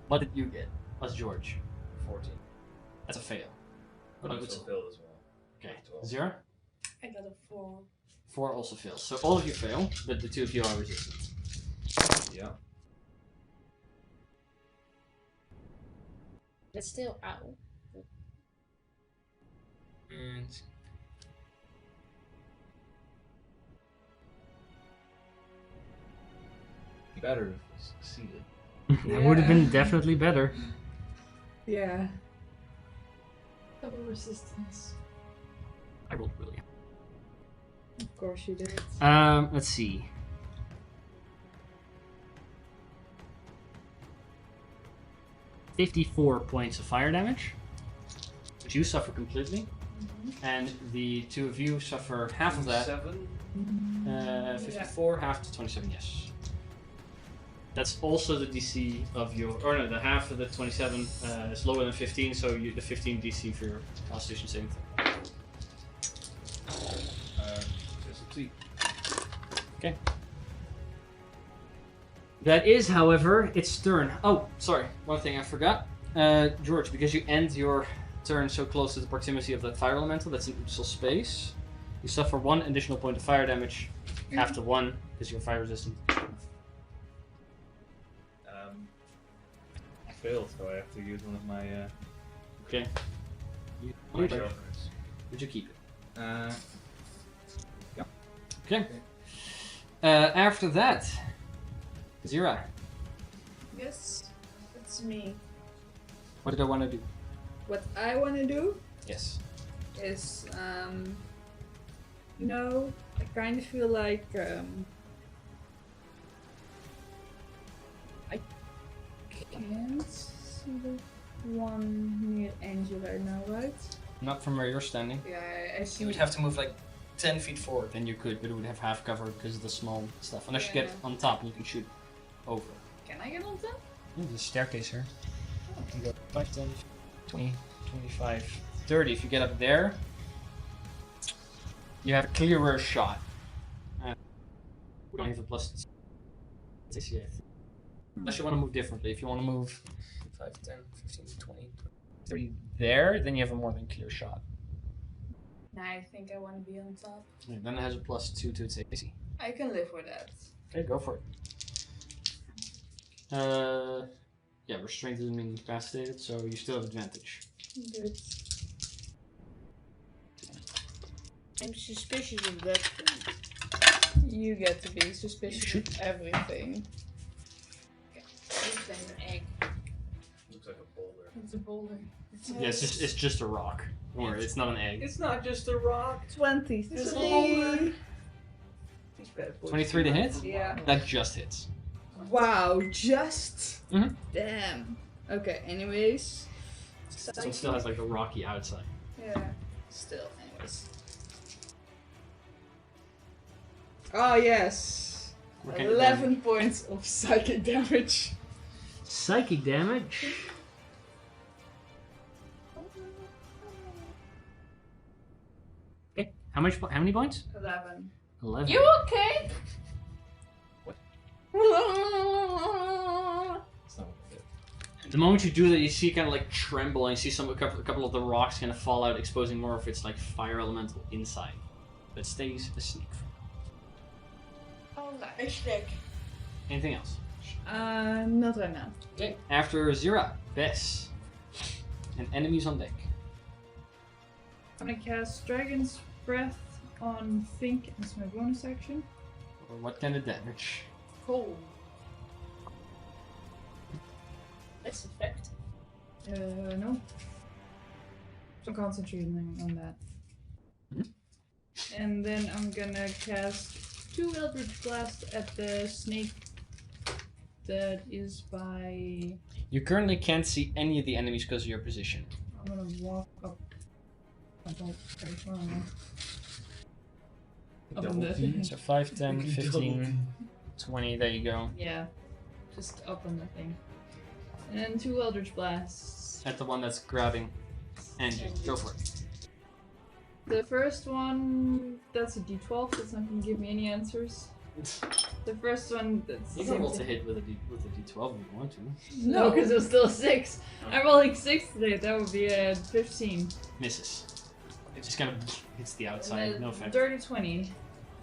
What did you get as George? 14. That's a fail. But What I about also Utsul? failed as well. Okay. 12. Zira? I got a 4. 4 also fails. So all of you fail, but the 2 of you are resistant. Yeah. It's still out. And Better if we succeeded. that would have been definitely better. Yeah. Double resistance. I rolled really. Of course you did. Let's see. $54 points of fire damage, which you suffer completely, and the 2 of you suffer half of that. 7? 54, half to 27. Yes. That's also the DC of your, or no, the half of the 27 is lower than 15, so the 15 DC for your Constitution saving throw. Just succeed. Okay. That is, however, its turn. Oh, sorry, one thing I forgot. George, because you end your turn so close to the proximity of that fire elemental, that's in Utsul space, you suffer 1 additional point of fire damage, half to 1, because you're fire resistant. I failed, so I have to use one of my Okay. my Okay. jokers. Would you keep it? Yeah. Okay. After that, Zira, Yes, it's me. what did I want to do? What I want to do Yes. is, you know, I kind of feel like, I can't see the one near Angela now, right? Not from where you're standing. Yeah, I see. You would have to move like 10 feet forward, then you could, but it would have half cover because of the small stuff. Unless you get Yeah. on top and you can shoot over. Can I get on top? Yeah, there's a staircase here. You can go 5, 10, 20, 25, 30. If you get up there, you have a clearer shot. We don't have a plus 6 yet. Unless you want to move differently. If you want to move 5, 10, 15, 20, 30 there, then you have a more than clear shot. Nah, I think I want to be on top. Yeah, then it has a plus 2 to its AC. I can live with that. Okay, go for it. Yeah, restrained doesn't mean incapacitated, so you still have advantage. Good. I'm suspicious of that thing. You get to be suspicious Shoot. of everything. Looks like an egg. Looks like a boulder. It's a boulder. Yeah, it's just a rock. Don't worry, it's not an egg. It's not just a rock. 23. 23 to hit? Yeah. That just hits. Wow, just? Mhm. Damn. Okay, anyways. So it still has like the rocky outside. Yeah, still, anyways. Oh, yes. What kind of 11 points of psychic damage. Psychic damage. Okay, how many points? 11. 11. You okay? What? It's not what it is. The moment you do that, you see it kind of like tremble, and you see a couple of the rocks kind of fall out, exposing more of its like fire elemental inside. But stays a sneak. Oh, nice snake. Anything else? Not right now. Okay. After Zira, Bess, and enemies on deck. I'm gonna cast Dragon's Breath on Think as my bonus action. Or what kind of damage? Cool. That's effect. No. So concentrating on that. Mhm. And then I'm gonna cast 2 Eldritch Blast at the snake that is by... You currently can't see any of the enemies because of your position. I'm gonna walk up. Up on the thing. So 5, 10, 15, 20, there you go. Yeah, just up on the thing. And then 2 Eldritch Blasts. At the one that's grabbing Angie. Go for it. The first one, that's a d12, that's not gonna give me any answers. The first one, that's... You can roll to hit with a d12 if you want to. No, because it was still a 6. I'm rolling 6 today, that would be a 15. Misses. It just kind of hits the outside, no effect. Dirty 20.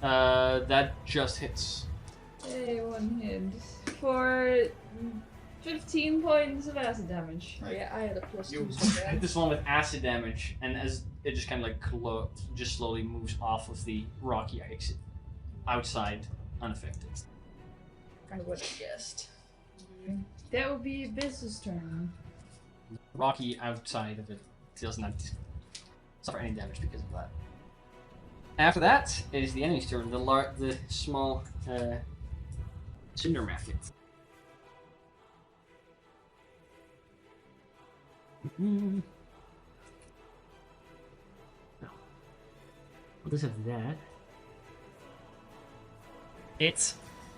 That just hits. Hey, 1 hit. For 15 points of acid damage. Oh, yeah, I had a plus 2. You so hit that- this one with acid damage, and as it just kind of like just slowly moves off of the rocky exit, outside, unaffected. I would have guessed. That would be Abyss's turn. Rocky outside of it does not suffer any damage because of that. After that, it is the enemy's turn. The small cinder method. No. What does have that? It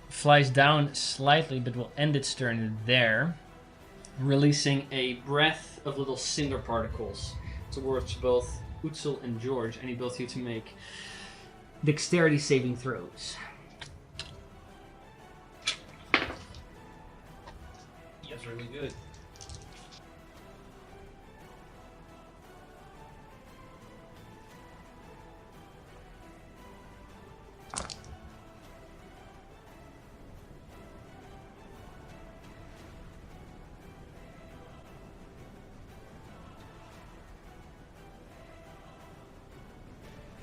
flies down slightly, but will end its turn there, releasing a breath of little cinder particles towards both Utsul and George. I need both of you to make dexterity saving throws. That's really good.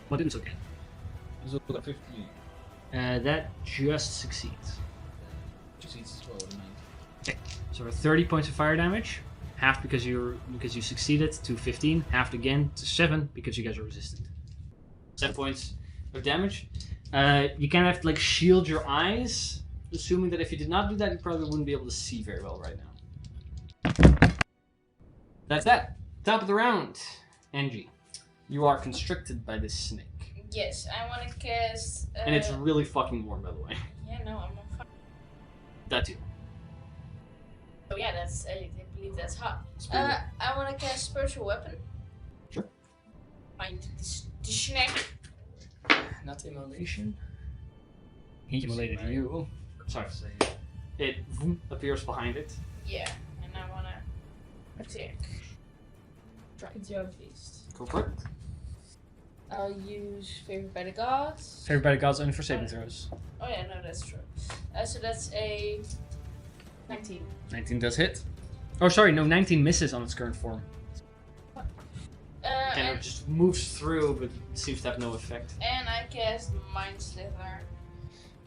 What didn't okay? So 15. That just succeeds. Succeeds as well with a 9. So for 30 points of fire damage, half because you succeeded to 15, halved again to 7 because you guys are resistant. 7 points of damage. You kind of have to like shield your eyes, assuming that if you did not do that, you probably wouldn't be able to see very well right now. That's that. Top of the round, Angie. You are constricted by this snake. Yes, I want to cast. And it's really fucking warm, by the way. Yeah, no, I'm on fire. That too. Oh yeah, that's. I believe that's hot. It's pretty warm. I want to cast Spiritual Weapon. Sure. Find the snack. Not immolation. He immolated you. Sorry. It appears behind it. Yeah, and I want to attack. Good job, Beast. Go for it. I'll use Favored by the Gods. Favored by the gods only for saving throws. Oh yeah, no, that's true. So that's a 19. 19 does hit. Oh, sorry, no, 19 misses on its current form. Kind And of just moves through, but seems to have no effect. I cast Mind Slither.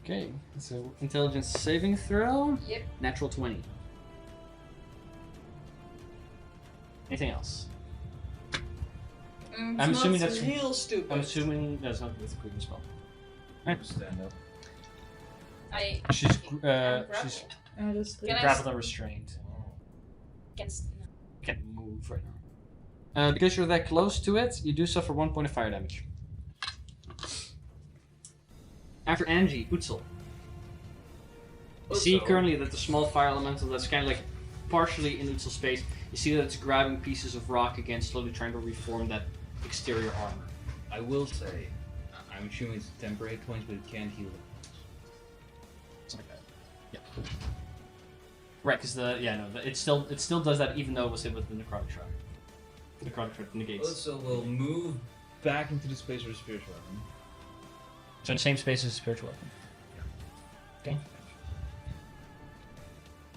Okay, so intelligence saving throw. Yep. Natural 20. Anything else? I'm assuming that's real stupid. I'm assuming that's not with the Queen spell. Right. Stand up. She's I'm grappled. Can I grappled and restrained. Against Can't move right now. Because you're that close to it, you do suffer 1 point of fire damage. After Angie, Utzel. You see currently that the small fire elemental that's kind of like partially in Utzel's space, you see that it's grabbing pieces of rock again, slowly trying to reform that exterior armor. I will say, I'm assuming it's temporary hit points, but it can heal. Something like that. Yeah. Right, because it still does that even though it was hit with the necrotic shroud. The necrotic shroud negates. So we'll move back into the space of the spiritual weapon. So in the same space as a spiritual weapon. Okay.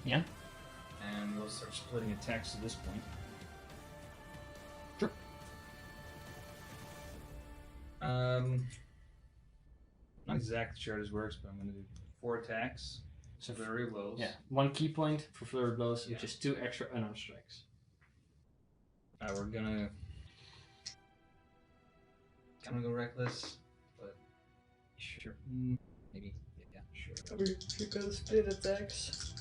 Yeah. And we'll start splitting attacks at this point. Sure. Not exactly sure how this works, but I'm going to do 4 attacks. So flurry blows. Yeah. 1 key point for flurry blows, Yeah. which is 2 extra unarmed strikes. We're gonna go reckless, but sure. Maybe. Yeah, sure. You go split attacks.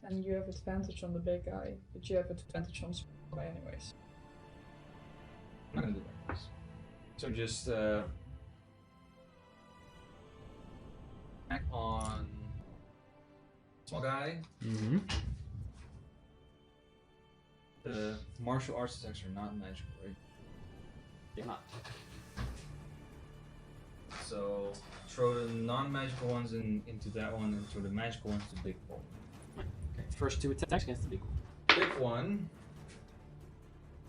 And you have advantage on the big guy, but you have advantage on small guy anyways. I'm not gonna do reckless. So just attack on small guy. Mm-hmm. The martial arts attacks are not magical, right? They're not. So throw the non-magical ones into that one, and throw the magical ones to big boy. Okay. First 2 attacks against the big one. Big one.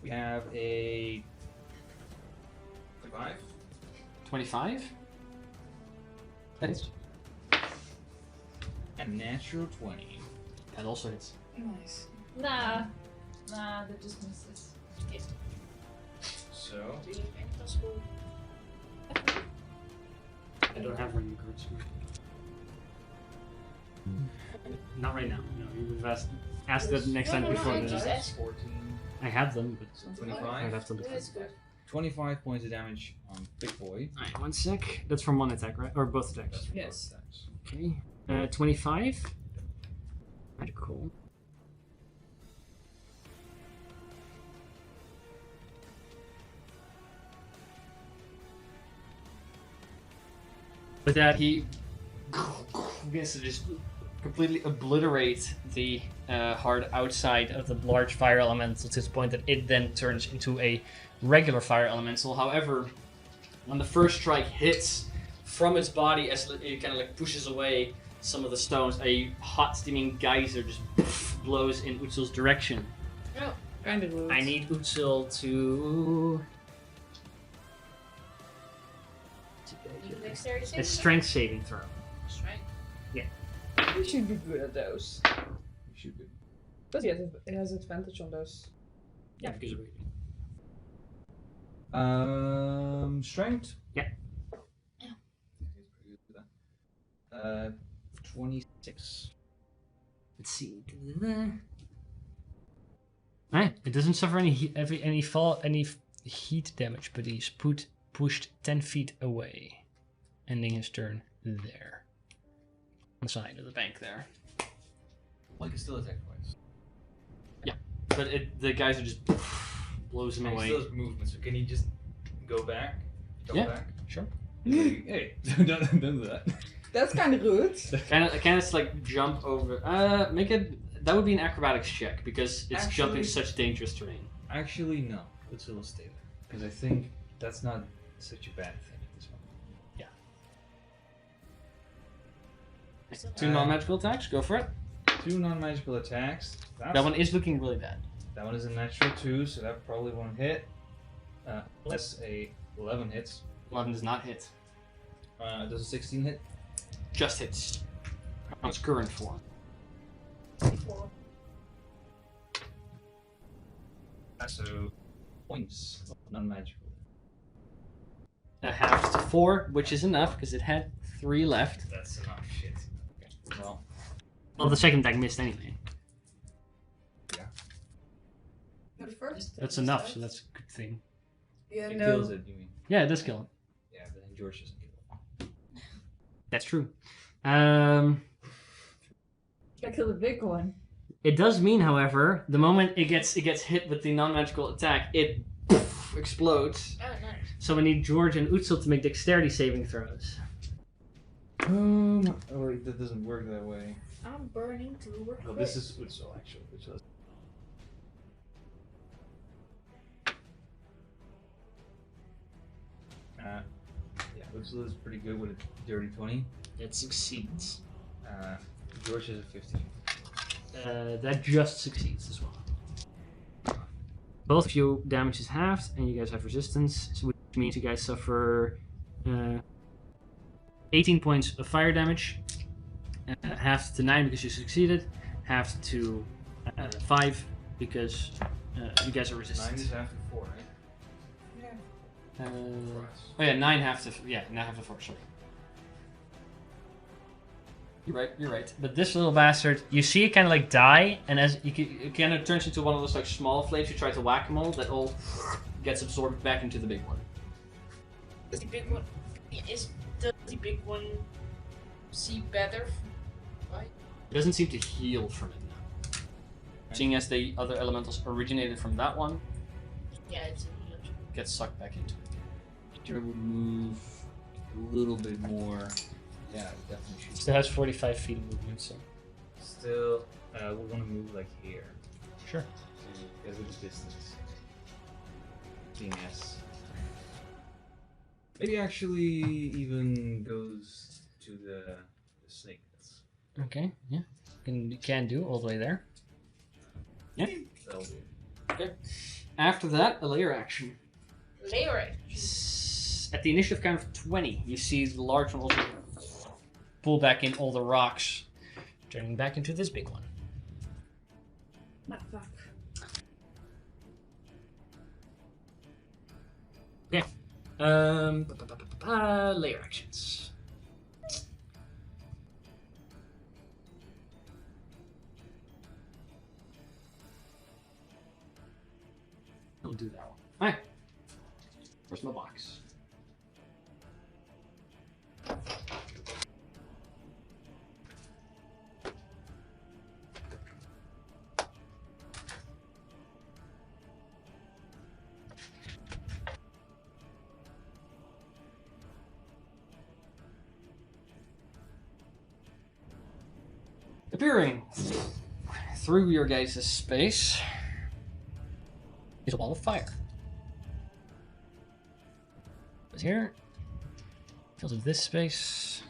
We have a 25. 25? That hits. And natural 20. That also hits. Nice. Nah, that just misses. So Do you have any possible? I don't have running cards. Not right now. No, you would have asked that next time before I the. just asked. 14. I have them, but So I'd 25. have to look. That's good. 25 points of damage on big boy. Alright, 1 sec. That's from 1 attack, right? Or both attacks? That's for Yes. both attacks. Okay. 25. Right, cool. With that, he begins to just completely obliterate the hard outside of the large fire elemental to the point that it then turns into a regular fire elemental. However, when the first strike hits from its body as it kind of like pushes away some of the stones, a hot steaming geyser just blows in Utsil's direction. Oh, Kind of rude. I need Utsil to... dexterity A saving? strength saving throw. Strength. You should be good at those. You should be. But yeah, it has advantage on those. Yeah, because of Strength? Yeah. 26. Let's see. Alright, it doesn't suffer any heat damage, but he's pushed 10 feet away, ending his turn there, on the side of the bank there. Well, he can still attack twice. But the guys are just blows him He away. still has movement, so can he just go back? Double Yeah. back? Sure. Hey, don't do that. That's kind of rude. Can it like jump over? Make it That would be an acrobatics check because it's jumping Actually- such dangerous terrain. Actually, no. Let's stay there. Because I think that's not such a bad thing at this moment. Two non-magical attacks. Go for it. 2 non-magical attacks. That one is looking really bad. That one is a natural 2, so that probably won't hit. Unless a 11 hits. 11 does not hit. Does a 16 hit? Just hits. On its current form. 4. So, points of non-magical. A half to 4, which is enough because it had 3 left. That's enough shit. Okay. Well, the second attack missed anyway. For the first. That's enough, so that's a good thing. Yeah, It no. kills it, you mean? Yeah, it does kill him. Yeah, but then George doesn't kill it. That's true. I killed the big one. It does mean, however, the moment it gets hit with the non-magical attack, it explodes. Oh, nice. So we need George and Utsil to make dexterity saving throws. Oh, wait, that doesn't work that way. I'm burning to work. Well, this is Utsil, actually. Utsil is... yeah, Utsil is pretty good with a dirty 20. It succeeds. George is a 15. That just succeeds as well. Both of you damage is halved, and you guys have resistance, so which means you guys suffer 18 points of fire damage. Halved to 9 because you succeeded. Halved to 5 because you guys are 9 resistant. is after 4, right? Oh yeah, 9 half to 4. Sorry. You're right. But this little bastard, you see it kind of like die, and as it kind of turns into one of those like small flames you try to whack them all, that all gets absorbed back into the big one. Does the big one see better? Right? It doesn't seem to heal from it now. Seeing as the other elementals originated from that one, Yeah, it's a gets sucked back into it. I would move a little bit more. Yeah, definitely should. Still has 45 feet of movement, so. Still, we're gonna move like here. Sure. Because of the distance. Seeing as. Maybe actually even goes to the snake. Okay, yeah. You can do all the way there. Yeah. That'll do. Okay. After that, a layer action. layer action. At the initiative count of 20, you see the large one also pull back in all the rocks, turning back into this big one. Ah, fuck. Okay. Layer actions. I'll do that one. Alright. Where's my box? Appearing through your guys' space is a ball of fire. Goes here, fills up this space.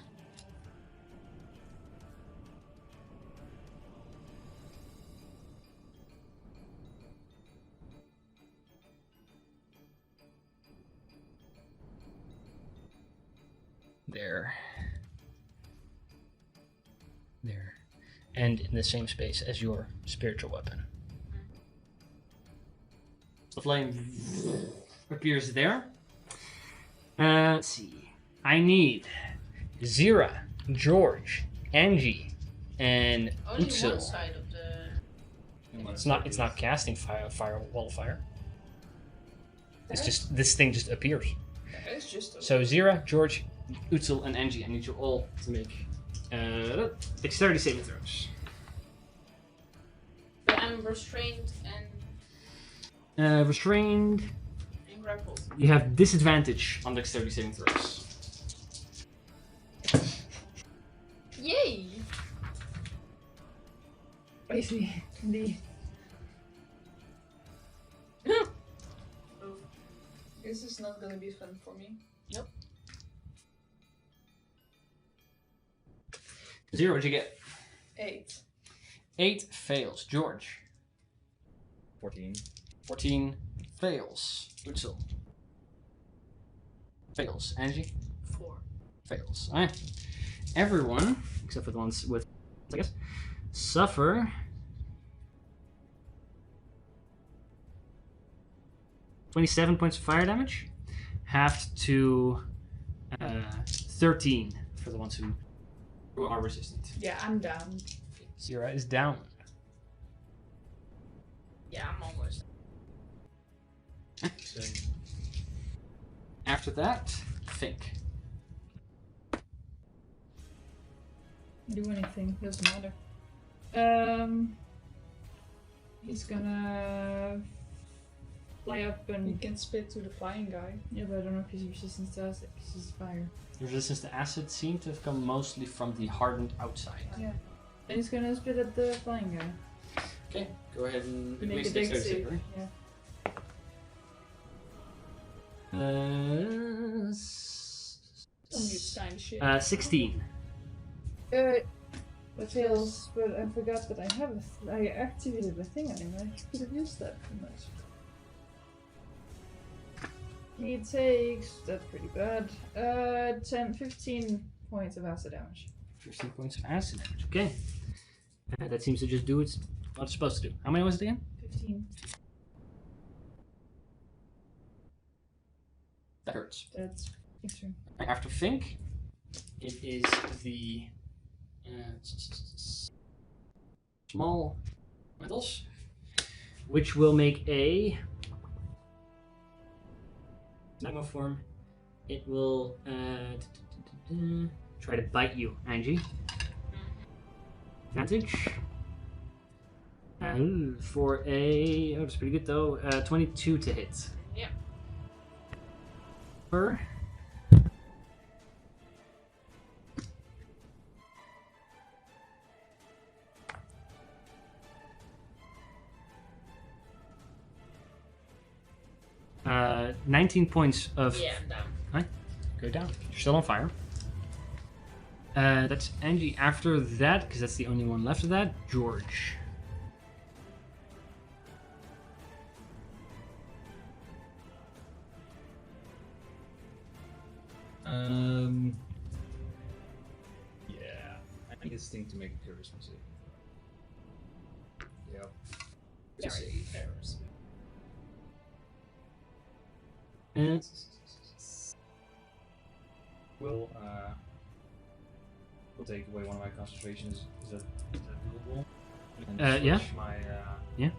There. There. And in the same space as your spiritual weapon. The flame appears there. Let's see. I need Zira, George, Angie, and Only Utsil. one side of the. It's not casting wall of fire. It's just this thing just appears. It's just. So Zira, George, Utsil, and Angie, I need you all to make dexterity saving throws. But I'm restrained and Restrained. grappled. You have disadvantage on dexterity saving throws. Yay! Are spicy, indeed. This is not gonna be fun for me. 0, what'd you get? 8. 8 fails. George. 14. 14 fails. Utsil. Fails. Angie? 4. Fails. Alright. Everyone, except for the ones with, I guess, suffer 27 points of fire damage, halved to 13 for the ones who are resistant. Yeah, I'm down. Zira is down. Yeah, I'm almost. After that, think. Do anything, doesn't matter. He's gonna fly up You and can spit to the flying guy. yeah, but I don't know if he's resistant to acid because he's fire. The resistance to acid seemed to have come mostly from the hardened outside. Yeah. And he's gonna spit at the flying guy. Okay, go ahead and Make make a a dex dexterity save. save, Yeah. right? Only it's kind of shit. 16. That fails, but I forgot that I have I activated the thing and I could have used that pretty much. He takes, that's pretty bad, 15 points of acid damage. 15 points of acid damage. Okay. That seems to just do what it's supposed to do. How many was it again? 15. That hurts. That's extra. After Fink, it is the small metals, which will make a magma form. It will try to bite you, Angie. Advantage. For a that's pretty good though. 22 to hit. Yeah. For 19 points of Yeah, I'm down. go down. You're still on fire. That's Angie. After that, because that's the only one left of that, George. Yeah. I need this thing to make a charisma save. Yep. Sorry. And We'll take away one of my concentrations. Is that doable? And yeah. switch my Yeah.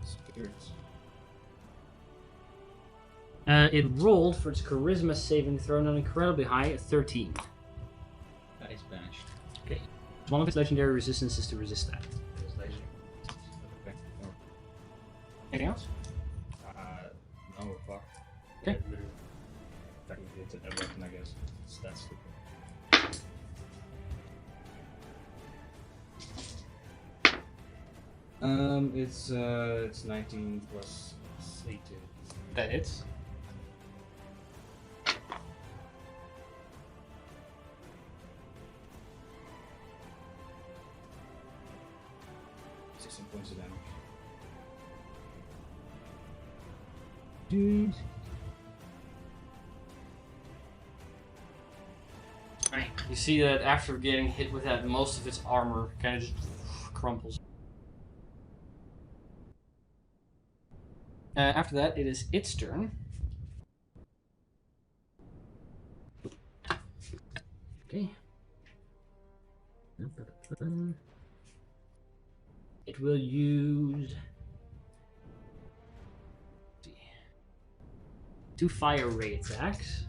spirits. It rolled for its charisma saving throw, not incredibly high, at 13. That is banished. One of its legendary resistances to resist that. Translation. Okay. Anything else? No, fuck. Okay. Technically, it's a weapon, I guess. That's stupid. It's 19 plus 8. That hits. Points of damage. Dude. Right. You see that after getting hit with that, most of its armor kind of just crumples. After that, it is its turn. Okay. It will use 2 fire ray attacks.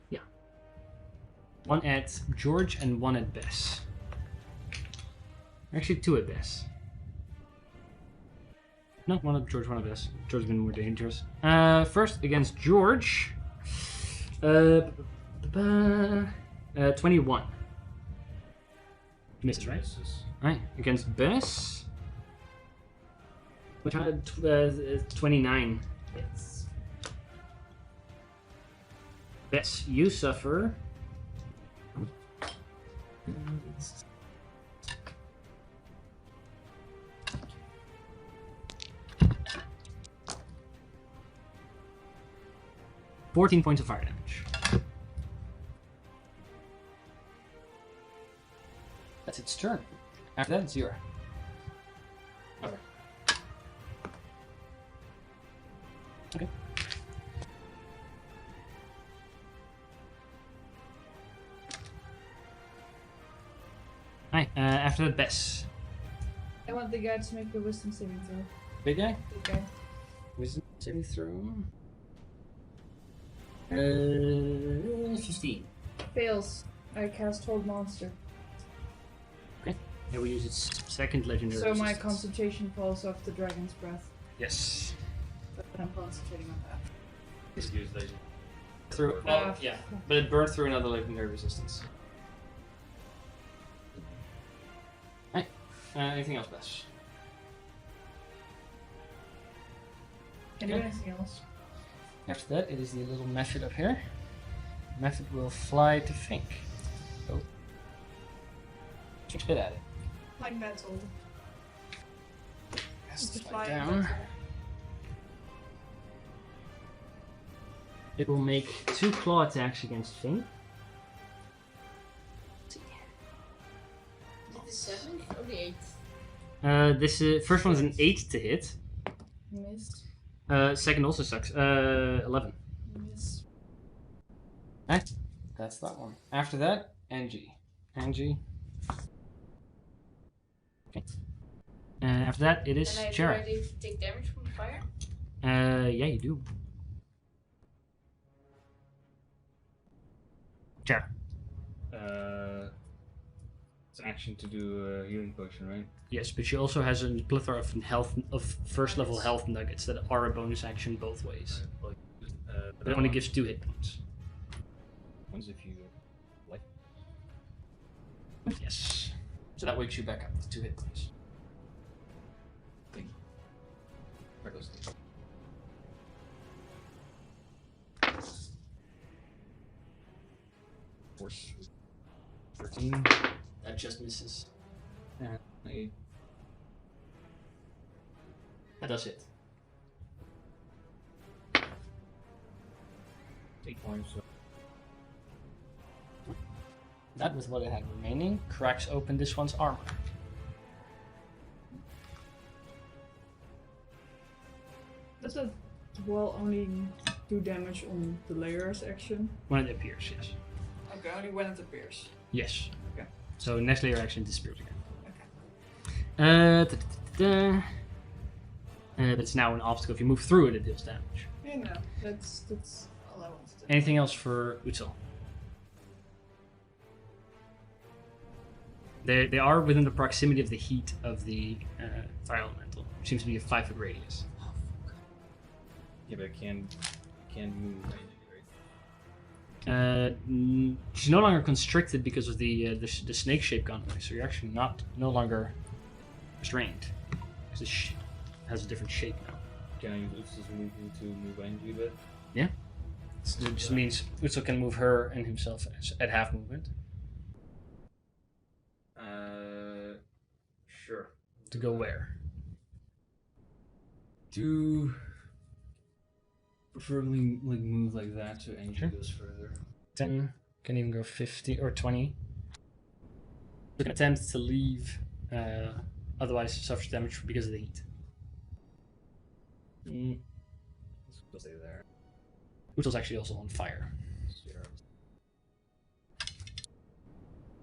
Yeah. One at George and one at Bess. Actually, 2 at Bess. No, one at George, one at Bess. George's been more dangerous. First against George. 21. Misses, right? Misses. Right, against Bess. Which had 29 hits. Bess, you suffer. $14 points of fire damage. That's its turn. After that, it's Zero. Okay. Okay. Hi. After that, Bess. I want the guy to make a wisdom saving throw. Big guy. Big guy. Wisdom saving throw. 15. Fails. I cast Hold Monster. It will use its second legendary So my resistance. concentration falls off the dragon's breath. Yes. But I'm concentrating on that. Just use legend. Through. Well, yeah, but it burned through another legendary resistance. Right. Anything else, Bess? Can I do anything else? After that, it is the little method up here. Method will fly to Fink. Oh. Spit at it. Flying battle. Has to It's a fly flying down. battle. It will make 2 claw attacks against Fink. Is it the 7th or the 8th? This first one is an 8 to hit. Missed. Second also sucks. 11. Miss. That's that one. After that, Angie. Angie. Okay. After that, it is And I Chara. already take damage from the fire? Yeah, you do. Chara. It's an action to do a healing potion, right? Yes, but she also has a plethora of first level health nuggets that are a bonus action both ways. But But it only gives 2 hit points. ones if you like. Yes. So that wakes you back up with 2 hit points. Where goes the- Force 13. That just misses. And 8. That does hit. 8 points. That with what it had remaining cracks open this one's armor. Does that well only do damage on the layer's action? When it appears, yes. Okay, only when it appears. Yes. Okay. So next layer action disappears again. Okay. But it's now an obstacle. If you move through it, it deals damage. Yeah, no, that's all I wanted to do. Anything else for Utsil? They are within the proximity of the heat of the fire elemental, which seems to be a 5-foot radius. Yeah, but it can move right? She's no longer constricted because of the snake shape gone away, so you're actually no longer restrained. Because it has a different shape now. Can I use Uts's movement to move Angie a bit? So it just means Utsil can move her and himself at half movement. Sure. To go where? Do preferably like move like that so Angie Sure. goes further. 10, can even go 50 or 20. You can attempt to leave, otherwise suffers damage because of the heat. Let's stay there. Utsil's actually also on fire. Zero.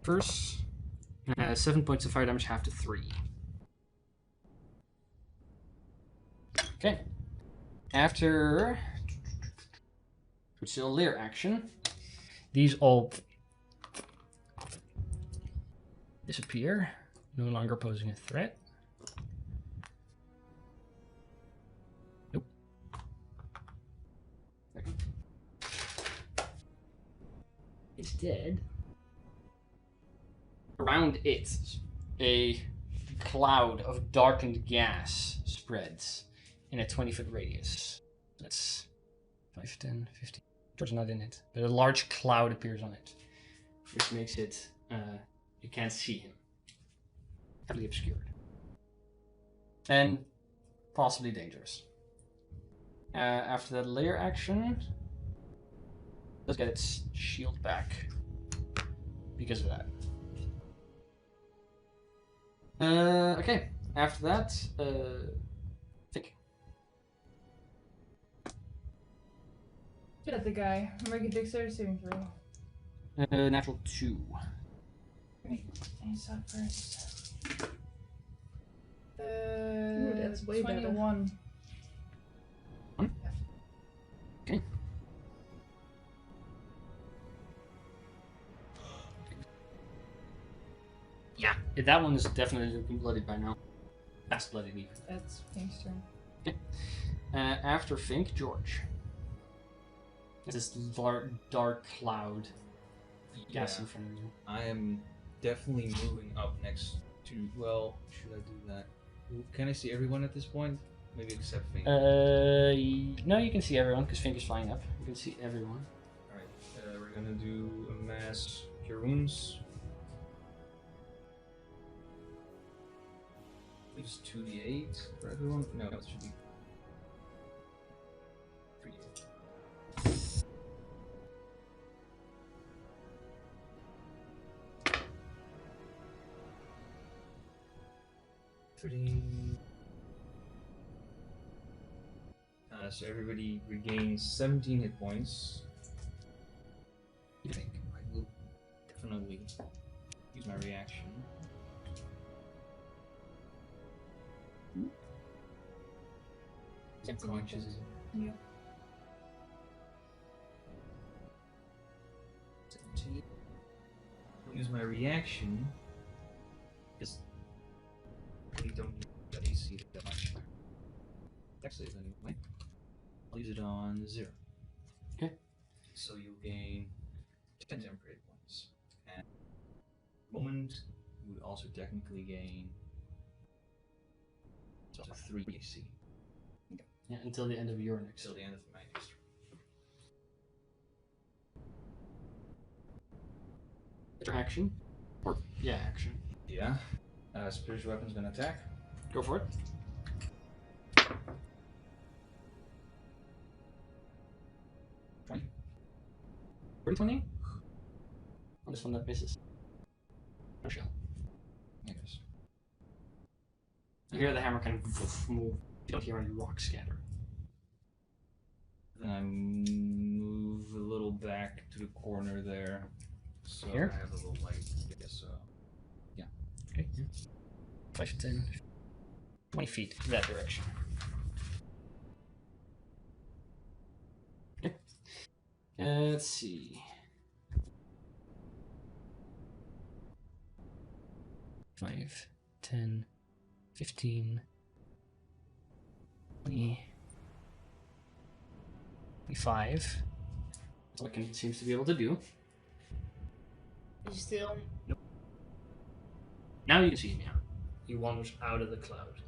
First, 7 points of fire damage, half to 3. Okay. After Utsil Leer action, these all disappear, no longer posing a threat. Nope. It's dead. Around it, a cloud of darkened gas spreads in a 20-foot radius. That's 5, 10, 15. George's not in it, but a large cloud appears on it, which makes it you can't see him. Heavily obscured. And possibly dangerous. After that layer action, let's get its shield back because of that. Okay. After that, think. Get at the guy. Make a dexterity saving throw. Natural 2. Wait, he's up first. Ooh, that's way better. 21. Okay. Yeah, that one is definitely looking bloody by now. That's bloody even. That's Fink's turn. Okay. After Fink, George. It's this dark cloud. Gas in front of you. I am definitely moving up next to. Well, should I do that? Can I see everyone at this point? Maybe except Fink. No, you can see everyone because Fink is flying up. You can see everyone. Alright, we're gonna do a mass cure wounds. It's 2d8 for everyone. No, it should be 3d8. So everybody regains 17 hit points. I think I will definitely use my reaction. Conscious. Yeah. 17. I'll use my reaction. Because I really don't need that AC that much. Actually, anyway. I'll use it on 0. Okay. So you'll gain 10 temporary points. And moment, you would also technically gain 3 AC. Yeah, until the end of your next. Till the end of my next turn. Action. Or, yeah, action. Yeah. Spiritual weapon's gonna attack. Go for it. 20? Oh, this one that misses. No shell. I guess. You hear the hammer kind of move. You don't hear any rocks scatter. Then I move a little back to the corner there. So Here? I have a little light. I guess so. Yeah. Okay. Yeah. 5, 10, 20 feet that direction. Okay. Let's see. 5, 10, 15, 20, 25. That's what it seems to be able to do. Is he still? Now you can see him, yeah. He wanders out of the cloud.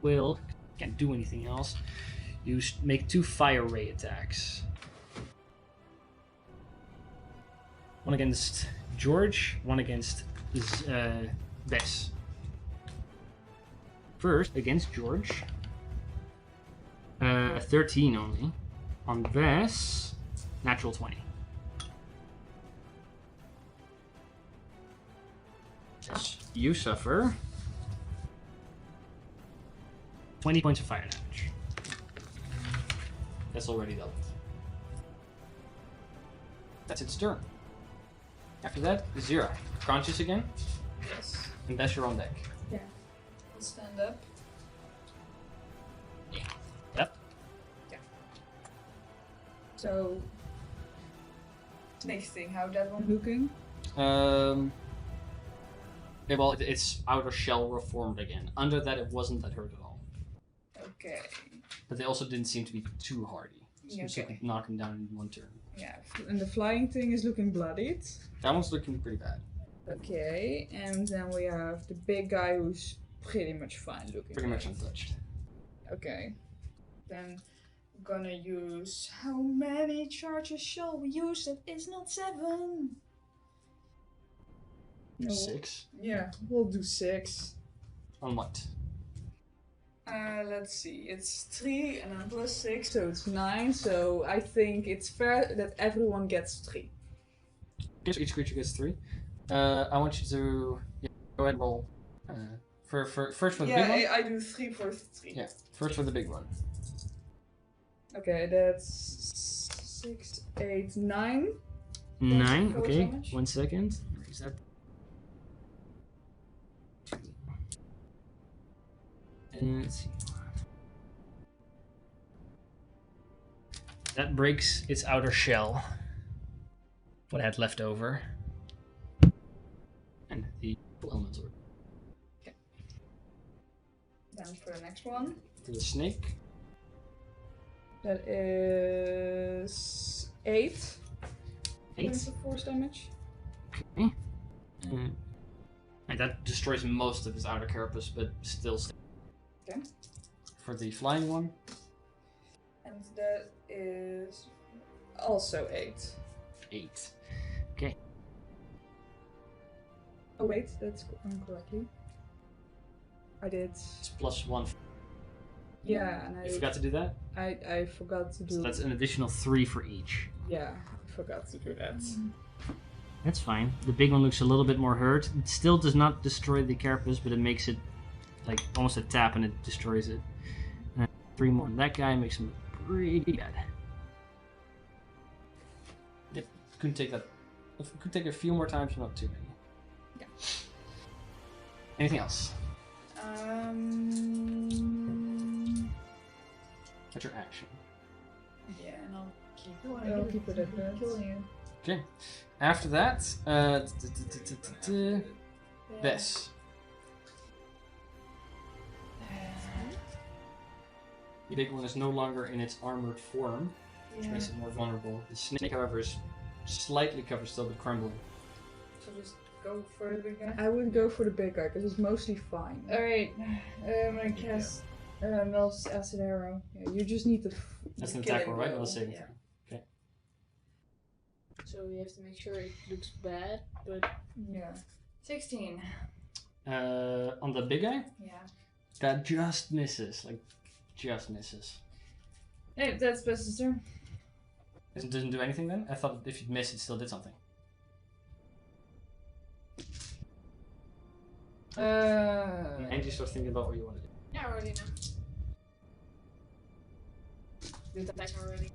Will can't do anything else. You make 2 fire ray attacks. One against George, one against Bess. First, against George. 13 only. On Bess, natural 20. You suffer 20 points of fire damage. That's already doubled. That's its turn. After that, Zira. Conscious again? Yes. And Bess, you're on deck. Yeah. I'll stand up. Yep. So, next thing, how that one looking? Yeah, well, its outer shell reformed again. Under that, it wasn't that hurt at all. Okay. But they also didn't seem to be too hardy. So Yeah, you can knock him down in one turn. Yeah, and the flying thing is looking bloodied. That one's looking pretty bad. Okay, and then we have the big guy who's pretty much fine looking. Pretty much untouched. Okay. Then I'm gonna use. How many charges shall we use? That is not 7. No. 6. Yeah, we'll do 6. On what? Let's see. It's 3 and then plus 6, so it's 9. So I think it's fair that everyone gets 3. Okay, so each creature gets 3. I want you to go ahead and roll. First for the big one? I do 3 for 3. Yeah, first for the big one. Okay, that's 6, 8, 9. 9, force okay. damage. 1 second. Raise that. And let's see. That breaks its outer shell. What I had left over. And the elemental. Then for the next one. For the snake. That is 8. 8. Points of force damage. Okay. And that destroys most of his outer carapace, but still. Okay. For the flying one. And that is also 8. 8. Oh wait, that's incorrectly. I did. It's +1. Yeah, and You forgot to do that? I forgot to do. So that's an additional 3 for each. Yeah, I forgot to do that. That's fine. The big one looks a little bit more hurt. It still does not destroy the carapace, but it makes it like almost a tap and it destroys it. And 3 more. That guy makes him pretty bad. Yep. Couldn't take that. Could take a few more times, but not too many. Yeah. Anything else? What's your action? Yeah, and I'll keep. I wanna I'll do keep it at that. Killing you. Okay. After that, Bess. The big one is no longer in its armored form, which Yeah. makes it more vulnerable. The snake, however, is slightly covered still, but crumbling. So just go for the big guy. I would go for the big guy because it's mostly fine. Alright, I'm gonna cast Mel's Acid Arrow. Yeah, you just need to. That's an attack roll, right? blow. Not a saving Yeah. throw. So we have to make sure it looks bad, but Yeah. 16. On the big guy, Yeah. that just misses. Like, just misses. Hey, that's Best's turn. It doesn't do anything then? I thought if you'd miss, it still did something. And you start thinking about what you want to do. yeah, I already know. Did that dice already?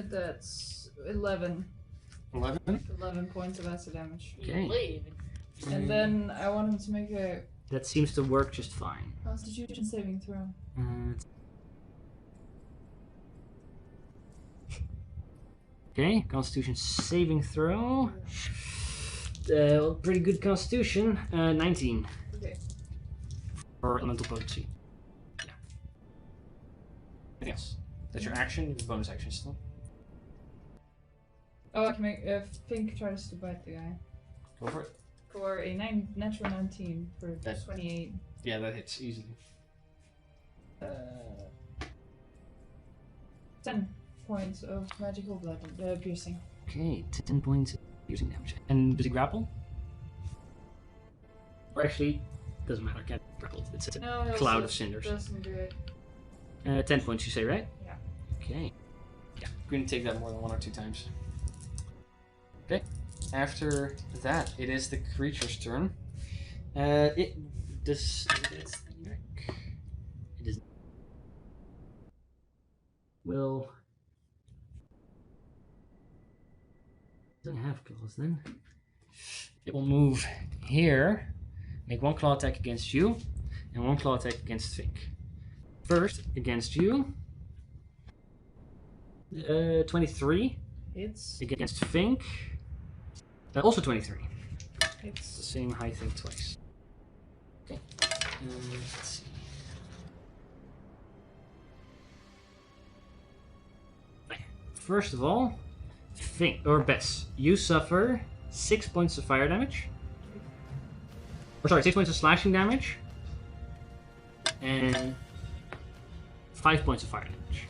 That's 11. 11? 11 points of acid damage. Okay. Leave. And then I want him to make a That seems to work just fine. Constitution saving throw. Okay, Constitution saving throw. Pretty good Constitution. 19. Okay. For elemental potency. Yeah. Anything else? That's your action. Your bonus action still. Oh, I can make Fink tries to bite the guy. Go for it. For a natural 19 for That- 28. Yeah, that hits easily. 10 points of magical blood piercing. Okay, 10 points of piercing damage. And does he grapple? Or actually, doesn't matter. Can't grapple. It's a No, it cloud also of cinders. doesn't do it. 10 points, you say, right? Yeah. Okay. Yeah, we're gonna take that more than 1 or 2 times. Okay. After that, it is the creature's turn. It does. It is. Will. Doesn't have claws then. It will move here, make 1 claw attack against you, and 1 claw attack against Fink. First, against you. 23 It's against Fink. Also 23. It's the same high thing twice. Okay. Let's see. First of all, Bess, you suffer 6 points of fire damage. Or sorry, 6 points of slashing damage. And 5 points of fire damage.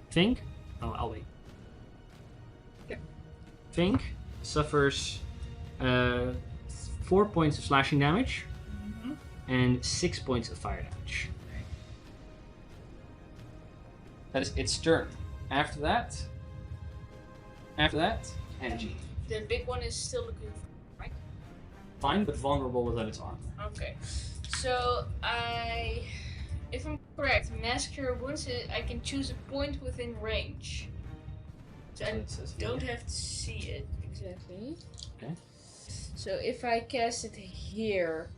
Fink? Oh, I'll wait. Fink suffers 4 points of slashing damage and 6 points of fire damage. That is its turn. After that, Angie. The big one is still looking for, right? Fine, but vulnerable without its armor. Okay. So if I'm correct, Mask Cure Wounds, I can choose a point within range. So I don't have to see it exactly. Okay. So if I cast it here,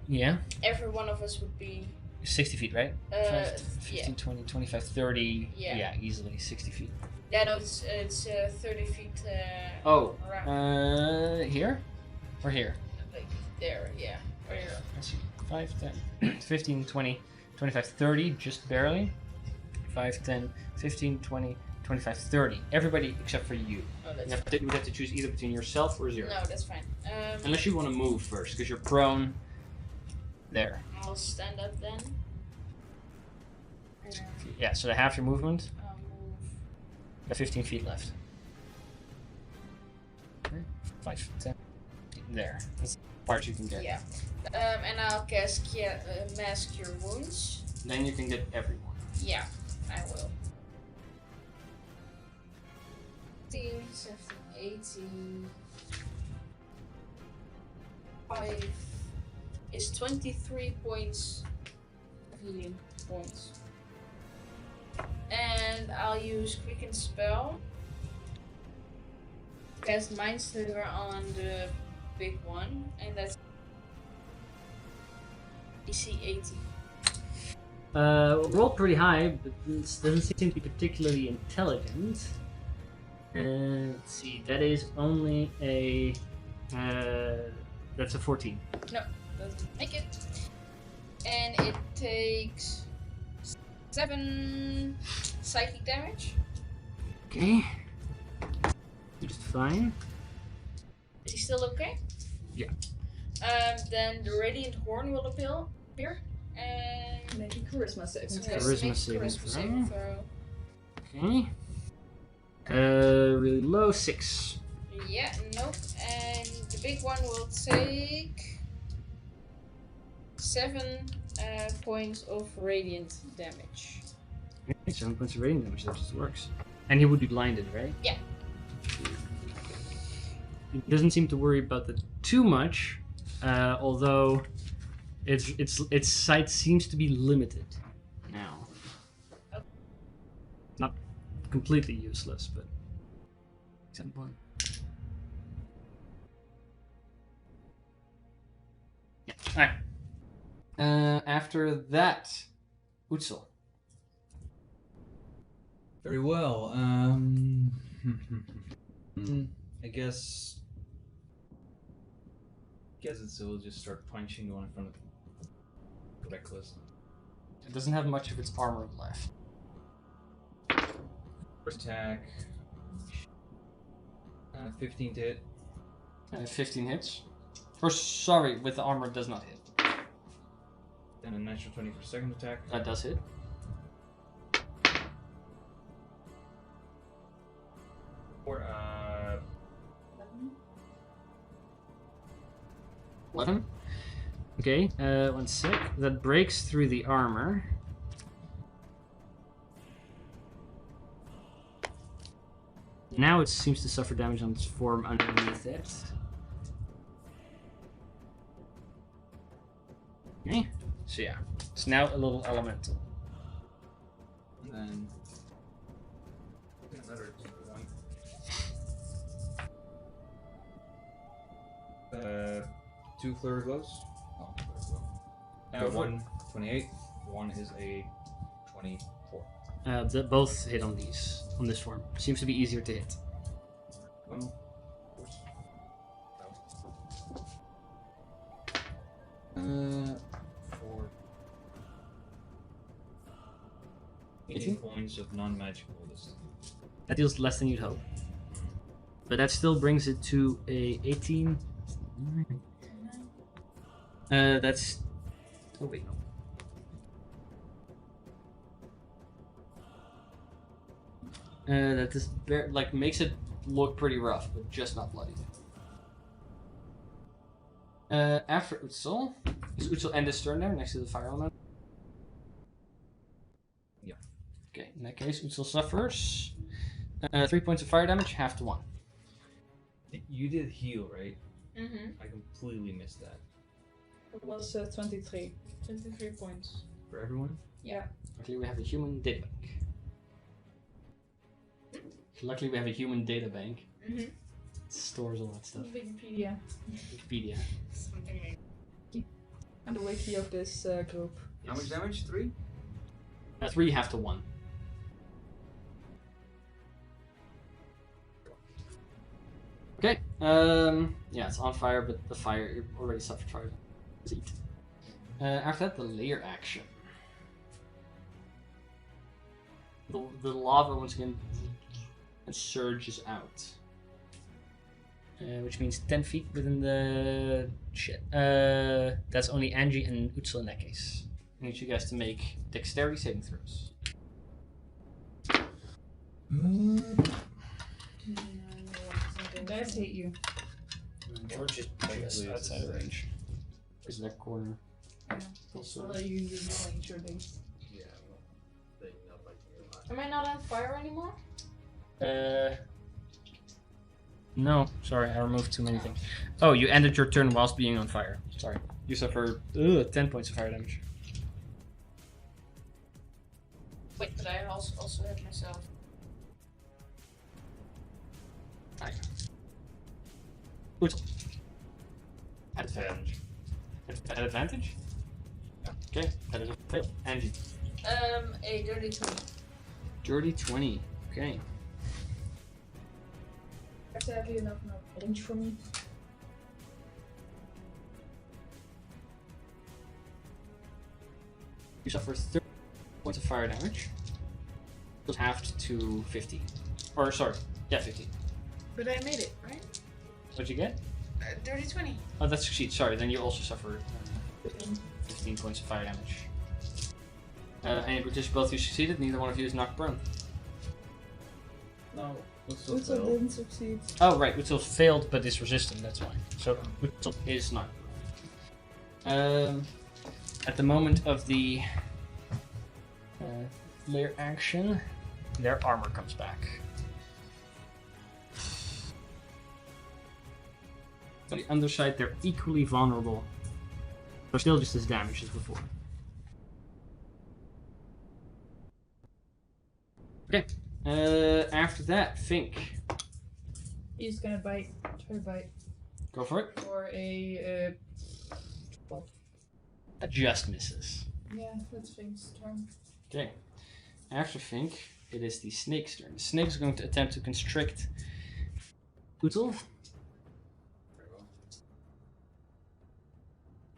Yeah. every one of us would be 60 feet, right? 15, yeah. 20, 25, 30. Yeah. Easily 60 feet. Yeah, no, it's 30 feet. Oh, here? Or here? Like there, yeah. Or here. Let's see. 5, 10, 15, 20, 25, 30, just barely. 5, 10, 15, 20, 25, 30. Everybody except for you. Oh, that's You have to choose either between yourself or 0. No, that's fine. Unless you want to move first, because you're prone. There. I'll stand up then. Yeah, so half your movement. I'll move. You have 15 feet left. 5, 10. There. That's the part you can get. Yeah. And I'll cast Mask Cure Wounds. Then you can get everyone. Yeah, I will. 15, 17, 18. 5 is 23 points of healing points. And I'll use Quicken Spell. Cast Mind Sliver on the big one, and that's DC 80. Rolled pretty high, but this doesn't seem to be particularly intelligent. Let's see, that is only a. That's a 14. No, doesn't make it. And it takes 7 psychic damage. Okay. Just fine. Is he still okay? Yeah. Then the Radiant Horn will appear. And Make a charisma saving so throw. it has to Charisma make a saving charisma throw. saving throw. Okay. Really low, 6. Yeah, nope. And the big one will take 7 points of radiant damage. Okay, 7 points of radiant damage, that just works. And he would be blinded, right? Yeah. He doesn't seem to worry about that too much, although its sight seems to be limited now. Okay. Not completely useless, but 7 points. Yeah. Alright. After that, Utsul. Very well. I guess it will just start punching the one in front of Reckless. It doesn't have much of its armor left. First attack. 15 to hit. 15 hits. Or sorry, with the armor it does not hit. And a natural 20 for second attack. That does hit. Or 11. Okay, 1 sec. That breaks through the armor. Now it seems to suffer damage on its form underneath it. Okay, so yeah, it's now a little elemental. and then another 1. 2 flurry blows. Oh, flurry blow. One 28. One is a 24. Both hit on this form. Seems to be easier to hit. 18 points of non-magical this time. That deals less than you'd hope. But that still brings it to a 18. That's. Oh, wait, no. That is like makes it look pretty rough, but just not bloody. After Utsul, is Utsul end his turn there next to the fire element? Yeah. Okay, in that case, Utsul suffers 3 points of fire damage, half to 1. You did heal, right? Mm-hmm. I completely missed that. It was 23. 23 points. For everyone? Yeah. Luckily, we have a human data bank. Luckily, we have a human data bank. Mm-hmm. It stores all that stuff. Wikipedia. Wikipedia. Something like And the wiki of this group. How much damage? 3? 3 half to 1. Okay. Yeah, it's on fire, but the fire you already suffered fire. After that, the layer action. The lava once again surges out, which means 10 feet within the shit. That's only Angie and Utsul in that case. I need you guys to make dexterity saving throws. Guys hate you. George is just outside of range. Is that corner? Yeah. Also, So that you range your things. Yeah, well, they not like me a lot. Am I not on fire anymore? No, sorry, I removed too many things. Oh, you ended your turn whilst being on fire. Sorry. You suffer 10 points of fire damage. Wait, but I also hit myself. Nice. Good. At advantage. At advantage? Okay, that is a fail. Angie. A dirty 20. Dirty 20. Okay. Have you enough range for me? You suffer 30 points of fire damage. It's halved to 15. Or, sorry, yeah, 15. But I made it, right? What'd you get? Dirty 20. Oh, that succeeds. Sorry, then you also suffer 15 points of fire damage. And because both of you succeeded, neither one of you is knocked prone. No. Utsul didn't succeed. Oh, right, Utsul failed but is resistant, that's why. So, Utsul is knocked prone. At the moment of the layer action, their armor comes back. On the underside, they're equally vulnerable. They're still just as damaged as before. Okay. After that, Fink. He's gonna bite. Try to bite. Go for it. For a 12. That just misses. Yeah, that's Fink's turn. Okay. After Fink, it is the snake's turn. The snake is going to attempt to constrict Utsul.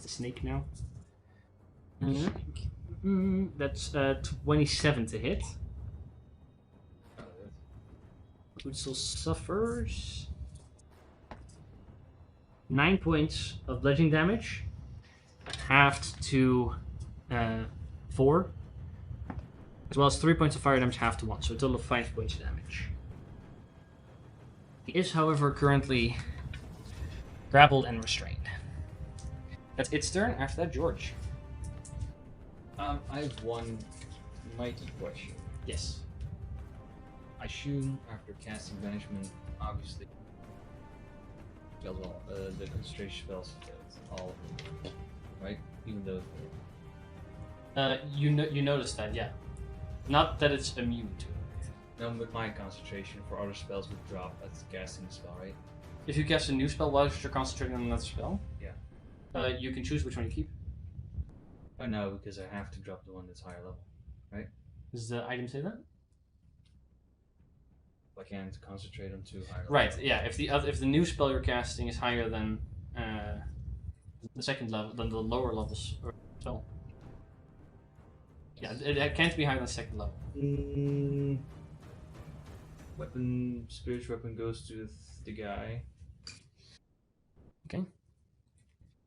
The snake now. That's 27 to hit. Utsul suffers 9 points of bludgeoning damage, halved to 4, as well as 3 points of fire damage, halved to 1, so a total of 5 points of damage. He is, however, currently grappled and restrained. That's its turn. After that, George. I have one mighty question. Yes. I assume after casting banishment, obviously, well, the concentration spells all of them, right? Even though You notice that, yeah. Not that it's immune to it. no, but my concentration for other spells would drop at casting the spell, right? If you cast a new spell while you're concentrating on another spell, Yeah. You can choose which one you keep. Oh no, because I have to drop the one that's higher level. Does the item say that? I can't concentrate on two higher level. Right. Yeah. If the new spell you're casting is higher than the second level, than the lower levels or spell. Yeah, it can't be higher than second level. Weapon, spiritual weapon goes to the guy. Okay.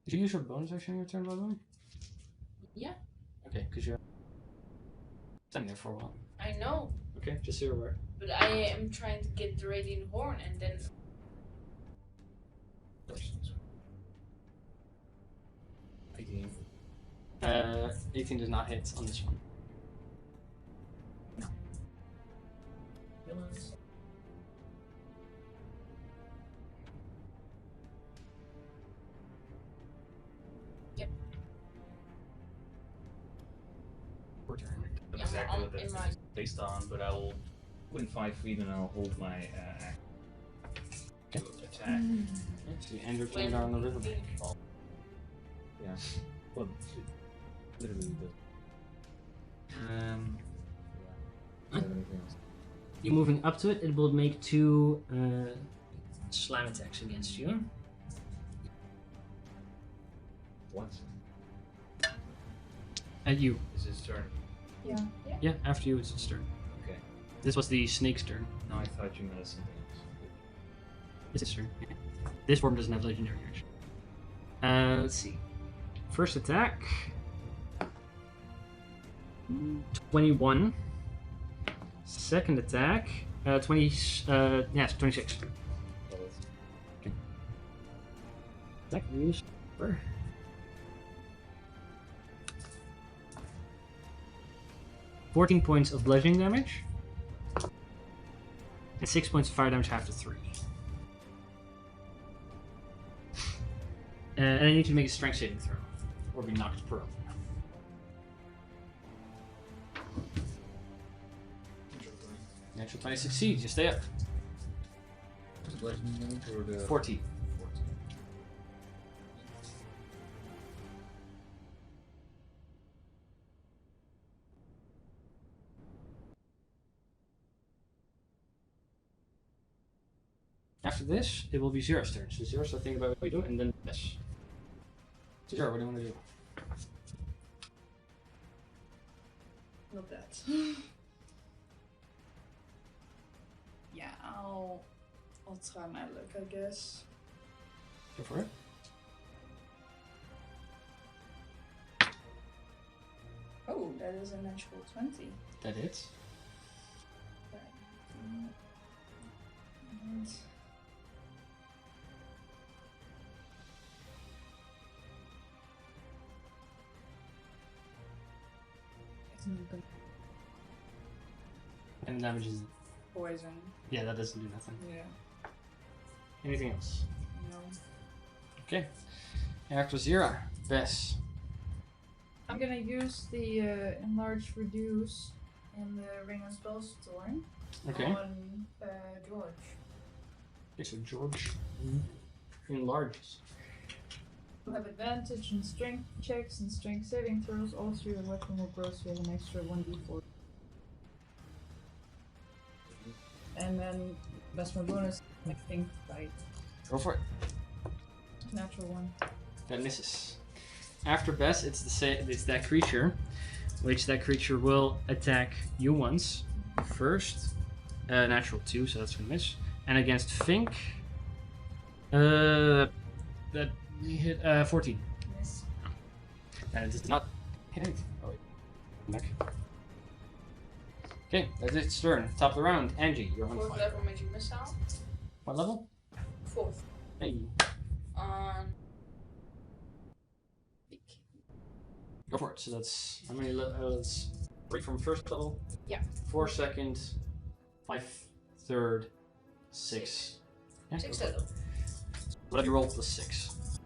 Did you use your bonus action on your turn, by the way? Yeah, Okay, because you're standing there for a while. I know. Okay, just so you're aware. But I am trying to get the Radiant Horn and then 18. 18 does not hit on this one. Yep. Your turn. That's Yeah, exactly what in that's my- based on, but I'll win 5 feet and I'll hold my act to attack. So you end your turn down the river bank. Yeah. Well, it literally does. Yeah. Do I have anything else? You're moving up to it, it will make 2 slam attacks against you. What? At you. Is his turn? Yeah. Yeah, after you it's its turn. Okay. This was the snake's turn. No, I thought you meant something else. It's its turn. Yeah. This form doesn't have legendary action. Let's see. First attack. 21. Second attack. 20. Yes, 26. Attack use. 14 points of bludgeoning damage. And 6 points of fire damage after 3. And I need to make a strength saving throw. Or be knocked prone. Natural 20 succeeds, you stay up. Bludgeoning damage or the 14. 14. After this, it will be Zero's turn. So Zero, start thinking about what you do, and then this. Zero, what do you want to do? Not that. Yeah, I'll try my luck, I guess. Go for it. Oh, that is a natural 20. That hits. And it's not good. And damage is. Poison. Yeah, that doesn't do nothing. Yeah. Anything else? No. Okay. After Zero, Bess. I'm gonna use the enlarge reduce in the ring of spellstorm Okay. on George. Okay, so George enlarges. You have advantage in strength checks and strength saving throws. Also, your weapon will grow, so you have an extra 1d4. And then that's my bonus. I think right. Go for it. Natural 1. That misses. After Bess, it's that creature, which that creature will attack you once. First, natural 2, so that's gonna miss. And against Fink, that we hit 14. Miss. And it does not hit anything. Oh wait, back. Okay, that's its turn. Top of the round, Angie, you're on 4th fire. level magic missile. What level? 4th. Hey, On. go for it. So that's how many levels? 3 from first level. Yeah. 4 second, 5 third, 6. Yeah, 6th go for it. level. Whatever you roll plus 6.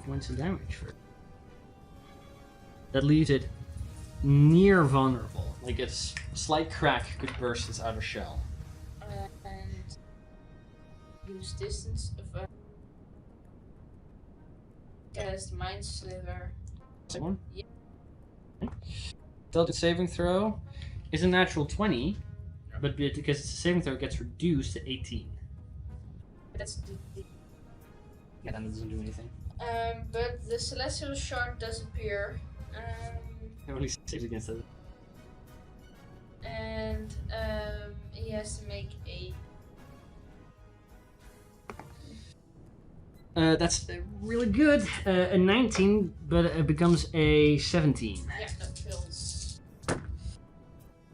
Points of damage for it. That leaves it near vulnerable. Like a slight crack could burst its outer shell. And use distance of cast mind sliver. Second one? Yeah. Delicate saving throw is a natural 20, but because it's a saving throw, it gets reduced to 18. That's the Yeah, then it doesn't do anything. but the celestial shard does appear. It only saves against it. And he has to make a. That's really good. A 19, but it becomes a 17. Yeah, that fills.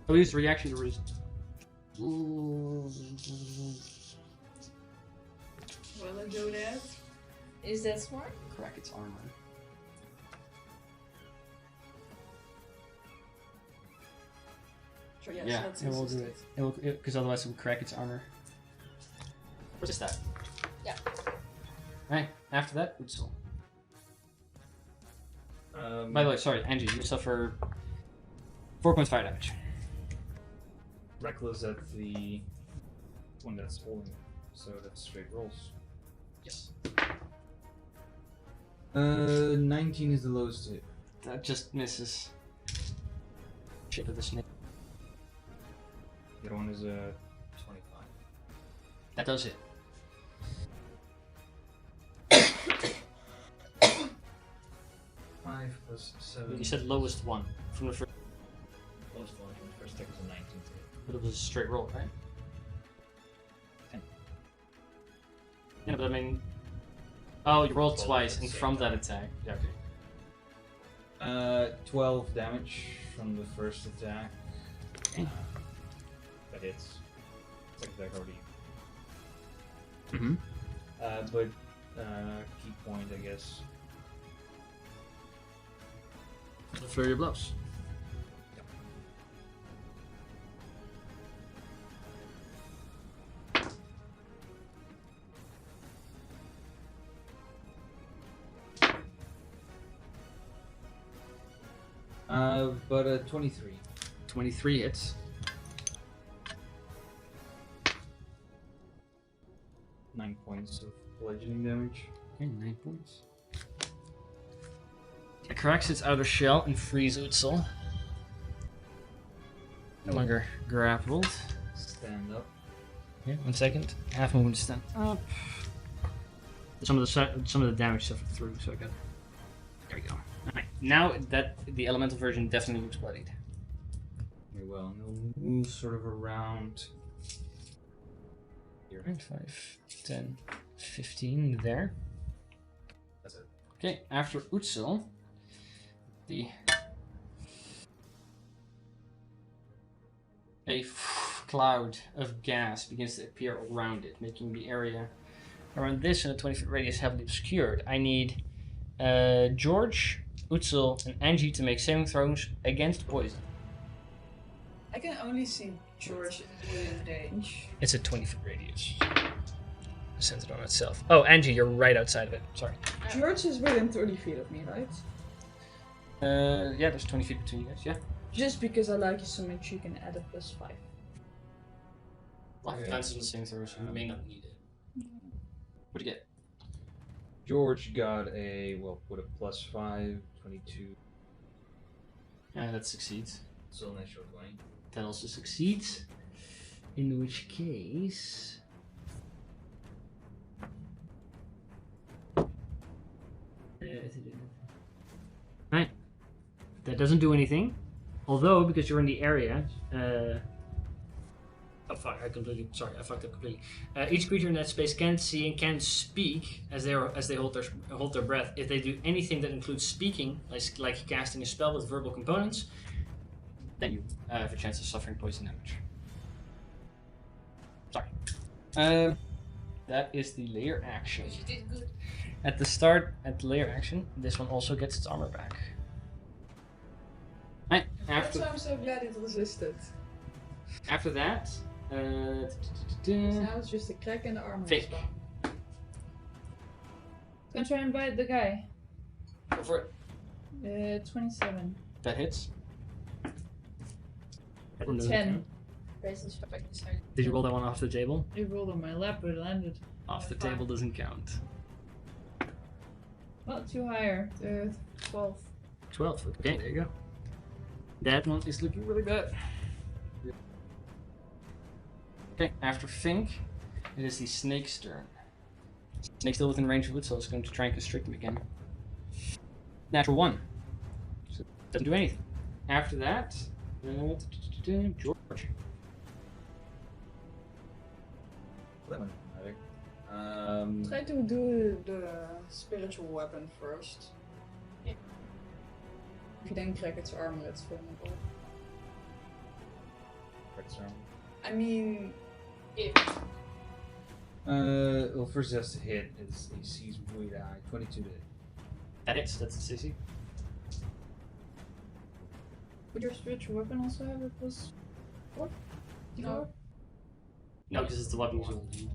I'll use the reaction to Will I do that? Is that smart? crack its armor. Sure, yes, Yeah, let's it will resist do it. It will, because otherwise it will crack its armor. Resist that. Yeah. Right. After that, Utsul. Um, By the way, sorry, Angie, you suffer 4 points fire damage. Reckless at the one that's holding, so that's straight rolls. Yes. 19 is the lowest hit. That just misses. Shit of the snake. The other one is 25. That does it. 5 plus 7. You said lowest one from the first, Lowest one from the first attack was a 19 to hit. but it was a straight roll, right? 10. Yeah, but I mean, oh, you rolled 12 twice, at the and same from that time. attack, yeah, okay. 12 damage from the first attack. Okay. That hits. Second attack already. Mm-hmm. But key point, I guess. The flurry of blows. But 23. 23 hits. 9 points of bludgeoning damage. Okay, 9 points. It cracks its outer shell and frees Utsul. No longer grappled. Stand up. Yeah, 1 second. Half movement to stand up. Some of the damage suffered through, so I got. There we go. Alright, now that the elemental version definitely looks bloodied. Very well. And they'll move sort of around here. 5, 10, 15 there. That's it. Okay, after Utsul, a cloud of gas begins to appear around it, making the area around this in a 20-foot radius heavily obscured. I need George, Utsul, and Angie to make saving throws against poison. I can only see George within range. It's a 20-foot radius. Centered on itself. Oh, Angie, you're right outside of it. Sorry. George is within 30 feet of me, right? Yeah, there's 20 feet between you guys. Yeah. Just because I like you so much, you can add a +5. Well, Okay. defense is the same throw, so you may not need it. What'd you get? George got a, well, put a +5, 22. That succeeds. So natural 20. That also succeeds. In which case. Right. That doesn't do anything. Although, because you're in the area. Oh fuck! I fucked up completely. Each creature in that space can see and can speak as they hold their breath. If they do anything that includes speaking, like casting a spell with verbal components, then you have a chance of suffering poison damage. Sorry. That is the layer action. You did good. At the layer action, this one also gets its armor back. Right, That's why I'm so glad it resisted. after that, Now it's just a crack in the armor. Fake. Can try and bite the guy. Go for it. 27. That hits. 10. Raises back inside. Did you roll that one off the table? It rolled on my lap, but it landed. Off the table doesn't count. Well, 2 higher. 12. 12. Okay, there you go. That one is looking really bad. Okay, after Fink, it is the snake's turn. Snake's still within range of Wood, so it's going to try and constrict him again. Natural 1. So it doesn't do anything. After that, George. Try to do the spiritual weapon first. If you then crack its armor, it's vulnerable. I mean, if. Well, first it has to hit. Its AC is way high. 22 to hit. That hits, that's the CC. Would your spiritual weapon also have a plus 4? No. No, because it's the weapon you hold. You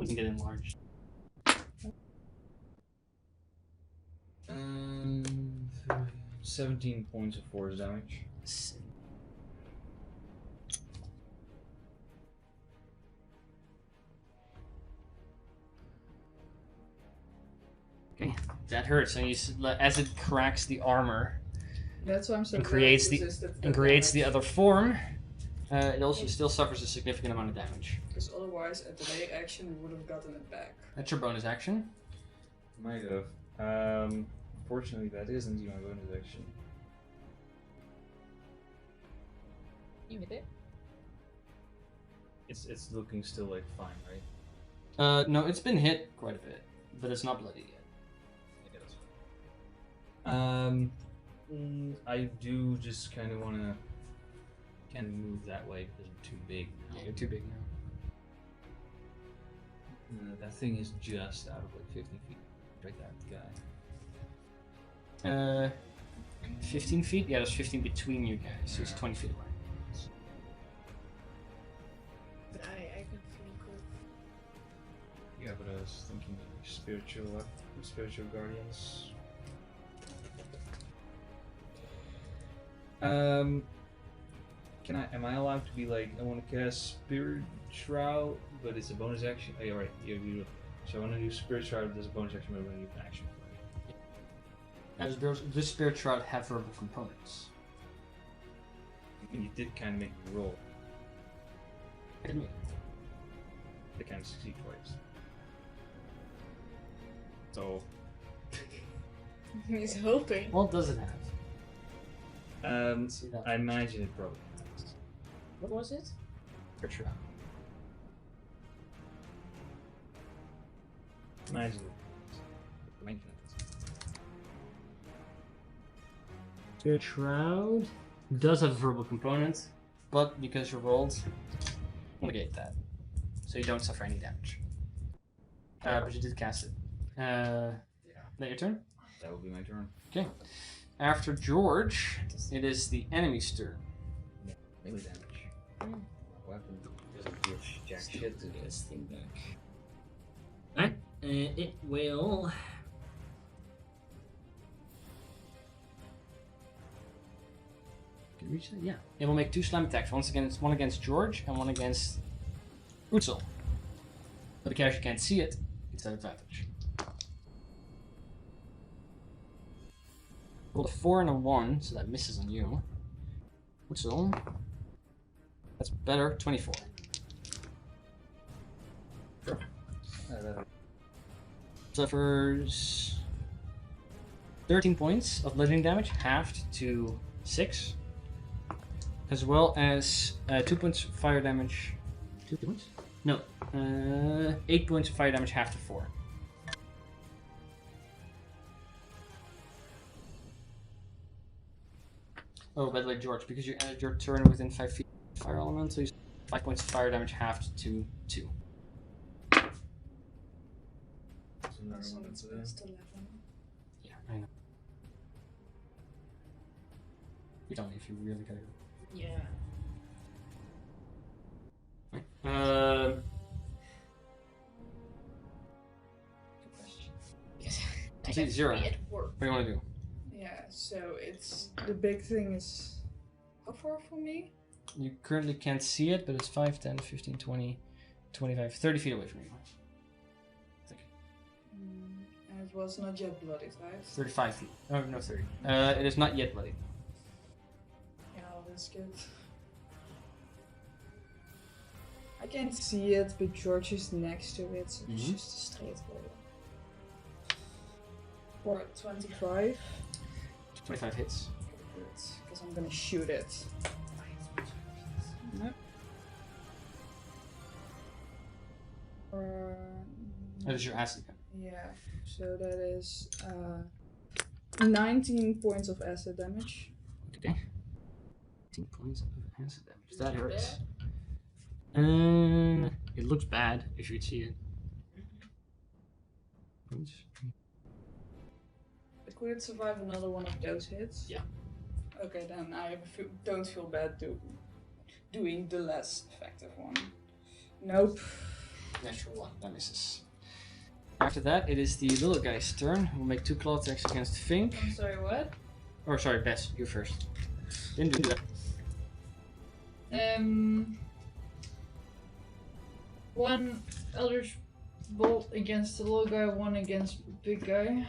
can get enlarged. 17 points of force damage. Okay, that hurts. And as it cracks the armor That's why I'm so and glad creates it the resisted the other form, it also still suffers a significant amount of damage. Because otherwise, at the delay action, we would have gotten it back. That's your bonus action. Might have. Unfortunately, that isn't my bonus action. You hit it? It's looking still like fine, right? No, it's been hit quite a bit, but it's not bloody yet. I do just kind of want to move that way because I'm too big now. Yeah, you're too big now. That thing is just out of like 50 feet. Right that guy. 15 feet? Yeah, there's 15 between you guys, so it's 20 feet away. But I can feel cool. Yeah, but I was thinking spiritual guardians. Am I allowed to be like, I want to cast Spirit Shroud, but it's a bonus action? Oh, yeah, right. Yeah, so I want to do Spirit Shroud as a bonus action, but I'm going to use an action for it. Does Spirit Shroud have verbal components? And you did kind of make me roll. Didn't we? They kind of succeed twice. So, He's hoping. What does it have? See that. I imagine it probably has. What was it? Spirit Shroud. Imagine it. Spirit Shroud does have a verbal component, but because you rolled, negate that. So you don't suffer any damage. But you did cast it. That your turn? That would be my turn. Okay. After George, it is the enemy's turn. Melee damage. Weapon doesn't give jack shit to this thing back. Alright, it will. Can you reach that? Yeah. It will make 2 slam attacks. One against George and one against Utzel. But because you can't see it, it's at advantage. Rolled a 4 and a 1, so that misses on you. Utzel. That's better. 24. Suffers 13 points of bludgeoning damage, halved to 6. As well as 2 points of fire damage. 2 points? No. 8 points of fire damage, halved to 4. Oh, by the way, George, because you ended your turn within 5 feet of fire element, so you 5 points of fire damage, halved to 2. So it's best 11. Yeah, I know. You don't if you really gotta go. Yeah. Good I say have to 0. be at work. What do you want to do? Yeah, so it's the big thing is how far from me? You currently can't see it, but it's 5, 10, 15, 20, 25, 30 feet away from you. And it was not yet bloodied, right? 35 feet. Oh, no, 30. It is not yet bloody. that's good. I can't see it, but George is next to it, so it's Mhm. just a straight roll. For 25. 25 hits. Because I'm gonna shoot it. Yep. That is your acid gun. Yeah, so that is 19 points of acid damage. Okay. 18 points of acid damage. That Not hurts. bad. It looks bad if you'd see it. Points. Could it survive another one of those hits? Yeah. Okay, then I don't feel bad doing the less effective one. Nope. Natural one. That misses. After that, it is the little guy's turn. We'll make 2 claw attacks against Fink. I'm sorry, what? Or sorry, Bess, you first. Didn't do that. One Eldritch Bolt against the little guy, one against the big guy.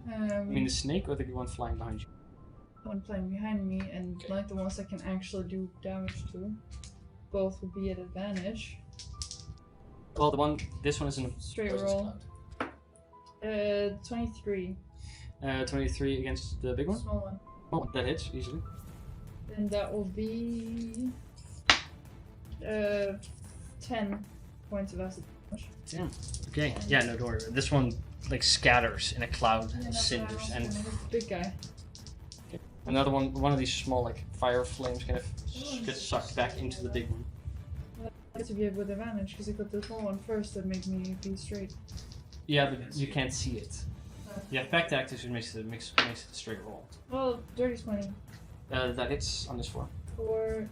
You mean the snake or the one flying behind you? One flying behind me, and Okay. like the ones I can actually do damage to. Both would be at advantage. Well, this one is in a Straight poisonous roll. cloud. 23. 23 against the big one. Small one. Oh, that hits easily. Then that will be 10 points of acid damage. Damn. Okay. Yeah, no, don't worry. This one like scatters in a cloud And of cinders, and big guy. another one of these small like fire flames kind of gets sucked back into the big one. I get to be with advantage because I got the small one first that made me be straight. Yeah, but you can't see it. The effect activation makes it a straight roll. Well, dirty 20 That hits on this floor. for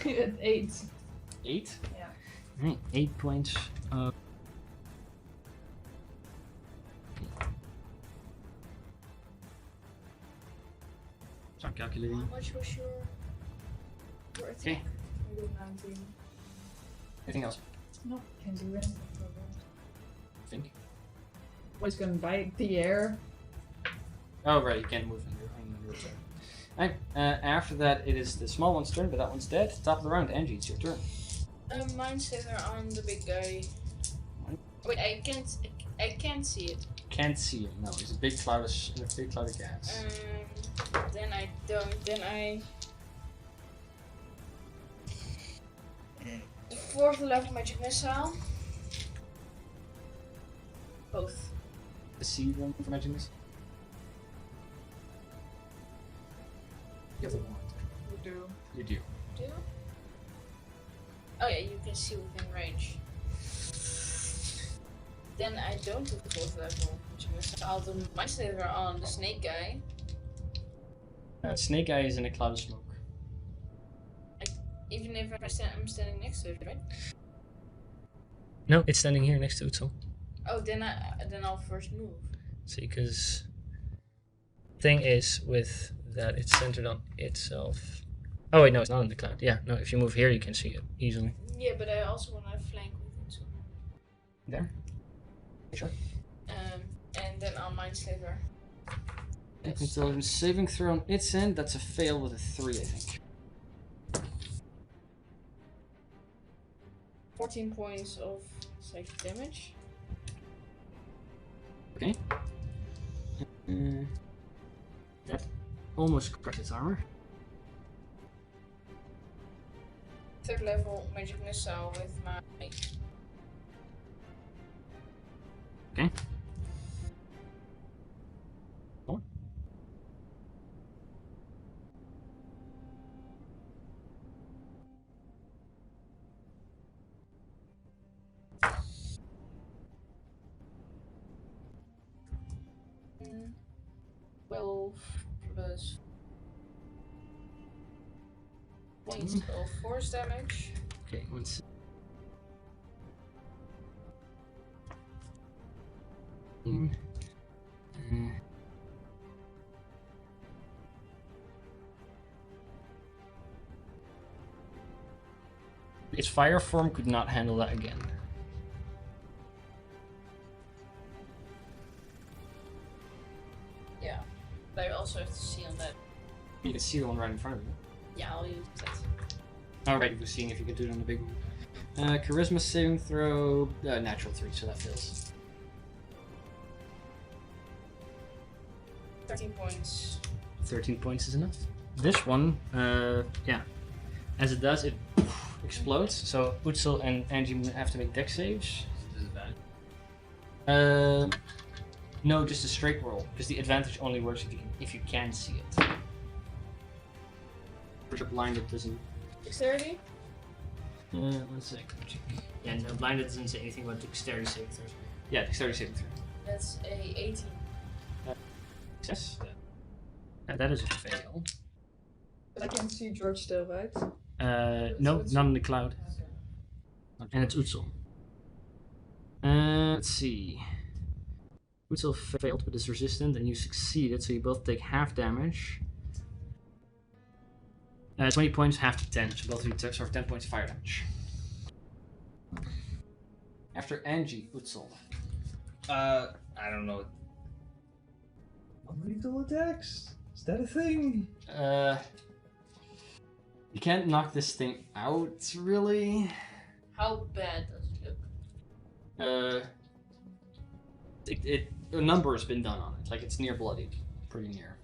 8. 8. Yeah. Right, 8 points. Start calculating. How much was your attack? Okay. I did 19. Anything else? No, can't do anything. Think. What's gonna bite the air? Oh right, you can't move on your turn. Right, after that, it is the small one's turn, but that one's dead. Top of the round, Angie, it's your turn. Mine's either on the big guy. Wait, I can't see it. Can't see him. No, he's a big cloud of gas. Then I don't. Then I. The 4th level magic missile. Both. The C room for magic missile. You have the wand. You do. You do. Do? Oh yeah, you can see within range. Then I don't do the 4th level magic missile. I'll do my slaver on the snake guy. Snake Eye is in a cloud of smoke. Even if I'm standing next to it, right? No, it's standing here next to Utsul. Oh, then I'll first move. See, because thing is with that it's centered on itself. Oh wait, no, it's not in the cloud. Yeah, no, if you move here, you can see it easily. Yeah, but I also want to flank with it too. There. Sure. And then I'll mind slaver. Intelligence saving throw on its end. That's a fail with a 3, I think. 14 points of psychic damage. Okay. That almost crushed its armor. 3rd level magic missile with my. Okay. Cool. Mm, 12 plus points of force damage. Okay, once. Its fire form could not handle that again. Yeah, but I also have to see on that. You can see the one right in front of you. Yeah, I'll use that. Alright, we're seeing if you can do it on the big one. Charisma saving throw, natural 3, so that fails. 13 points. 13 points is enough. This one, yeah. As it does, it explodes. So Utsil and Angie have to make dex saves. No, just a straight roll, because the advantage only works if you can see it. If you're blinded, doesn't. Dexterity? 1 sec. Yeah, no, blinded doesn't say anything about dexterity saving throws. Yeah, dexterity saving throw. That's a 18. Success. That is a fail. I can see George still, right? No, not in the cloud. And it's Utsil. Let's see. Utsil failed but is resistant, and you succeeded, so you both take half damage. 20 points, half to 10, so both of you suffer 10 points of fire damage. After Angie, Utsil. I don't know. Lethal attacks? Is that a thing? You can't knock this thing out, really. How bad does it look? A number has been done on it. Like, it's near bloodied. Pretty near.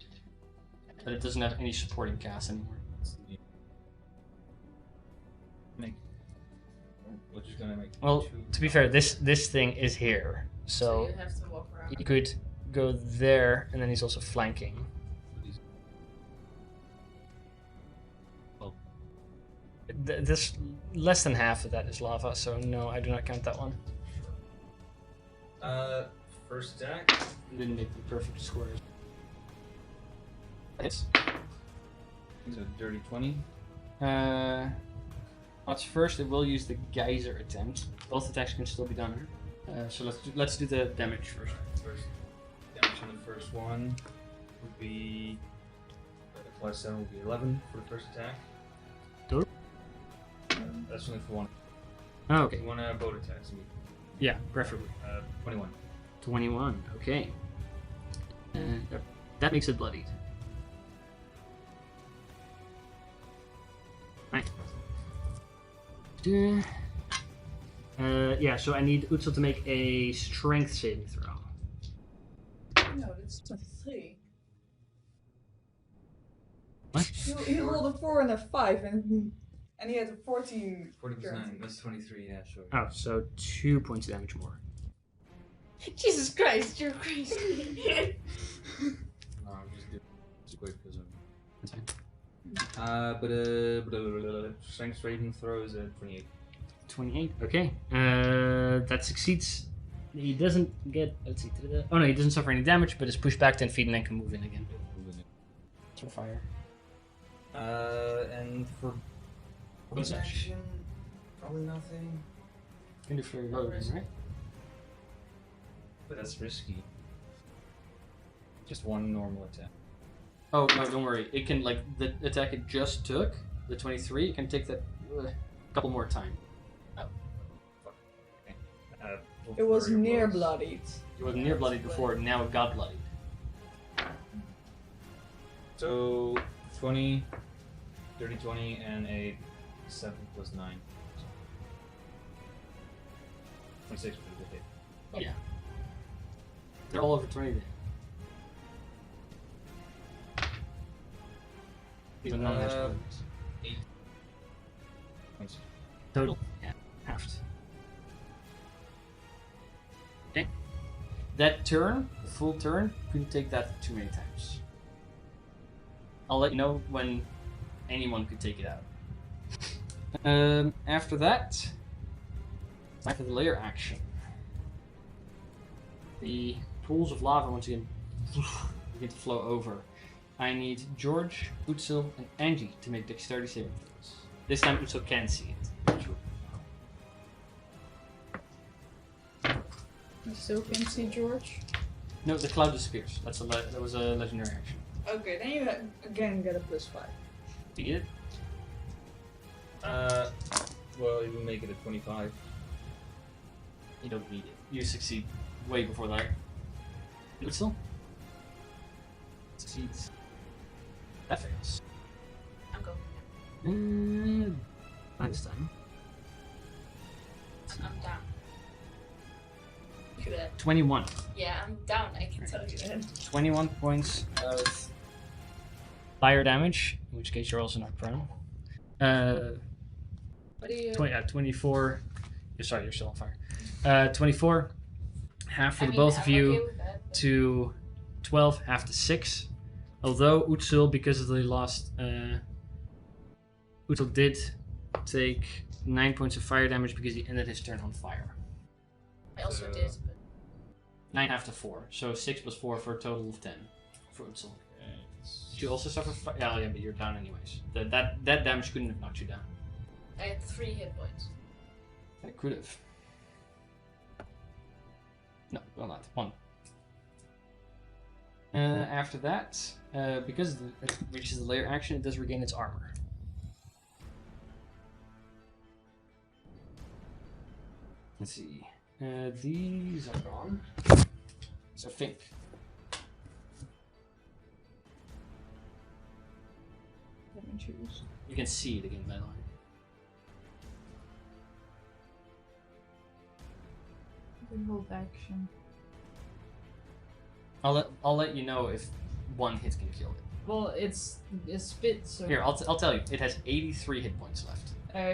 But it doesn't have any supporting cast anymore. We're just gonna make. Well, to be fair, this thing is here. So you have to walk around. you could go there, and then he's also flanking. This less than half of that is lava, so no, I do not count that one. First attack. Didn't make the perfect squares. Hits. It's a dirty 20. What's first? It will use the geyser attempt. Both attacks can still be done. So let's do the damage first. First damage on the first one would be plus 7 would be 11 for the first attack. Total? That's only for one. Oh, okay. You want to both attacks? Yeah, preferably. 21. 21. Okay. That makes it bloodied. Right. Yeah, so I need Utsil to make a strength saving throw. No, that's 23. What? He rolled a 4 and a 5, and he had a 14. 14 plus 9. That's 23. Yeah, sure. Oh, so 2 points of damage more. Jesus Christ, you're crazy. No, I'm just doing it quick because I'm. That's fine. Strength saving throw is a 28. 28. Okay. That succeeds. He doesn't get. Let's see. Oh no, he doesn't suffer any damage, but is pushed back 10 feet and then can move in again. For fire. And for bonus action, probably nothing. You can do flurry of blows, right? But that's risky. Just one normal attack. Oh no, don't worry. It can like the attack it just took, the 23. It can take that a couple more time. Oh. Fuck. Okay. It was flurry of near blows. bloodied. It was near bloodied before. Now it got bloodied. So 20, dirty 20, and a 7 plus 9. 26 for the hit. Oh. Yeah. They're all over 20 then. These are non-magical enemies. 8 points. Total. Yeah, halved. Okay. That turn, the full turn, couldn't take that too many times. I'll let you know when anyone could take it out. After that, time for the layer action. The pools of lava once again begin to flow over. I need George, Utsil, and Angie to make dexterity saving throws. This time Utsil can see it. I still can't see George. No, the cloud disappears. That was a legendary action. Okay, then you again get a plus 5. Do you get it? Well, you will make it a 25. You don't need it. You succeed way before that. Utsil? Succeeds. That fails. I'm going. Next time. I'm down. Look at that. 21. Yeah, I'm down. I can tell you that. 21 points of fire damage, in which case you're also not prone. What do you? 24. Sorry, you're still on fire. 24. Half for I the mean, both I'm of you okay with that, but- to 12, half to 6. Although Utsul, because of the lost, Utsul did take 9 points of fire damage because he ended his turn on fire. I also did, but 9 half to 4, so 6 plus 4 for a total of 10 for Utsul. Did you also suffer fire? Yeah, but you're down anyways. That damage couldn't have knocked you down. I had 3 hit points. It could have. No, well not. 1. After that, because it reaches the layer action, it does regain its armor. Let's see. These are gone. So think. Let me choose. You can see it again, by the way. You can hold action. I'll let you know if one hit can kill it. Well, it's spit, so Here, I'll tell you. It has 83 hit points left.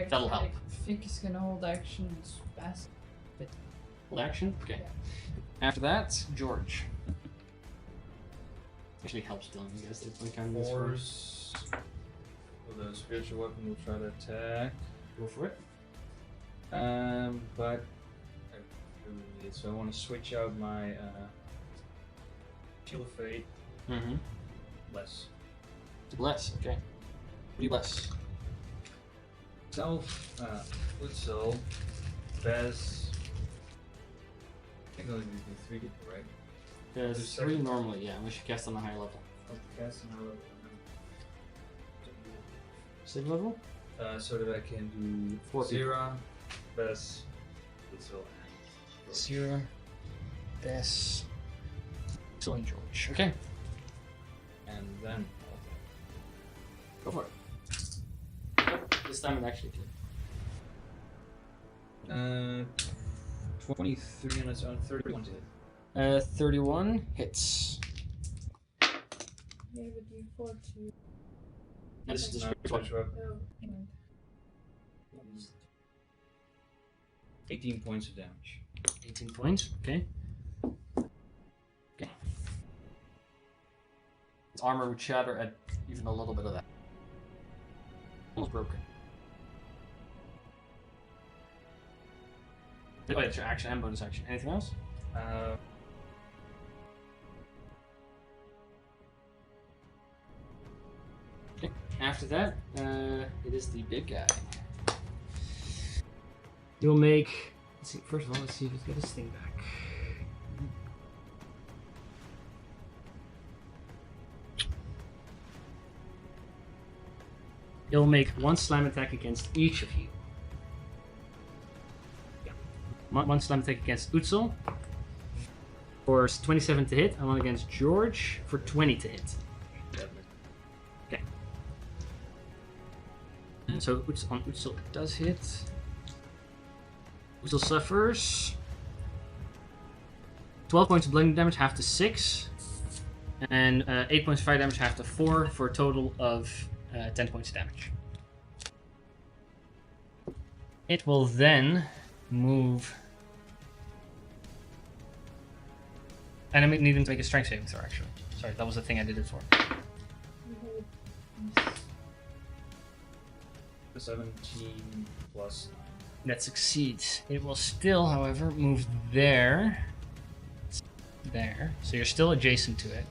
That'll help. I think he's gonna hold action. It's fast. Full action? Okay. After that, George. Actually helps Dylan, I guess. It's like kind of Force. With a spiritual weapon, will try to attack. Go for it. But so I want to switch out my Shield of Fate. Mm-hmm. Less. Bless, okay. What do you bless? Self. Utsil. Bez. I think only do 3 people, right? There's Just 3 second. normally, yeah, unless you cast on a higher level. Cast and how Same level? so that I can do 4 people. Zira, Bez, Utsil, and Zero, Des, Utsil, and George. Okay, and then go for it. This time it actually did. 23 on its own, 31 to hit. 31 hits. Yeah, but you fought to. This is the No, spiritual weapon. Oh, right. 18 points of damage. 18 points, okay. Okay. Its armor would shatter at even a little bit of that. Almost broken. Oh, it's your action and bonus action. Anything else? Okay. After that, it is the big guy. You'll make. Let's see. First of all, let's see if he's got his thing back. You'll make 1 slam attack against each of you. Yeah. One slam attack against Utsul for 27 to hit, and one against George for 20 to hit. Okay. And so on Utsul it does hit. Utsul suffers 12 points of bludgeoning damage, half to 6, and 8 points of fire damage, half to 4, for a total of 10 points of damage. It will then move. And I need him to make a strength saving throw, actually. Sorry, that was the thing I did it for. 17 plus 9. That succeeds. It will still, however, move there. There. So you're still adjacent to it.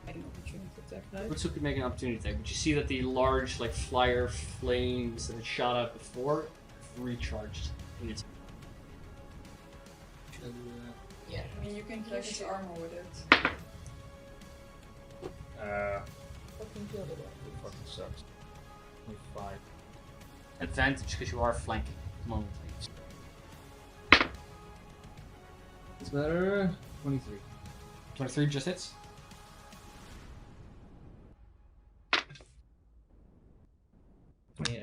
Make an opportunity attack, right? Utsu could make an opportunity attack, but you see that the large, like, flyer flames that had shot out before have recharged in its. yeah. I mean, you can crack his should. armor with it. Fucking killed it. It fucking sucks. 25. Advantage because you are flanking momently. It's better. 23. 23 just hits.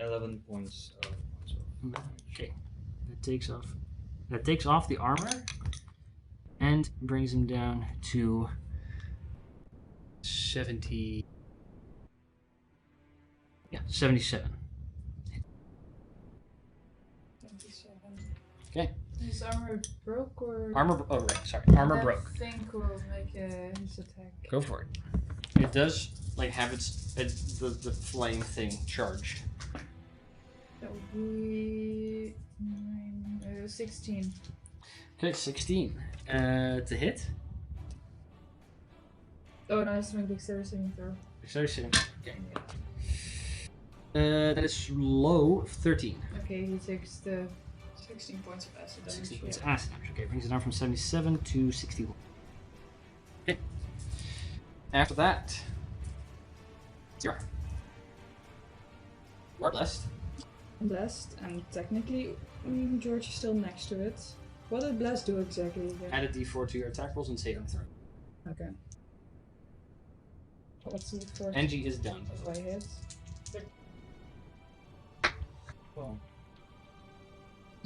11 points of Okay. That takes off the armor and brings him down to 70. Yeah, 77. 27. Okay. His armor broke or? Oh, right. Sorry. Armor broke. I think will make his attack. Go for it. It does like have the flame thing charged. That would be 16. Okay, 16. To hit. Oh, no, I have to make dexterity saving throw. Dexterity saving. Okay. That is low, 13. Okay, he takes the 16 points of acid damage. 16 points yeah. acid damage. Okay, brings it down from 77 to 61. Okay. After that, Zero. You are blessed. I'm blessed, and technically George is still next to it. What did blessed do exactly again? Add a d4 to your attack rolls and saving throw. Okay. What's the first? Angie is done. If I hit. Well,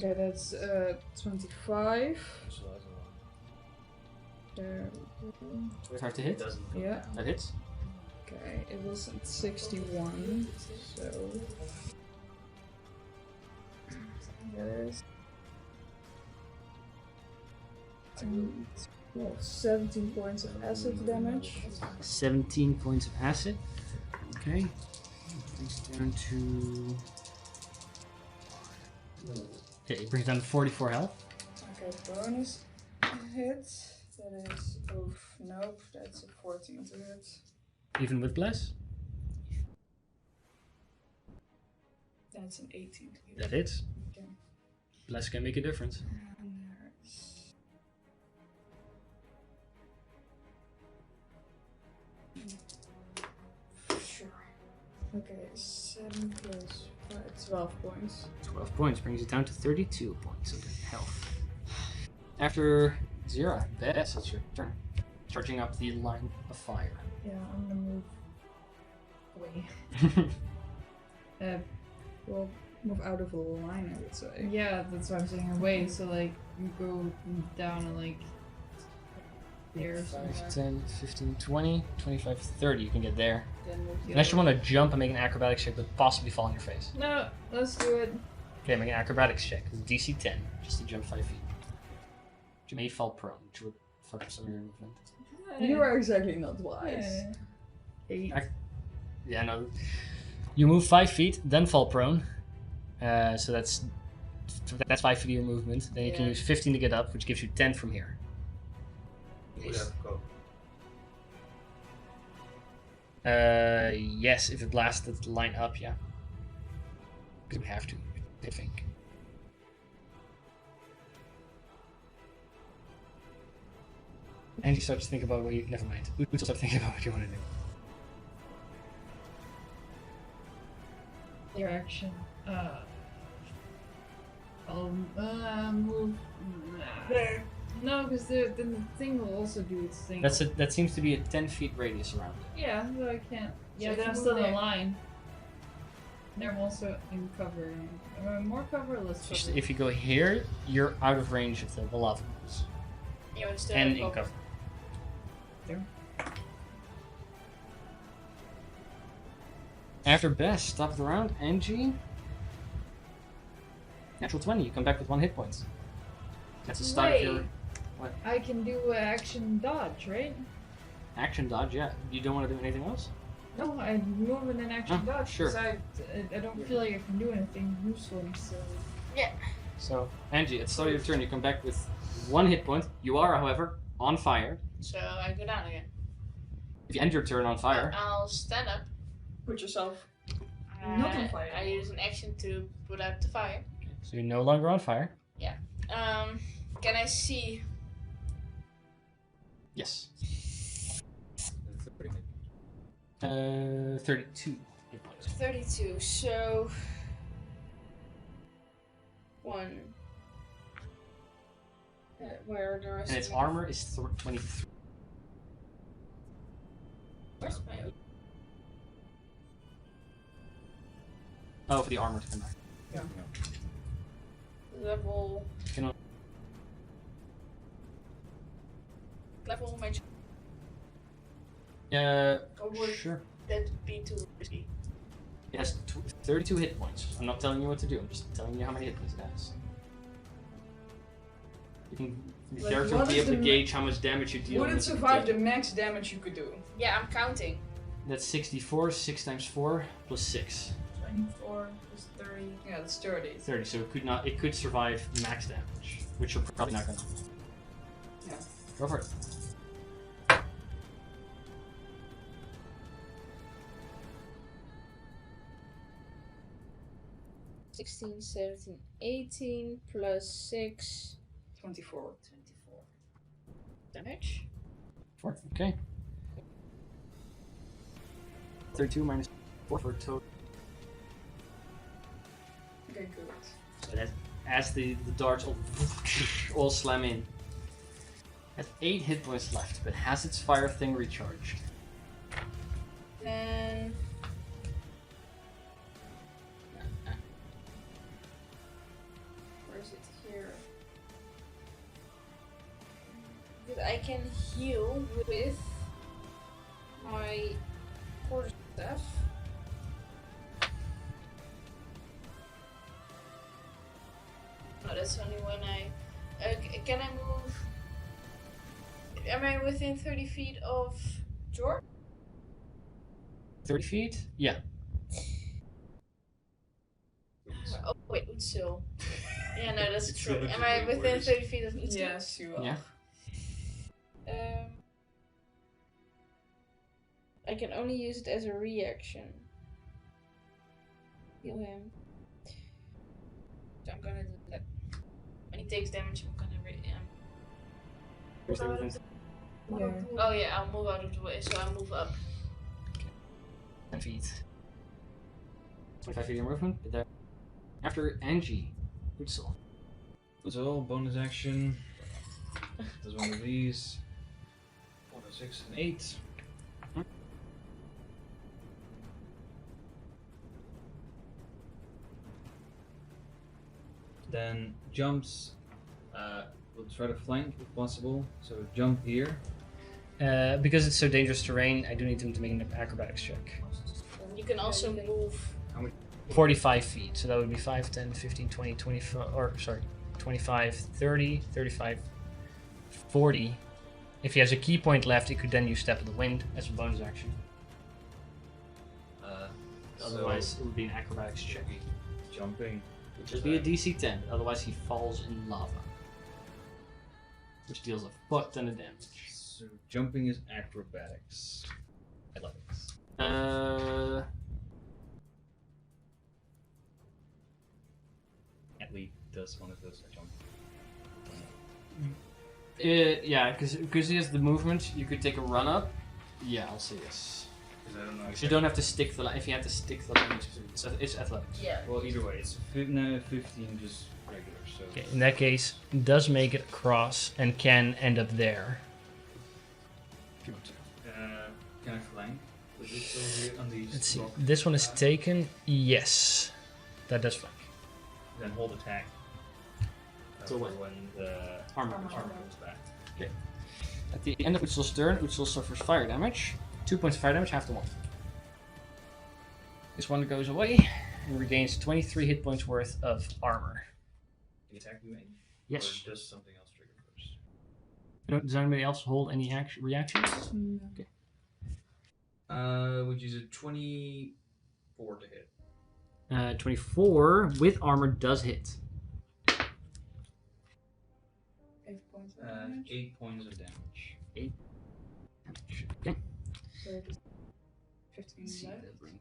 Okay, that's 25. so that's a There. It's hard to hit. Yeah. That hits. Okay, it was at 61, so there's 17 points of acid damage. 17 points of acid. Okay. Brings it down to. Okay, it brings down to 44 health. Okay, bonus hit. That is, oof, nope, that's a 14 to hit. Even with bless. That's an 18 to hit. That hits. Okay. Bless can make a difference. And there's... Sure. Okay, 7 plus 5, 12 points. 12 points brings it down to 32 points of health. After Zira, Bess, it's your turn. Charging up the line of fire. Yeah, I'm gonna move away. Well, move out of the line, I would say. Yeah, that's what I'm saying. Away, so like you go down and like there 5, 10, 15, 20, 25, 30. You can get there. Then move the Unless you other- want to jump and make an acrobatics check, but possibly fall on your face. No, let's do it. Okay, make an acrobatics check. It's DC 10, just to jump 5 feet. You may fall prone, which would fuck up some of your movement. You are exactly not wise. Yeah. 8. Yeah, no. You move 5 feet, then fall prone. So that's 5 feet of your movement. Then you can Yeah. use 15 to get up, which gives you 10 from here. go. Yes, if it lasted the line up, yeah. Because we have to, I think. And you start to think about what you. Never mind. We start thinking about what you want to do. Your action. I'll move. No, because the thing will also do its thing. That seems to be a 10 feet radius around it. Yeah, but I can't. Yeah, So then I'm if you still move in there- line. There I'm also in cover. More cover or less cover? If you go here, you're out of range of the lava balls. You would still And have in cover. cover. There. After Best, top of the round, Angie. Natural 20, you come back with 1 hit point. That's the start of your I can do action dodge, right? action dodge, yeah. You don't want to do anything else? No, I move and then action Oh, dodge. sure. 'Cause I don't feel like I can do anything useful. So So, Angie, at the start of your turn, you come back with 1 hit point. You are, however, on fire. So I go down again. If you end your turn on fire, I'll stand up. Put yourself not on fire. I use an action to put out the fire. so you're no longer on fire. Can I see? Yes. 32 hit points. 32. So 1. Where are the rest? And its of my- armor is 23. Where's my? Oh, for the armor to come back. Level. Can Level my. Or would sure. that be too risky? It has 32 hit points. I'm not telling you what to do. I'm just telling you how many hit points it has. You can. The Like, character will what be is able to the gauge how much damage you deal. Would it with survive the attack. max damage you could do? Yeah, I'm counting. That's 64. 6 times 4 plus 6. 24 plus 30. Yeah, that's 30. 30. So it could not. It could survive max damage, which you're probably not gonna. Yeah. Go for it. 16, 17, 18 plus 6. 24. Damage. 4. Okay. 32 minus 4 for a total. Okay, good. So that as the darts all slam in. Has 8 hit points left, but has its fire thing recharged. Then. Where is it? Here. Because I can heal with my quarterstaff. No, that's only when I. Can I move? Am I within 30 feet of George? 30 feet? Yeah. Oh wait, Utsil. Yeah, no, that's It's true. Am literally I within worse. 30 feet of Utsil? Yes, you are. Yeah. I can only use it as a reaction. Heal him. So I'm gonna do that. When he takes damage, I'm gonna Where's everything? Yeah. Oh yeah, I'll move out of the way, so I'll move up. 10 feet. 25 feet of movement, but there. After Angie, Utsil. So, bonus action. Does one of these. 4, 6, and 8. Then jumps. We'll try to flank if possible. So jump here. Because it's so dangerous terrain, I do need him to make an acrobatics check. You can also move. 45 feet, so that would be 5, 10, 15, 20, 25, or sorry, 25, 30, 35, 40. If he has a key point left, he could then use Step of the Wind as a bonus action. Otherwise, it would be an acrobatics check. Jumping. Which would be a DC 10, otherwise he falls in lava. Which deals a fuck ton of damage. So jumping is acrobatics. Athletics. Athlete does one of those jump. Yeah, because he has the movement, you could take a run up. Yeah, I'll say yes. Because I don't know. So you don't have to stick the line. If you had to stick the line, it's athletics. Yeah. Well, either way, it's 15 just regular. So. Okay, in that case, does make it across and can end up there. If you want to. Can I flank? Is it still here on these? Let's see. blocks? This one is taken. Yes, that does flank. Then hold attack. So for what? when the Armor. armor comes back. At the end of Utsil's turn, Utsil suffers fire damage. 2 points of fire damage, half the one. This one goes away and regains 23 hit points worth of armor. The attack you made? Yes. Or does something else trigger first? Does anybody else hold any reactions? Would use a 24 to hit. 24 with armor does hit. 8 points of damage. 8 points of damage. Okay. So it is 15 Let's see, left. that brings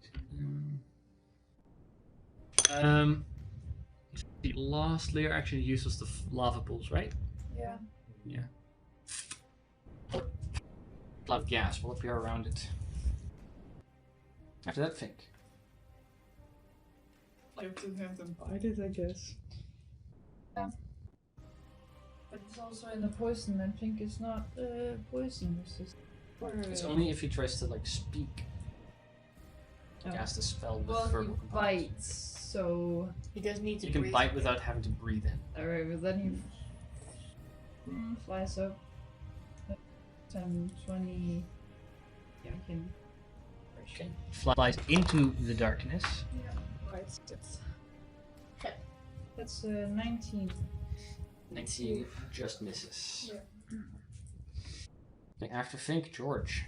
the last layer actually uses the lava pools, right? Yeah. Yeah. Cloud of gas will appear around it. After that, Fink. Like to have them bite it, I guess. But it's also in the poison. I think it's not poison resistant. It's only if he tries to like speak. cast a spell with Well, verbal he components. bites, so. He does need to You can breathe. bite without having to breathe in. Alright, but then he flies up. 10, 20. Yeah, I can. Okay. Flies into the darkness. Right. That's 19. 19 just misses. Yeah. Okay, after Fink, George.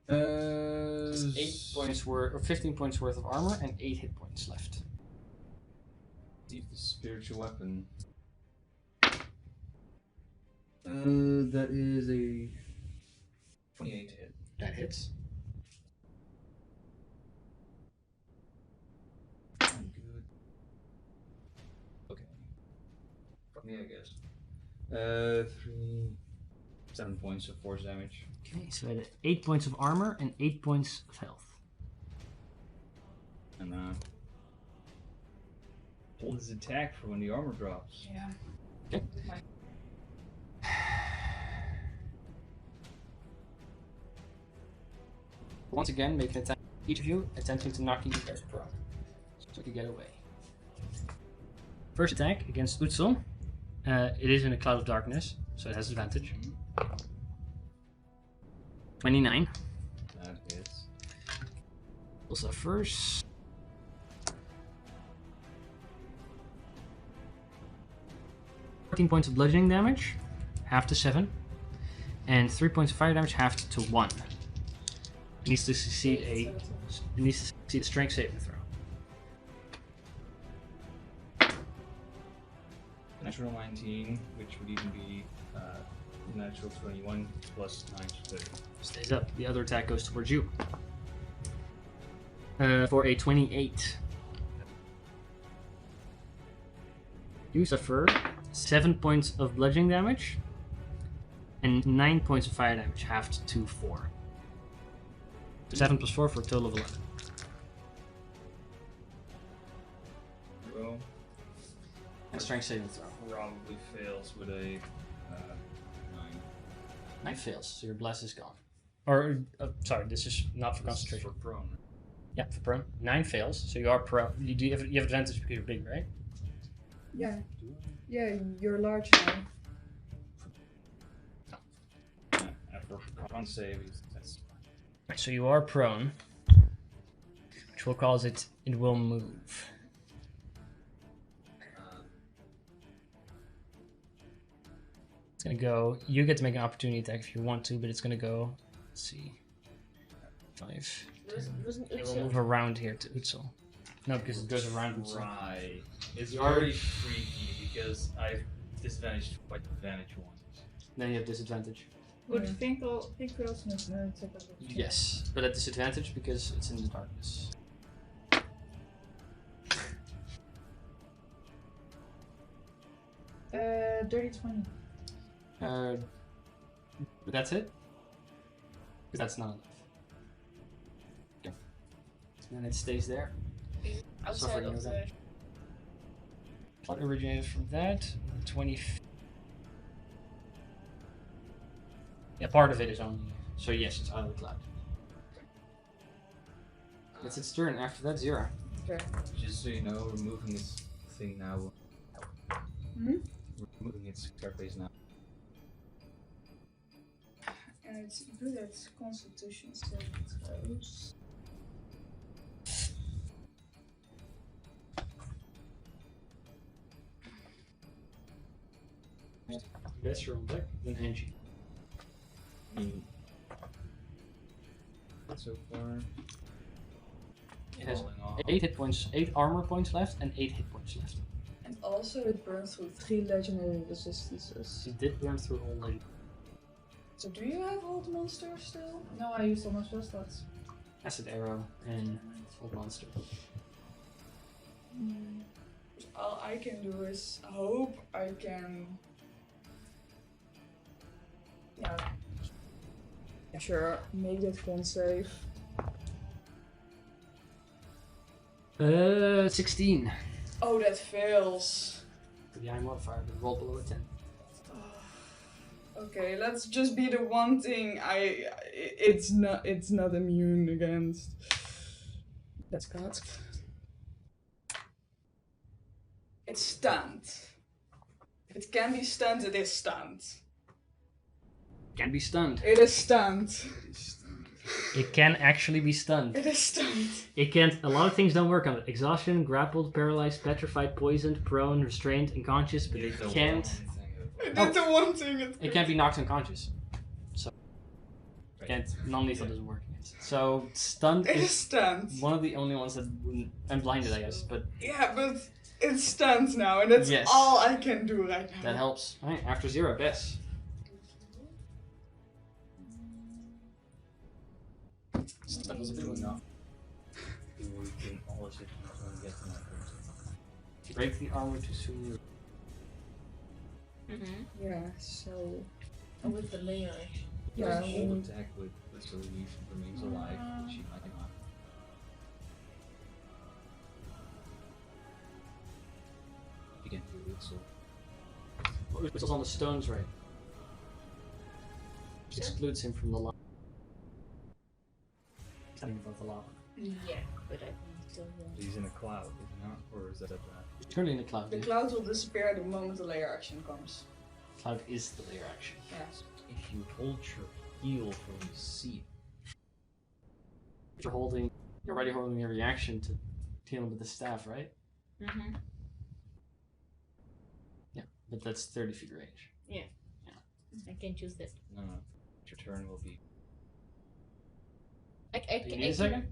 Uh, 8 points worth, or 15 points worth of armor and 8 hit points left. the spiritual weapon. That is a 28 hit. That hits. Good. Okay. From me, I guess. 7 points of force damage. Okay, so I had 8 points of armor and 8 points of health. And hold his attack for when the armor drops. Yeah. Okay. Once again, make an attack, each of you, attempting to knock you guys prone. So you get away. First attack against Utsul. It is in a cloud of darkness, so it has advantage. 29. That hits. Also first. Points of bludgeoning damage, half to 7, and 3 points of fire damage, half to 1. It needs to succeed a strength saving throw. Natural 19, which would even be natural 21 plus 9, so 30. Stays up. The other attack goes towards you. For a 28. You suffer 7 points of bludgeoning damage and 9 points of fire damage, halved to 4. 7 plus 4 for a total of 11. Well, And strength saving throw. probably fails with a 9. 9 fails, so your bless is gone. Or, sorry, this is not for This is concentration. for prone. Yeah, for prone. 9 fails, so you are prone. You have advantage because you're big, right? Yeah. Yeah, you're large now. After con save, that's Right, so you are prone, which will cause it will move. It's gonna go. You get to make an opportunity attack if you want to, but it's gonna go. Let's see. 5. Wasn't It will Utsul? move around here to Utsul. No, because it goes around Utsul. right. It's very freaky because I've disadvantaged by advantage once. Then you have disadvantage. Would think also take a Yes, but at disadvantage because it's in the darkness. Dirty 20. But that's it? Because that's not enough. Okay. And then it stays there. Outside of the... What originated from that? 20. Yeah, part of it is only. So yes, it's out of the cloud. It's its turn. After that, Zira. Just so you know, removing this thing now will help. Hmm? Removing its carapace now. And it's good at Constitution saving throws. Best your own deck, then Angie. So far, It has falling off. 8 hit points, 8 armor points left, and 8 hit points left. And also it burns through 3 legendary resistances. She did burn through all the So do you have old monsters still? No, I used all my spell slots. acid arrow and old monster. All I can do is hope I can... Yeah. Sure, make that con save. 16. Oh, that fails. For the high modifier, but roll below a 10. Okay, let's just be the one thing it's not immune against. That's good. It's stunned. It can be stunned, it is stunned. Can be stunned. It is stunned. It can actually be stunned. It is stunned. It can't. A lot of things don't work on it. Exhaustion, grappled, paralyzed, petrified, poisoned, prone, restrained, unconscious, but it can't. I did the one thing. It can't be knocked unconscious. So can't. Non-lethal doesn't work against it. So stunned It is is stunned. one of the only ones that wouldn't. And blinded, I guess, but Yeah, but it's stunned now, and that's Yes. all I can do right now. that helps. All right, after 0, Bess. That was good enough. We can all sit and get to that. Break the armor too soon. Yeah, so... With the layer action. Yeah, Hold attack with so he remains alive, but she might not. You can do it, so. It's on the stones, right? Which excludes him from the lava. Standing above the lava. Yeah, but I can still. He's in a cloud, is he not? Or is that a He's currently in the cloud. the yeah. cloud will disappear the moment the layer action comes. Cloud is the layer action. Yes. if you hold your heel from the seat? You're already holding your reaction to heal him with the staff, right? Mm-hmm. Yeah, but that's 30 feet range. I can choose that. No. Your turn will be. You need a second?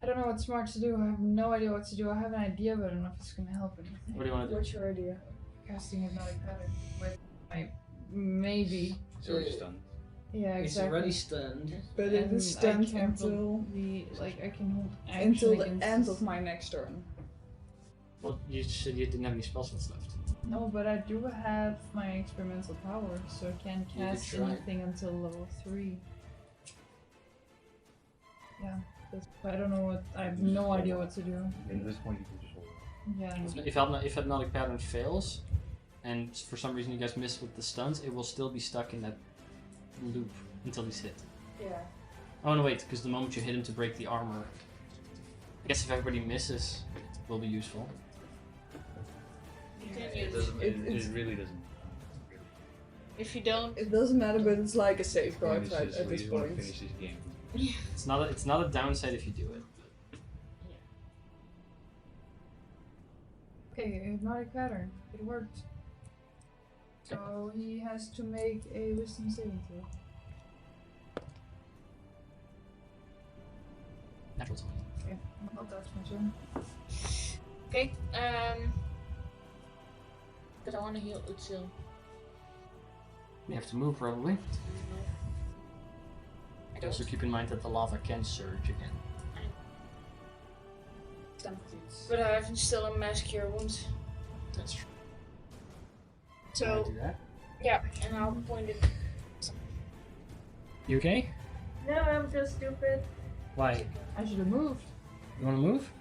I don't know what's smart to do. I have no idea what to do. I have an idea, but I don't know if it's gonna help anything. What do you want to do? What's your idea? Casting hypnotic pattern with my maybe. It's already stunned. Yeah, It's exactly. already stunned. But it And is I stunned can't until I can hold action until the against end this. of my next turn. Well, you said you didn't have any spell slots left. No, but I do have my experimental power, so I can't You could cast try. anything until level 3. Yeah, but I don't know what. I have no idea what to do. At this point, you can just hold it. Yeah. If hypnotic pattern fails, and for some reason you guys miss with the stuns, it will still be stuck in that loop until he's hit. Yeah. Oh no, wait, because the moment you hit him to break the armor, I guess if everybody misses, it will be useful. You can It use doesn't. It- It it's- really doesn't. if you don't. It doesn't matter, but it's like a safeguard Finish right this, at we this just want to point. finish this game. It's not a downside if you do it. Okay, hypnotic pattern. It worked. So he has to make a wisdom saving throw. Natural 20. Okay, well, that's my turn. Okay. Because I want to heal Utsil. You have to move probably. I Also keep in mind that the lava can surge again. But I have still a mass cure wound. That's true. So do that. yeah, and I'll point it. You okay? No, I'm just stupid. Why? I should have moved. You want to move?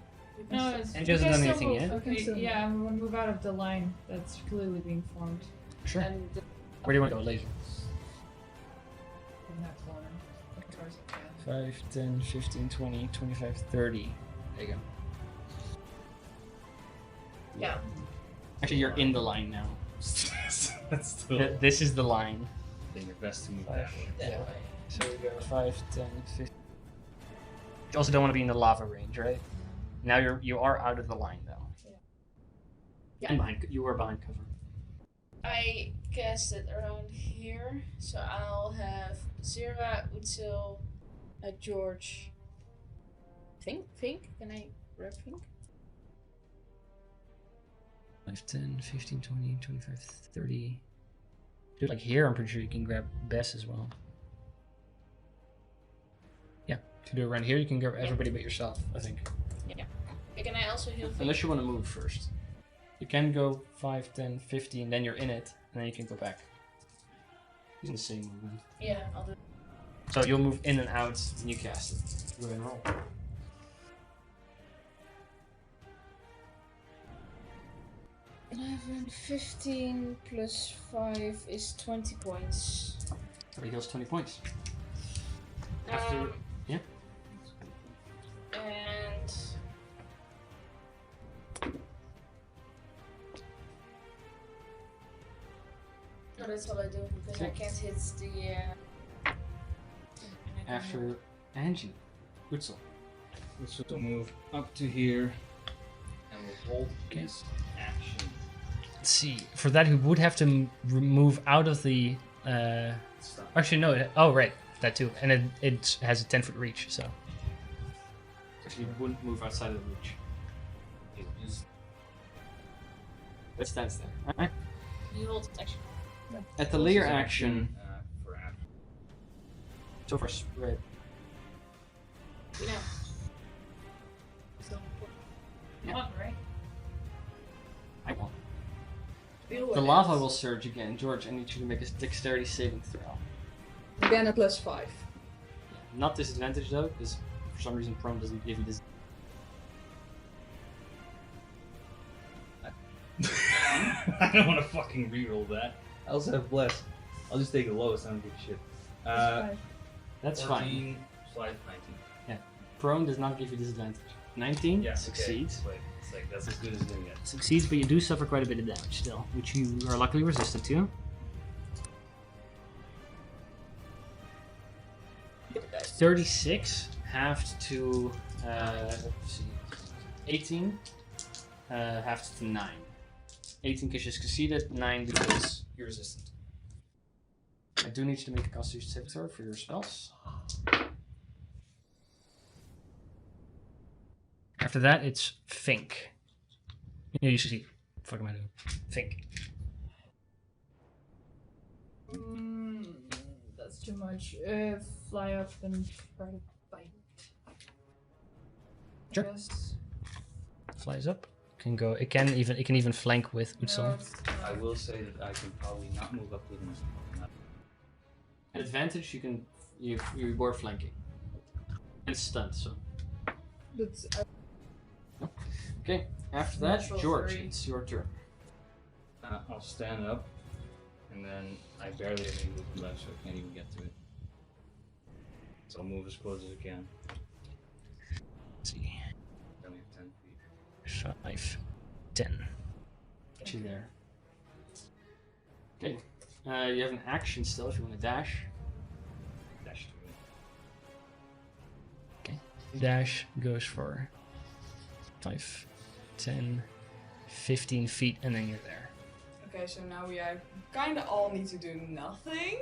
No, it's. And she hasn't done anything yet. Okay, still yeah, I'm gonna move out of the line that's clearly being formed. Sure. And Where do you want to go? Laser. In that corner. As far as I can. 5, 10, 15, 20, 25, 30. There you go. yeah, Actually, you're in the line now. That's still This is the line. doing your best to move that way. Yeah. So we go 5, 10, 15. You also don't want to be in the lava range, right? Now you are out of the line though. Yeah. And you were behind cover. I cast it around here, so I'll have Zira, Utsil, George. Fink? Can I grab Fink? 5, 10, 15, 20, 25, 30. Do it like here, I'm pretty sure you can grab Bess as well. Yeah, to do it around here, you can grab everybody but yourself, I think. Can I also heal Fink? Unless you want to move first. You can go 5, 10, 15, then you're in it, and then you can go back. Using the same movement. Yeah, I'll do it. So you'll move in and out when you cast it. Go ahead and roll. 11, 15 plus 5 is 20 points. Everybody heals 20 points. After. Yeah? that's all I do because I can't hit the. After Angie, Utzel. Let's just move up to here, and we'll hold his action. Let's see. For that, he would have to move out of the. Stop. Actually, no. Oh, right. That too. And it has a 10-foot reach, so. He wouldn't move outside of the reach. It stands there. Alright. You hold action. At the layer action. For action. So for spread. Yeah. So, Yeah. on, right? I won't. Feel The it. lava will surge again. George, I need you to make a dexterity saving throw. Again a +5. Not disadvantage though, because for some reason prone doesn't give you this. I don't want to fucking reroll that. I also have bless. I'll just take the lowest. I don't give a shit. That's 14 fine. /19. Prone does not give you disadvantage. 19 Yeah, succeeds. Okay. It's like that's as good as it's gonna get. Succeeds, but you do suffer quite a bit of damage still, which you are luckily resistant to. 36 halved to let's see, 18 halved to 9. 18 because you succeeded, 9 because you're resistant. I do need you to make a Constitution saving throw for your spells. After that, it's Fink. Yeah, you succeed. Fuck am I doing? Fink. That's too much. Fly up and try to bite. Sure. Yes. Flies up. Can go. It can even flank with Utsil. I will say that I can probably not move up with him. At advantage, you reward flanking. It's stunned, so. But Okay. After that, Natural George, 3. it's your turn. I'll stand up, and then I barely have any movement left, so I can't even get to it. So I'll move as close as I can. Let's see. I only have 10 feet. 5, 10. Get you there. Okay. You have an action still if you want to dash. Dash to it. Dash goes for 5, 10, 15 feet, and then you're there. Okay, so now we kind of all need to do nothing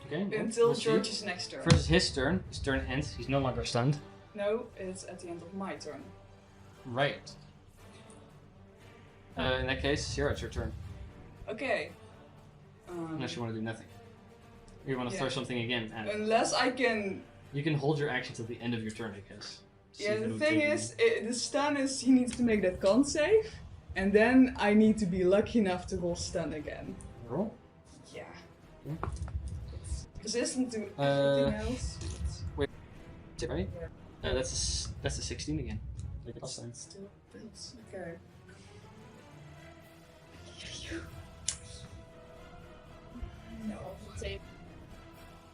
Okay. well, until let's see. George's next turn. First is his turn. His turn ends. He's no longer stunned. No, it's at the end of my turn. Right. In that case, Sierra, it's your turn. Okay. Unless you want to do nothing. Or you want to throw Yeah. something again at it. Unless I can. You can hold your action till the end of your turn, I guess. See Yeah, if it the would thing give you- is, the stun is he needs to make that con save, and then I need to be lucky enough to roll stun again. Roll. Yeah. Okay. It's resistant to Uh, everything else. That's it, right? That's a 16 again. Like last time. Still builds. Okay. No. Tape.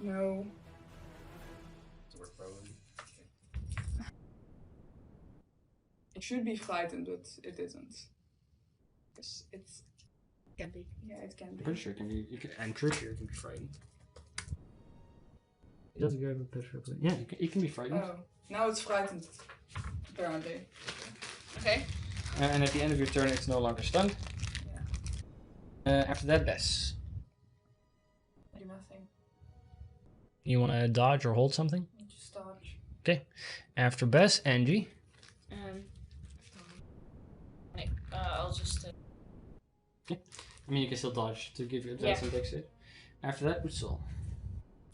No. So we're probably. It should be frightened, but it isn't. Because it's. Can be. Yeah, it can I'm be. pretty sure it can be. I'm pretty sure it can be frightened. It doesn't go over picture, but yeah, it can be frightened. Oh, now it's frightened. Apparently. Okay. And at the end of your turn, it's no longer stunned. After that, Bess. I do nothing. You want to dodge or hold something? Just dodge. After Bess, Angie. Okay, I'll just. I mean, you can still dodge to give you advance on dex save. After that, Utsul.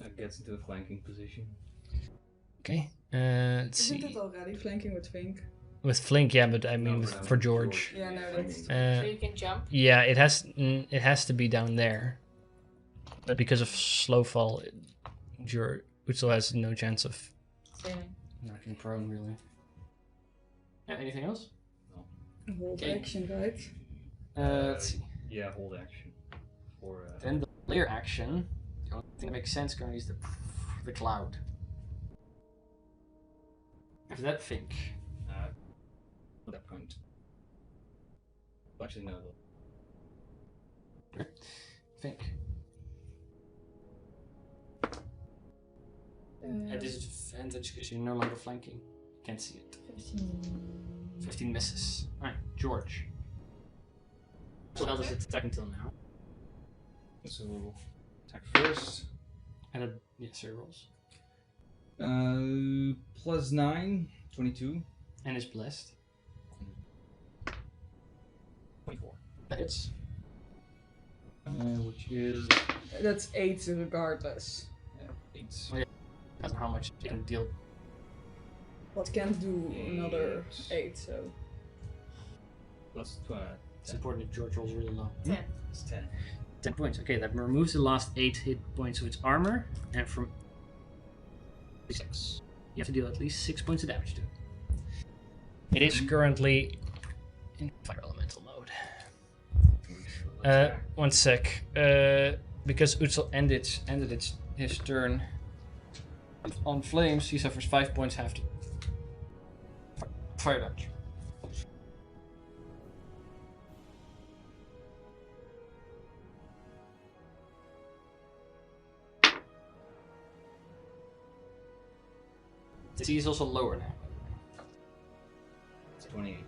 That gets into a flanking position. Okay. Let's Isn't see. it already flanking with Fink? With Flink, yeah, but I mean No, with, but for George. Yeah, no, that's. So you can jump. Yeah, it has to be down there. But because of slow fall, your Utsul has no chance of Saving. knocking prone, really. Yeah, anything else? Hold Okay. action, right? Let's see. Yeah, hold action. For Then the layer action. The only thing that makes sense currently is the cloud. After that, Fink. at that point. Actually, no. Fink. At disadvantage because you're no longer flanking. Can't see it. 15 misses. Alright, George. So how does it attack until now? So attack first. And sorry, rolls. Plus 9, 22. And is blessed. 24. That hits. Which is That's 8 regardless. 8. That's how much you can deal. But can't do another 8, so. Plus 12. It's important if George rolls really low. 10. It's 10. 10 points. Okay, that removes the last 8 hit points of its armor, and from 6, you have to deal at least 6 points of damage to it. It is currently in fire elemental mode. 1 sec. Because Utzel ended his turn on flames, he suffers 5 points half to fire damage. The C is also lower now. It's 28.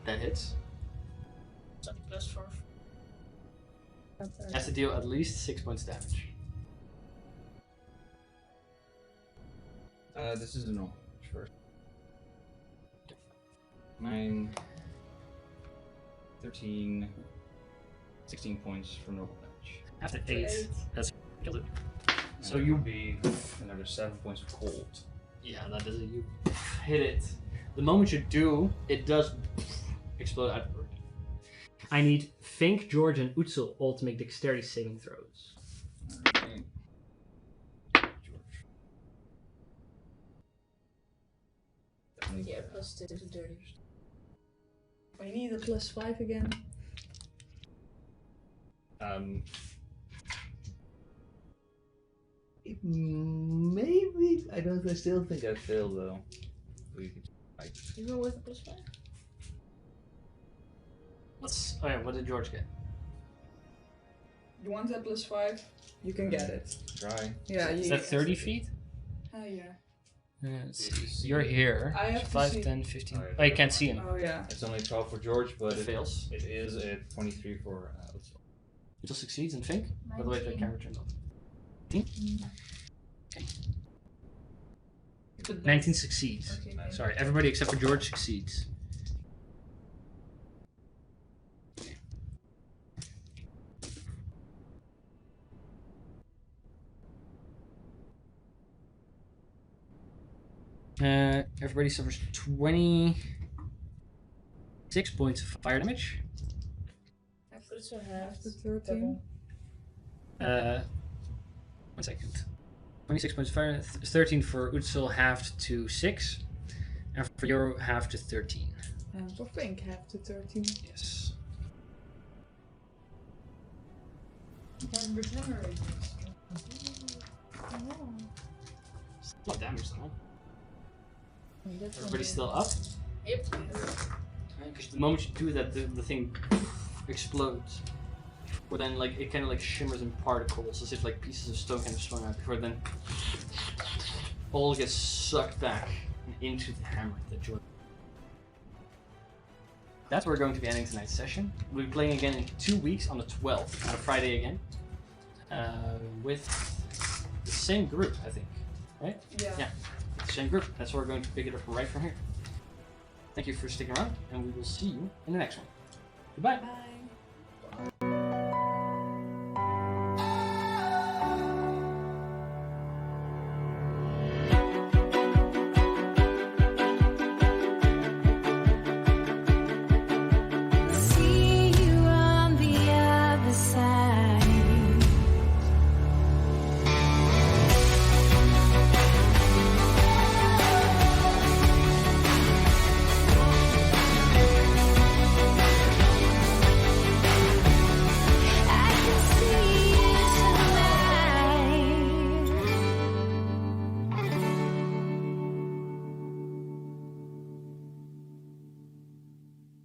That hits. Plus 4. Has to deal at least 6 points damage. This is a normal damage first. 9, 13, 16 points for normal damage. After 8, that's killed it. So you'll be another 7 points of cold. Yeah, that is it. You hit it. The moment you do, it does explode outward. I need Fink, George, and Utzel all to make dexterity saving throws. Okay. George. Yeah, plus 2 to 30. I need a plus 5 again. Maybe I still think I failed though. We could fight. You go with a plus 5? What did George get? You want that plus 5? You can get it. Try. Yeah, Is that 30 feet? Oh, yeah. Let's see. You're here. I have to 5, see- 10, 15. Alright, Oh, you can't see him. Oh, yeah. It's only 12 for George, but It fails. It is a 23 for Utzel. Utzel succeeds and Fink? By the way, the 19. camera turned off. 19? But 19 succeeds. Okay. Sorry, everybody except for George succeeds. Everybody suffers 26 points of fire damage. I also have After 13. 1 second. 26 points of fire, 13 for Utzel, halved to 6, and for Euro, halved to 13. And for Pink, half to 13. Yes. And regenerate. Oh. It's a lot of damage though. That's Everybody's still up? Yep. Because the moment you do that, the thing explodes. But then like it kind of like shimmers in particles, as if like pieces of stone kind of swung out before then all gets sucked back into the hammer that you're. That's where we're going to be ending tonight's session. We'll be playing again in 2 weeks on the 12th, on a Friday again, with the same group, I think, right? Yeah. The same group. That's where we're going to pick it up right from here. Thank you for sticking around, and we will see you in the next one. Goodbye. Bye.